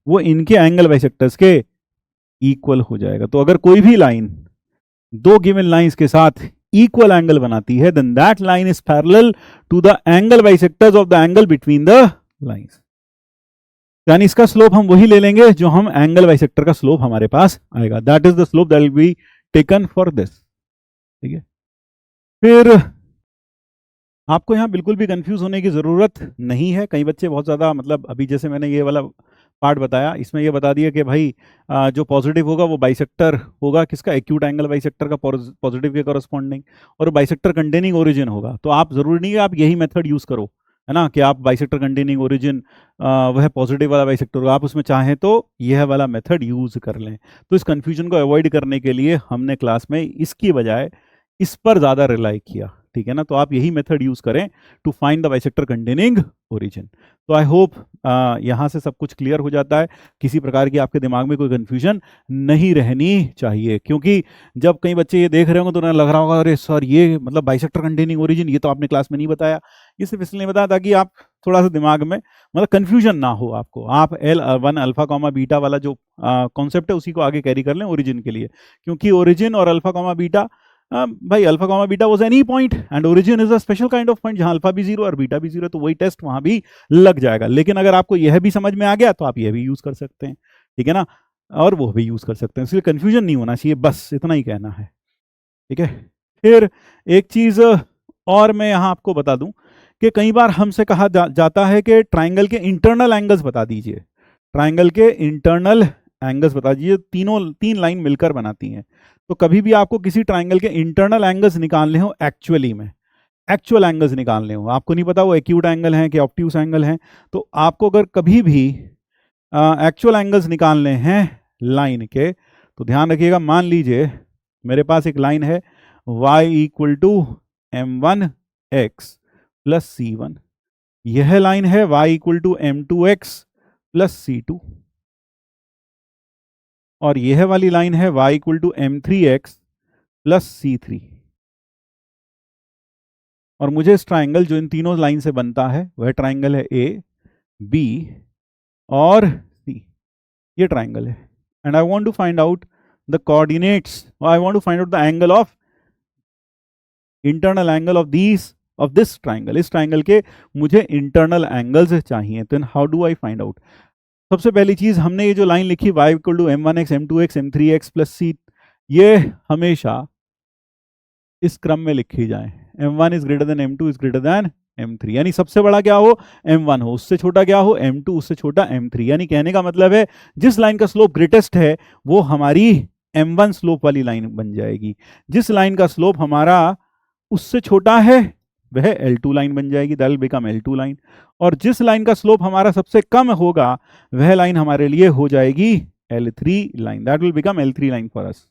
वो इनके एंगल बाइसेक्टर्स के इक्वल हो जाएगा। तो अगर कोई भी लाइन दो गिवन लाइंस के साथ इक्वल एंगल बनाती है, then that line is parallel to the angle bisectors of the angle between the lines. यानी इसका स्लोप हम वही ले लेंगे जो हम एंगल बाइसेक्टर का स्लोप हमारे पास आएगा, that is the slope that will be taken for this. ठीक है, फिर आपको यहां बिल्कुल भी कंफ्यूज होने की जरूरत नहीं है। कई बच्चे बहुत ज्यादा, मतलब अभी जैसे मैंने ये वाला पार्ट बताया, इसमें ये बता दिया कि भाई जो पॉजिटिव होगा वो बाइसेक्टर होगा किसका, एक्यूट एंगल बाइसेक्टर का, पॉजिटिव के कॉरस्पॉन्डिंग, और बाइसेक्टर कंटेनिंग ओरिजिन होगा। तो आप जरूरी नहीं है आप यही मेथड यूज करो, है ना, कि आप बाइसेक्टर कंटेनिंग ओरिजिन वह पॉजिटिव वाला बाइसेक्टर होगा, आप उसमें चाहें तो यह वाला मेथड यूज कर लें। तो इस कंफ्यूजन को अवॉइड करने के लिए हमने क्लास में इसकी बजाय इस पर ज़्यादा रिलाई किया। ठीक है ना। तो आप यही मेथड यूज करें to find the bisector containing origin. तो आई होप यहाँ से सब कुछ क्लियर हो जाता है, किसी प्रकार की आपके दिमाग में कोई कंफ्यूजन नहीं रहनी चाहिए। क्योंकि जब कई बच्चे ये देख रहे होंगे तो उन्हें लग रहा होगा अरे सर ये मतलब बाइसेक्टर कंटेनिंग ओरिजिन ये तो आपने क्लास में नहीं बताया। ये सिर्फ इसलिए बताया ताकि आप थोड़ा सा दिमाग में मतलब कंफ्यूजन ना हो आपको, आप L1 अल्फा कॉमा बीटा वाला जो कॉन्सेप्ट है उसी को आगे कैरी कर लें ओरिजिन के लिए। क्योंकि ओरिजिन और अल्फा कॉमा बीटा, भाई alpha comma beta was any point and origin is a special kind of point जहां अल्फा भी जीरो और बीटा भी जीरो, तो वही टेस्ट वहां भी लग जाएगा। लेकिन अगर आपको यह भी समझ में आ गया तो आप यह भी यूज कर सकते हैं, ठीक है ना, और वो भी यूज कर सकते हैं। इसलिए कंफ्यूजन नहीं होना चाहिए, बस इतना ही कहना है, ठीक है। फिर एक चीज और मैं यहाँ आपको बता दूं कि कई बार हमसे कहा जाता है कि ट्राइंगल के इंटरनल एंगल्स बता दीजिए, ट्राइंगल के इंटरनल एंगल्स बता दीजिए। तीन लाइन मिलकर बनाती हैं। तो कभी भी आपको किसी ट्राइंगल के इंटरनल एंगल्स निकालने हो, एक्चुअली में एक्चुअल एंगल्स निकालने हो, आपको नहीं पता वो एक्यूट एंगल हैं कि ऑब्ट्यूस एंगल हैं, तो आपको अगर कभी भी एक्चुअल एंगल्स निकालने हैं लाइन के, तो ध्यान रखिएगा, मान लीजिए मेरे पास एक लाइन है y equal to m1x plus c1, यह लाइन है y equal to m2x plus c2, और यह वाली लाइन है y equal to m3x plus c3। और मुझे इस ट्राइंगल जो इन तीनों लाइन से बनता है वह ट्राइंगल है a, b और c, ये ट्राइंगल है। And I want to find out the coordinates, I want to find out the angle of internal angle of this triangle. इस ट्राइंगल के मुझे इंटरनल एंगल्स चाहिए। तो how do I find out? सबसे पहली चीज, हमने ये जो लाइन लिखी y equal to m1x m2x m3x plus c, ये हमेशा इस क्रम में लिखी जाए। m1 is greater than m2 is greater then m3, यानी सबसे बड़ा क्या हो m1 हो, उससे छोटा क्या हो m2, उससे छोटा m3। यानी कहने का मतलब है जिस लाइन का स्लोप ग्रेटेस्ट है वो हमारी m1 स्लोप वाली लाइन बन जाएगी, जिस लाइन का स्लोप हमारा उससे छोटा है वह L2 लाइन बन जाएगी, that will become L2 line, और जिस लाइन का स्लोप हमारा सबसे कम होगा वह लाइन हमारे लिए हो जाएगी L3 line, that will become L3 line for us.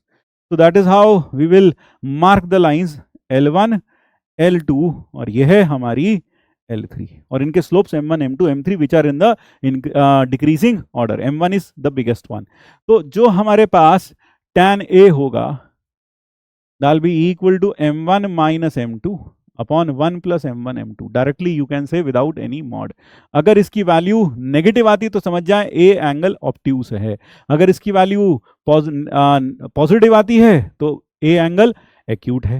So that is how we will mark the lines L1, L2 और यह है हमारी L3, और इनके slopes M1, M2, M3 which are in the decreasing order. M1 is the biggest one. तो जो हमारे पास tan A होगा that will be equal to M1 minus M2 upon 1 plus M1 M2, directly you can say without any mod. अगर इसकी value negative आती तो समझ जाए ए एंगल ऑब्ट्यूस है, अगर इसकी वैल्यू पॉजिटिव आती है तो ए एंगल एक्यूट है,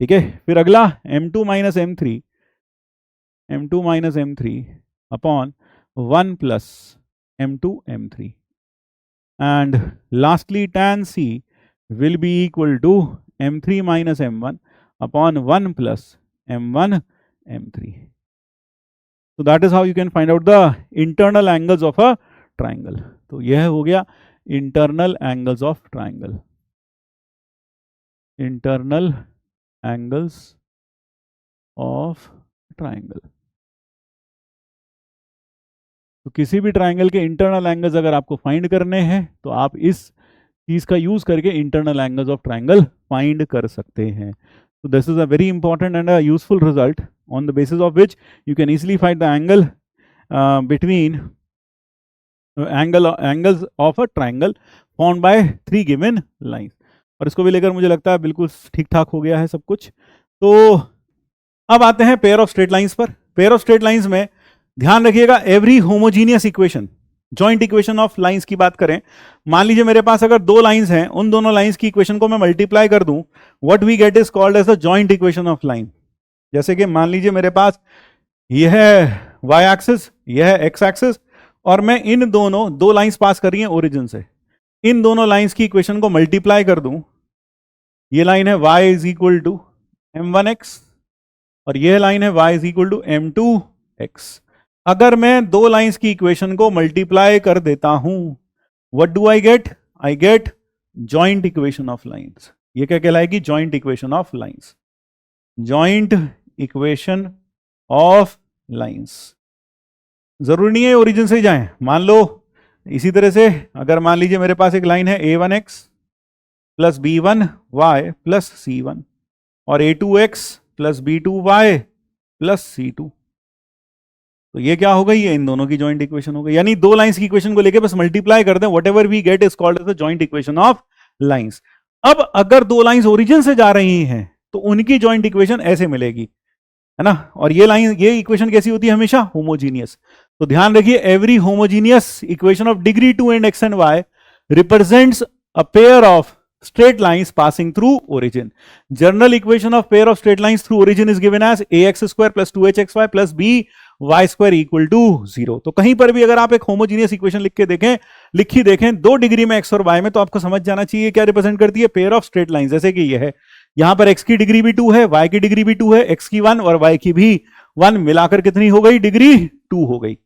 ठीक है। फिर अगला M2 minus M3, M2 minus M3 upon 1 plus M2 M3, and lastly tan C will be equal to M3 minus M1 upon 1 plus M1 M3. So that is how you can find out the internal angles of a triangle. तो यह हो गया internal angles of triangle. Internal angles of triangle. तो किसी भी triangle के internal angles अगर आपको फाइंड करने हैं तो आप इस चीज का यूज करके internal angles of triangle find कर सकते हैं। So this is a very important and a useful result on the basis of which you can easily find the angle between angles of a triangle formed by 3 given lines। और इसको भी लेकर मुझे लगता है बिल्कुल ठीक ठाक हो गया है सब कुछ। तो अब आते हैं पेयर ऑफ स्ट्रेट लाइंस पर। पेयर ऑफ स्ट्रेट लाइंस में ध्यान रखिएगा every homogeneous equation, joint equation of lines की बात करें, मान लीजिए मेरे पास अगर दो लाइंस हैं, उन दोनों लाइंस की इक्वेशन को मैं मल्टीप्लाई कर दूं, what we get is called as the joint equation of line. जैसे कि मान लीजिए मेरे पास यह है y एक्सिस, यह है x एक्सिस, और मैं इन दोनों दो लाइंस पास कर रही हैं ओरिजिन से, इन दोनों लाइंस की इक्वेशन को मल्टीप्लाई कर दूं, ये लाइन है y is equal to m1x और यह लाइन है y is equal to m2x। अगर मैं दो लाइंस की इक्वेशन को मल्टीप्लाई कर देता हूं, what do I get? I get joint equation of lines. ये क्या कहलाएगी? Joint equation of lines. Joint equation of lines. जरूरी नहीं है ओरिजिन से ही जाएं, मान लो इसी तरह से अगर मान लीजिए मेरे पास एक लाइन है a1x plus b1y plus c1 और a2x plus B2y plus C2। तो ये क्या हो गई, ये इन दोनों की जॉइंट इक्वेशन हो गई। यानी दो लाइंस की इक्वेशन को लेके बस मल्टीप्लाई कर दें, whatever we get is called as the joint equation of lines. अब अगर दो लाइंस ओरिजिन से जा रही हैं तो उनकी जॉइंट इक्वेशन ऐसे मिलेगी, है ना। और ये लाइन, ये इक्वेशन कैसी होती है, हमेशा होमोजीनियस। तो ध्यान रखिए, every homogeneous equation of degree 2 and x and y represents a pair of straight lines passing through origin. General equation of pair of straight lines through origin is given as ax square plus 2hxy plus by square equal to 0। तो कहीं पर भी अगर आप एक homogeneous equation लिखी देखें 2 degree में x और y में, तो आपको समझ जाना चाहिए क्या रिप्रेजेंट करती है, पेयर ऑफ स्ट्रेट लाइन। जैसे कि ये है, यहां पर x की डिग्री भी 2 है, y की डिग्री भी 2 है, x की 1 और y की भी 1, मिलाकर कितनी हो गई, डिग्री 2 हो गई।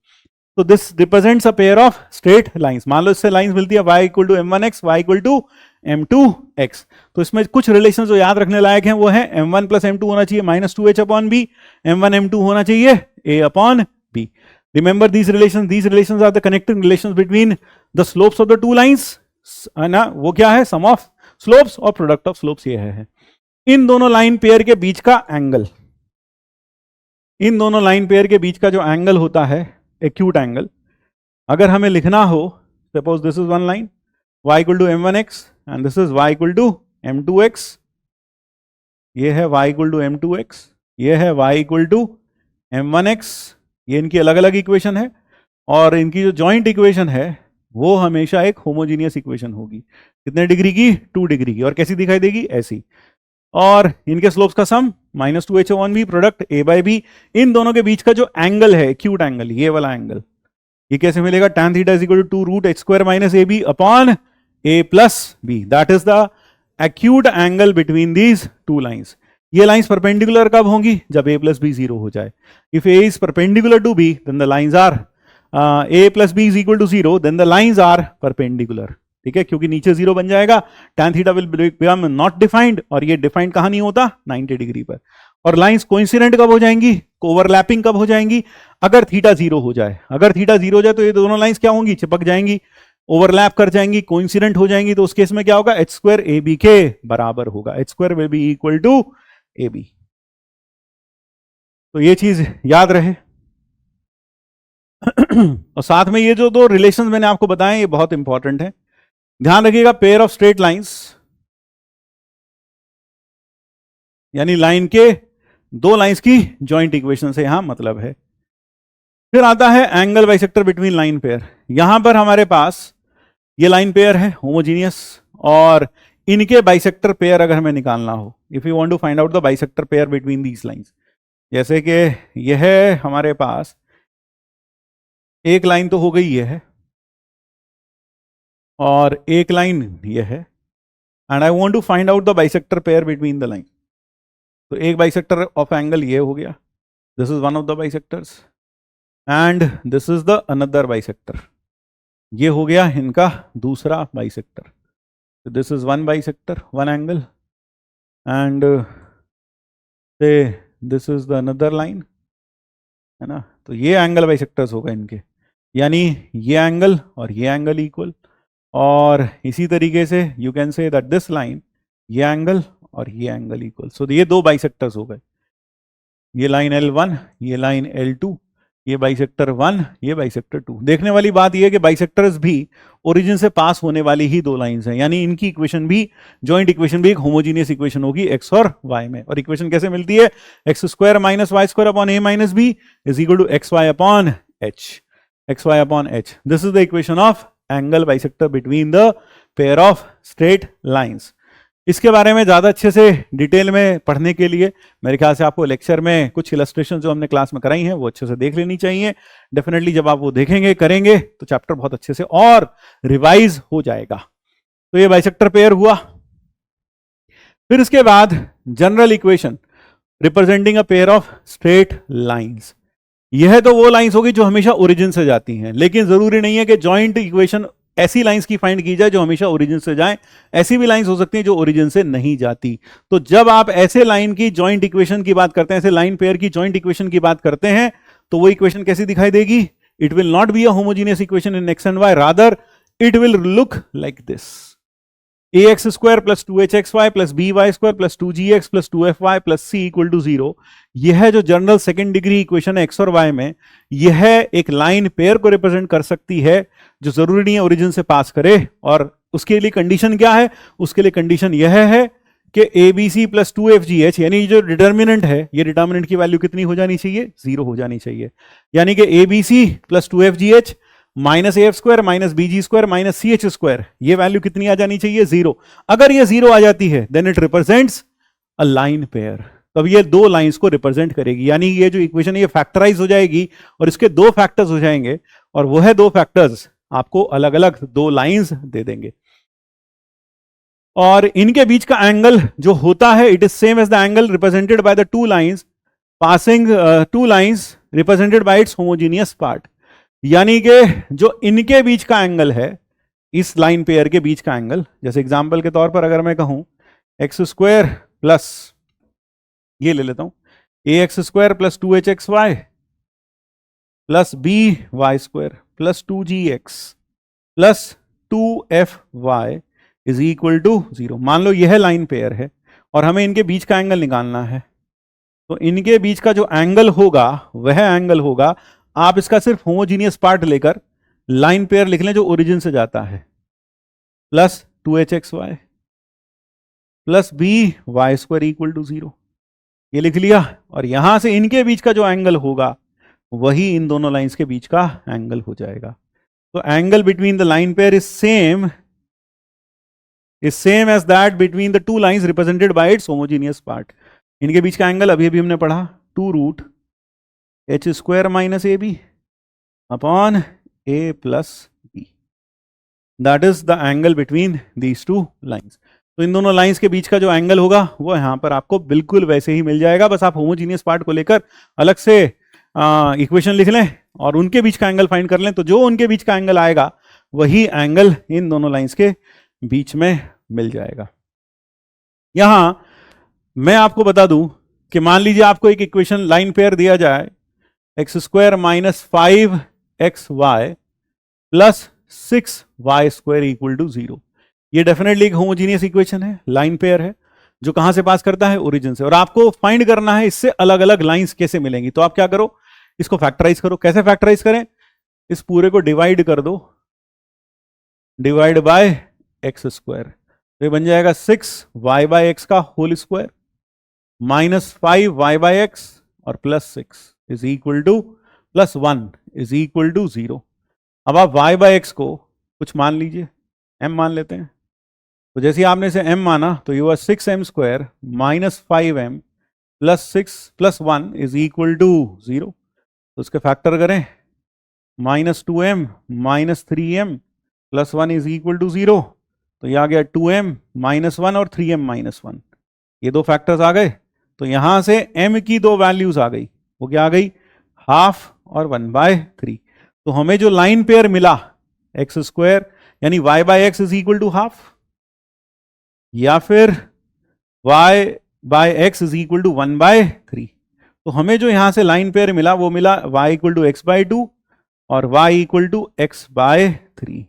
तो this represents a pair of straight lines. मान लो इससे लाइंस मिलती है y equal to m1x, y equal to m2x। तो इसमें कुछ रिलेशन जो याद रखने लायक हैं वो है m1 प्लस m2 होना चाहिए minus 2h upon b, m1 m2 होना चाहिए a upon b। Remember these relations are the connecting relations between the slopes of the two lines, है ना। वो क्या है, सम ऑफ स्लोप्स और प्रोडक्ट ऑफ स्लोप्स ये है। इन दोनों लाइन पेयर के बीच का एंगल, इन दोनों लाइन पेयर के बीच का जो एंगल होता है, एक्यूट एंगल, अगर हमें लिखना हो, suppose this is one line y equal to m1x and this is y equal to m2x, ये है y इक्वल टू m2x, ये है y इक्वल टू m1x, ये इनकी अलग अलग इक्वेशन है। और इनकी जो जॉइंट इक्वेशन है वो हमेशा एक होमोजीनियस इक्वेशन होगी। कितने डिग्री की, 2 डिग्री की। और कैसी दिखाई देगी, ऐसी। और इनके स्लोप्स का sum minus 2h upon b, product a by b। इन दोनों के बीच का जो एंगल है, एक्यूट एंगल, ये वाला एंगल, ये कैसे मिलेगा, tan theta is equal to 2 root h square minus ab upon a plus b। That is the acute angle between these two lines. ये लाइंस परपेंडिकुलर कब होंगी, जब a प्लस b 0 हो जाए। If a is perpendicular to b then the lines are a plus b is equal to 0, then the lines are perpendicular. ठीक है, क्योंकि नीचे 0 बन जाएगा, tan theta will become not defined, और ये डिफाइंड कहां नहीं होता, 90 डिग्री पर। और लाइंस कोइंसिडेंट कब हो जाएंगी, ओवरलैपिंग कब हो जाएंगी, अगर थीटा 0 हो जाए। अगर थीटा 0 हो जाए तो ये दोनों लाइंस क्या होंगी, चिपक जाएंगी, ओवरलैप कर जाएंगी, कोइंसिडेंट हो जाएंगी। तो उस केस में क्या होगा, h स्क्वायर ab के बराबर होगा, h square will be equal to ab। तो ये चीज याद रहे। और साथ में ये जो दो रिलेशंस मैंने आपको बताए ये बहुत इंपॉर्टेंट है, ध्यान रखिएगा। पेयर ऑफ स्ट्रेट लाइंस यानी लाइन के दो लाइंस की जॉइंट इक्वेशन से यहां मतलब है। फिर आता है angle bisector between line pair. यहां पर हमारे पास ये लाइन पेयर है होमोजीनियस, और इनके बाइसेक्टर पेयर अगर हमें निकालना हो, if you want to find out the bisector pair between these lines, जैसे कि यह है हमारे पास एक लाइन तो हो गई ये है, और एक लाइन ये है, and I want to find out the bisector pair between the line. तो एक बाइसेक्टर ऑफ एंगल ये हो गया, this is one of the bisectors, and this is the another bisector, ये हो गया इनका दूसरा bisector. This is one bisector, one angle, and this is the another line, है ना। तो ये एंगल बाइसेक्टर्स होगा इनके, यानी ये एंगल और ये एंगल इक्वल। और इसी तरीके से you can say that this line, ये एंगल और ये एंगल इक्वल। सो ये दो बाइसेक्टर्स हो गए, ये लाइन L1, ये लाइन L2, ये बाइसेक्टर 1, ये बाइसेक्टर 2। देखने वाली बात ये है कि बाइसेक्टर्स भी ओरिजिन से पास होने वाली ही दो लाइंस हैं, यानी इनकी इक्वेशन भी, जॉइंट इक्वेशन भी एक होमोजीनियस इक्वेशन होगी x और y में। और इक्वेशन कैसे मिलती है, x square minus y square upon a minus b is equal to x y upon h, x y upon h। This is the equation of angle bisector between the pair of straight lines. इसके बारे में ज़्यादा अच्छे से detail में पढ़ने के लिए मेरे ख्याल से आपको लेक्चर में कुछ इलस्ट्रेशन जो हमने क्लास में कराई हैं वो अच्छे से देख लेनी चाहिए। डेफिनेटली जब आप वो देखेंगे, करेंगे, तो चैप्टर बहुत अच्छे से और रिवाइज हो जाएगा। तो ये बाइसेक्टर पेयर हुआ। फिर इसके बाद general equation representing a pair of straight lines. यह तो वो लाइंस होगी जो हमेशा ओरिजिन से जाती हैं, लेकिन जरूरी नहीं है कि जॉइंट इक्वेशन ऐसी लाइंस की फाइंड की जाए जो हमेशा ओरिजिन से जाए। ऐसी भी लाइंस हो सकती हैं जो ओरिजिन से नहीं जाती। तो जब आप ऐसे लाइन की जॉइंट इक्वेशन की बात करते हैं, ऐसे लाइन पेयर की जॉइंट इक्वेशन की बात करते हैं, तो वो इक्वेशन कैसी दिखाई देगी, it will not be a homogeneous equation in x and y, rather it will look like this. ax square plus 2hxy plus by square plus 2gx plus 2fy plus c equal to 0, यह जो general second degree equation है x और y में, यह एक line pair को represent कर सकती है जो जरूरी नहीं है ओरिजिन से पास करे। और उसके लिए कंडीशन क्या है? उसके लिए कंडीशन यह है कि abc प्लस 2fgh, यानी जो डिटर्मिनेंट है, ये डिटर्मिनेंट की वैल्यू कितनी हो जानी चाहिए? 0 हो जानी चाहिए। यानी कि abc plus 2fgh minus F square minus BG square minus C H square, ये वैल्यू कितनी आ जानी चाहिए? 0। अगर ये 0 आ जाती है then it represents a line pair. तब ये दो लाइंस को रिप्रेजेंट करेगी, यानी ये जो इक्वेशन है ये फैक्टराइज हो जाएगी और इसके दो फैक्टर्स हो जाएंगे और वह दो फैक्टर्स आपको अलग अलग दो लाइंस दे देंगे। और इनके बीच का एंगल जो होता है, it is same as the angle represented by the two lines passing to lines represented by its homogeneous part. यानी कि जो इनके बीच का एंगल है, इस लाइन पेयर के बीच का एंगल, जैसे एग्जांपल के तौर पर अगर मैं कहूं एक्स स्क्वायर प्लस, ये ले लेता हूं, A X square plus 2hxy plus B Y square plus 2gx plus 2fy is equal to 0। मान लो यह लाइन पेयर है और हमें इनके बीच का एंगल निकालना है, तो इनके बीच का जो एंगल होगा वह एंगल होगा, आप इसका सिर्फ होमोजीनियस पार्ट लेकर लाइन पेयर लिख लें जो ओरिजिन से जाता है, plus 2hxy plus B Y square equal to 0, ये लिख लिया। और यहां से इनके बीच का जो एंगल होगा वही इन दोनों लाइंस के बीच का एंगल हो जाएगा। तो angle between the line pair is same as that between the two lines represented by its homogeneous part. इनके बीच का एंगल अभी अभी हमने पढ़ा 2 root h square minus a b upon a plus b, that is the angle between these two lines. तो इन दोनों लाइंस के बीच का जो एंगल होगा वो यहां पर आपको बिल्कुल वैसे ही मिल जाएगा, बस आप होमोजीनियस पार्ट को लेकर अलग से इक्वेशन लिख लें और उनके बीच का एंगल फाइंड कर लें, तो जो उनके बीच का एंगल आएगा वही एंगल इन दोनों लाइंस के बीच में मिल जाएगा। यहां मैं आपको बता दूं कि मान लीजिए आपको एक इक्वेशन लाइन पेयर दिया जाए x square minus 5xy plus 6y square equal to 0। ये डेफिनेटली एक होमोजीनियस इक्वेशन है, लाइन पेयर है, जो कहां से पास करता है? ओरिजिन से। और आपको फाइंड करना है इससे अलग अलग लाइंस कैसे मिलेंगी। तो आप क्या करो, इसको फैक्टराइज करो। कैसे फैक्टराइज करें? इस पूरे को डिवाइड कर दो, डिवाइड बाय एक्स स्क्वायर, तो ये बन जाएगा 6y बाय एक्स का whole square minus 5y by X और plus 6 is equal to plus 1 is equal to 0। अब आप y बाय एक्स को कुछ मान लीजिए, m मान लेते हैं। तो जैसे आपने इसे m माना तो ये हुआ 6m square minus 5m plus 6 plus 1 is equal to 0। तो उसके फैक्टर करें, minus 2m minus 3m plus 1 is equal to 0। तो ये आ गया 2m माइनस 1 और 3m माइनस 1, ये दो फैक्टर्स आ गए। तो यहां से m की दो वैल्यूज आ गई, वो क्या आ गई? हाफ और 1/3। तो हमें जो लाइन पेयर मिला एक्स स्क्वायर यानी y by x is equal to half, या फिर y by x is equal to 1/3। तो हमें जो यहां से लाइन पेयर मिला वो मिला y equal to x by 2 और y equal to x by 3।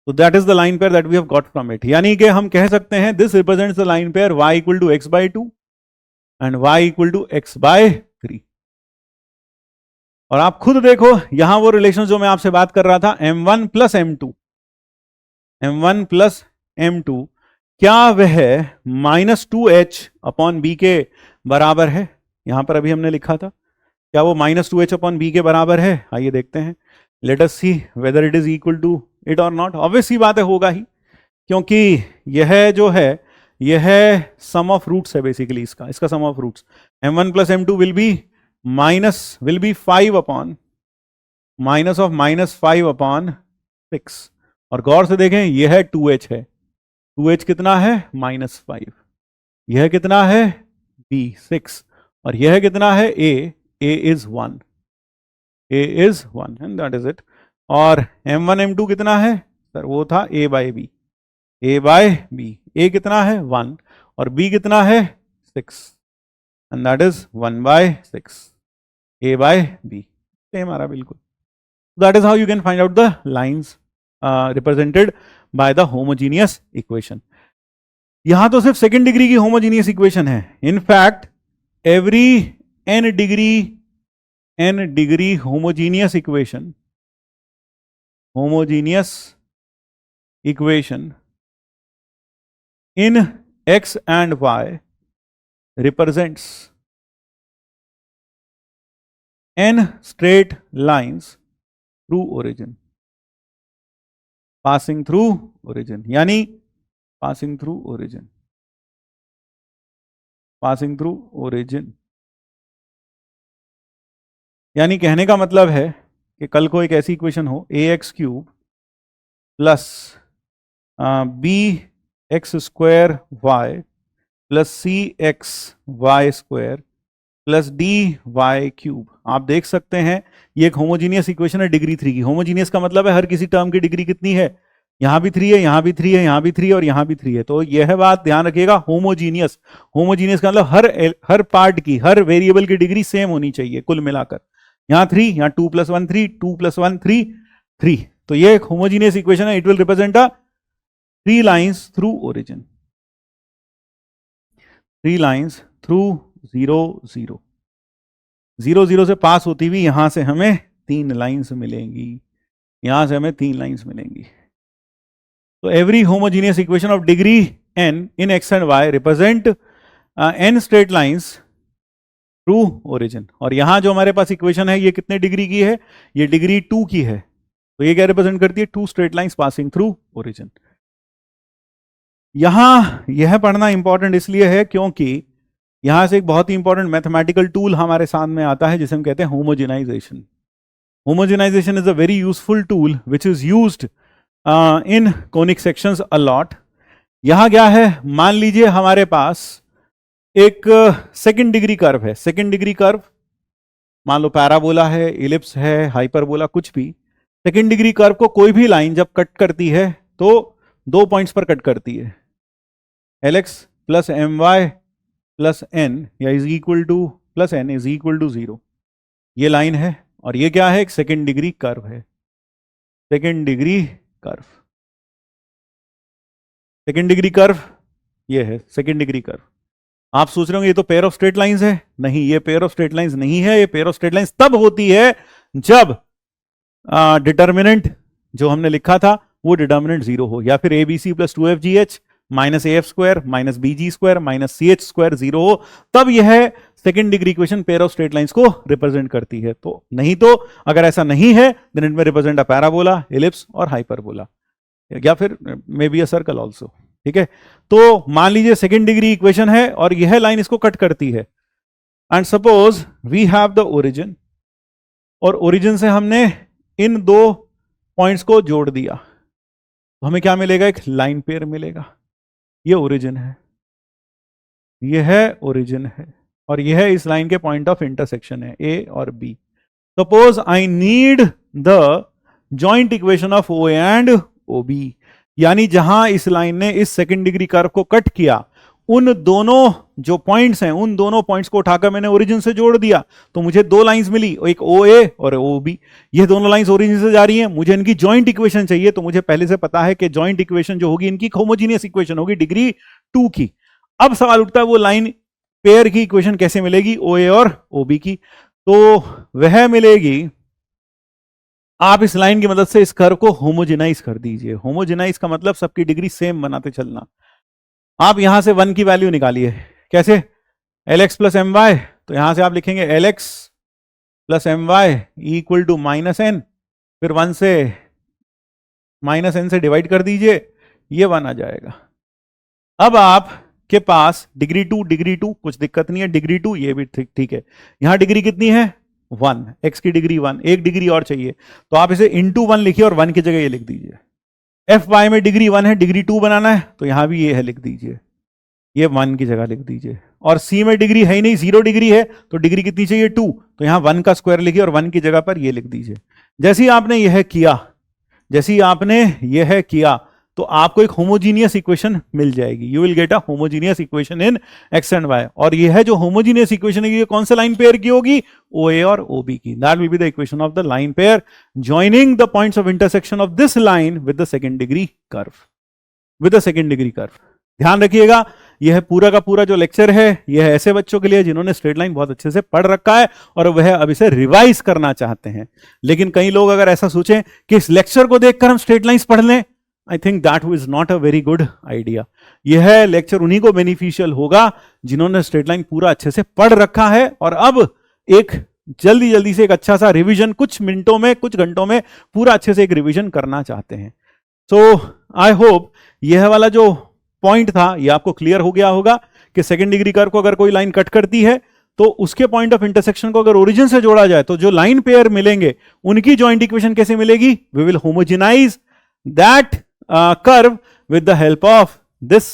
तो that is the line pair that we have got from it. यानी कि हम कह सकते हैं this represents the line pair y equal to x by 2 and y equal to x by 3। और आप खुद देखो यहां वो रिलेशन जो मैं आपसे बात कर रहा था m1 plus m2, m1 plus m2, क्या वह -2h अपॉन बी के बराबर है? यहां पर अभी हमने लिखा था, क्या वो -2h अपॉन बी के बराबर है? आइए देखते हैं। Let us see whether it is equal to it और नॉट। ऑब्वियस सी बात है होगा ही, क्योंकि यह जो है यह सम ऑफ रूट्स है बेसिकली, इसका sum of roots m1 plus m2 will be 5 upon minus of -5 upon 6। और गौर से देखें यह 2h है, 2h कितना है? -5। यह कितना है? b 6। और यह कितना है? a is 1, a is 1 and that is it. और m1 m2 कितना है सर? वो था a बाय b, a कितना है? 1 और b कितना है? 6 and that is 1/6, a by b same आ रहा बिल्कुल। That is how you can find out the lines represented by the homogeneous equation. यहां तो सिर्फ सेकेंड डिग्री की होमोजीनियस इक्वेशन है. In fact every n degree homogeneous equation in x and y represents n straight lines through origin, passing through origin, यानी passing through origin. यानी कहने का मतलब है कि कल को एक ऐसी इक्वेशन हो ax cube plus B X square Y plus C X Y square plus D Y cube. आप देख सकते हैं ये एक होमोजीनियस इक्वेशन है डिग्री 3 की. होमोजीनियस का मतलब है हर किसी टर्म की डिग्री कितनी है, यहां भी 3 है, यहां भी 3 है, यहां भी 3 है और यहां भी 3 है. तो यह बात ध्यान रखिएगा, होमोजीनियस का मतलब हर पार्ट की, हर वेरिएबल की डिग्री सेम होनी चाहिए कुल मिलाकर. यहां 3, यहां 2 + 1 3, 2 + 1 3 3. तो ये एक होमोजीनियस इक्वेशन है. It will represent a 3 lines through origin. 3 lines through 0 0. 0 0 से पास होती हुई यहां से हमें 3 लाइंस मिलेंगी, यहां से हमें 3 लाइंस मिलेंगी. तो every homogeneous equation of degree n in x and y represent n straight lines through origin. और यहां जो हमारे पास इक्वेशन है ये कितने डिग्री की है, ये डिग्री 2 की है. तो ये क्या रिप्रेजेंट करती है, 2 straight lines passing through origin. यहां यह पढ़ना इंपॉर्टेंट इसलिए है क्योंकि यहां से एक बहुत ही इंपॉर्टेंट मैथमेटिकल टूल हमारे सामने आता है जिसे हम कहते हैं homogenisation. Homogenisation is a very useful tool which is used in conic sections a lot. यहां क्या है, मान लीजिए हमारे पास एक सेकंड डिग्री कर्व है. सेकंड डिग्री कर्व मान लो पैराबोला है, इलिप्स है, हाइपरबोला, कुछ भी. सेकंड डिग्री कर्व को कोई भी लाइन जब कट करती है तो 2 पॉइंट्स पर कट करती है, Lx plus my plus n या is equal to plus n is equal to 0. ये लाइन है और ये क्या है, एक सेकेंड डिग्री कर्व है. सेकेंड डिग्री कर्व ये है सेकेंड डिग्री कर्व. आप सोच रहे होंगे ये तो पेयर ऑफ स्ट्रेट लाइंस है. नहीं, ये पेयर ऑफ स्ट्रेट लाइंस नहीं है. ये पेयर ऑफ स्ट्रेट लाइंस तब होती है जब डिटर्मिनेंट जो हमने लिखा था वो डिटर्मिनेंट 0 हो, या फिर ABC plus 2FGH minus AF square minus BG square minus CH square 0 हो, तब यह second degree equation pair of straight lines को रिप्रेजेंट करती है. तो नहीं तो अगर ऐसा नहीं है देन इट में रिप्रेजेंट अ पैराबोला, इलिप्स और हाइपरबोला, या फिर may be a circle also. ठीक है. तो मान लीजिए सेकेंड डिग्री इक्वेशन है और यह लाइन इसको कट करती है. And suppose we have the origin, और ओरिजिन से हमने इन 2 पॉइंट्स को जोड़ दिया तो हमें क्या मिलेगा, एक लाइन पेयर मिलेगा. ये ओरिजिन है, यह है ओरिजिन है, और यह है इस लाइन के पॉइंट ऑफ इंटरसेक्शन है A और B. Suppose I need the joint equation of OA and OB, यानी जहां इस लाइन ने इस सेकेंड डिग्री कर्व को कट किया उन दोनों जो पॉइंट्स हैं उन दोनों पॉइंट्स को उठाकर मैंने ओरिजिन से जोड़ दिया तो मुझे 2 लाइंस मिली, एक OA और OB. ये दोनों लाइंस ओरिजिन से जा रही हैं, मुझे इनकी जॉइंट इक्वेशन चाहिए. तो मुझे पहले से पता है कि जॉइंट इक्वेशन जो होगी इनकी होमोजीनियस इक्वेशन होगी डिग्री 2 की. अब सवाल उठता है वो लाइन पेयर की इक्वेशन कैसे मिलेगी, OA और OB की. तो वह मिलेगी, आप इस लाइन की मदद से इस कर्व को होमोजेनाइज कर दीजिए. होमोजेनाइज का मतलब सबकी डिग्री सेम बनाते चलना. आप यहां से 1 की वैल्यू निकालिए. कैसे, Lx प्लस my, तो यहां से आप लिखेंगे Lx plus my equal to minus n, फिर 1 से माइनस n से डिवाइड कर दीजिए, ये 1 आ जाएगा. अब आपके पास डिग्री 2 कुछ दिक्कत नहीं है, डिग्री 2 ये भी ठीक है. यहां डिग्री कितनी है 1, x की डिग्री 1, एक डिग्री और चाहिए तो आप इसे इंटू 1 लिखिए और 1 की जगह ये लिख दीजिए. Fy में डिग्री 1 है, डिग्री 2 बनाना है तो यहां भी ये है, लिख दीजिए, ये 1 की जगह लिख दीजिए. और C में डिग्री है ही नहीं, 0 डिग्री है तो डिग्री कितनी चाहिए 2, तो यहां 1 का स्क्वायर लिखिए और 1 की जगह पर ये लिख दीजिए. जैसे ही आपने यह किया तो आपको एक होमोजीनियस इक्वेशन मिल जाएगी. You will get a homogeneous equation in x and y. और यह है जो होमोजीनियस इक्वेशन है ये कौन से लाइन पेयर की होगी, OA और OB की. That will be the equation of the line pair joining the points of intersection of this line with the second degree curve. ध्यान रखिएगा, यह पूरा का पूरा जो लेक्चर है यह ऐसे बच्चों के लिए जिन्होंने स्ट्रेट लाइन बहुत अच्छे से पढ़ रखा है और वह अब इसे रिवाइज करना चाहते हैं। लेकिन कई लोग अगर ऐसा सोचें कि इस लेक्चर को देखकर हम स्ट्रेट लाइंस पढ़ लें, I think that is not a very good idea. यह लेक्चर उन्हीं को बेनिफिशियल होगा जिन्होंने स्ट्रेट लाइन पूरा अच्छे से पढ़ रखा है और अब एक जल्दी जल्दी से एक अच्छा सा रिवीजन कुछ मिनटों में, कुछ घंटों में पूरा अच्छे से एक रिवीजन करना चाहते हैं। सो आई होप यह वाला जो पॉइंट था ये आपको क्लियर हो गया होगा कि सेकंड डिग्री कर्व को अगर कोई लाइन कट करती है तो उसके पॉइंट ऑफ इंटरसेक्शन को अगर ओरिजिन से जोड़ा जाए तो जो लाइन पेयर मिलेंगे उनकी जॉइंट इक्वेशन कैसे मिलेगी? We will homogenise that curve with the help of this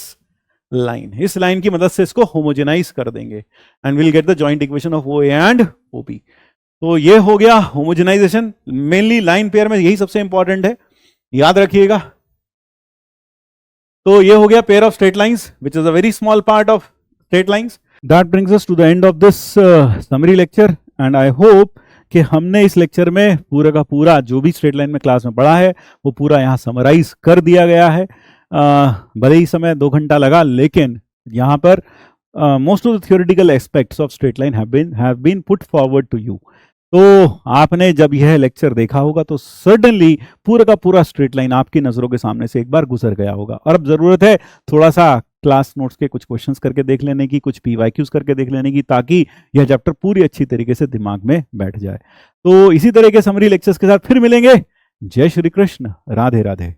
line. इस लाइन की मदद से इसको होमोजेनाइज कर देंगे and will get the joint equation of O A and O B. तो ये हो गया होमोजेनाइजेशन। मेनली लाइन पेयर में यही सबसे इंपॉर्टेंट है, याद रखिएगा। तो ये हो गया pair of straight lines which is a very small part of straight lines. That brings us to the end of this summary lecture and I hope कि हमने इस लेक्चर में पूरा का पूरा जो भी स्ट्रेट लाइन में क्लास में पढ़ा है वो पूरा यहाँ समराइज कर दिया गया है। भले ही समय 2 घंटा लगा, लेकिन यहाँ पर most of the theoretical aspects of straight line have been put forward to you. तो आपने जब यह लेक्चर देखा होगा तो सर्टेनली पूरा का पूरा स्ट्रेट लाइन आपकी नजरों के सामने से एक बार गुजर गया होगा और अब जरूरत है थोड़ा सा क्लास नोट्स के कुछ क्वेश्चंस करके देख लेने की, कुछ पीवाईक्यूज करके देख लेने की, ताकि यह चैप्टर पूरी अच्छी तरीके से दिमाग में बैठ जाए। तो इसी तरह के समरी लेक्चर्स के साथ फिर मिलेंगे। जय श्री कृष्ण, राधे राधे।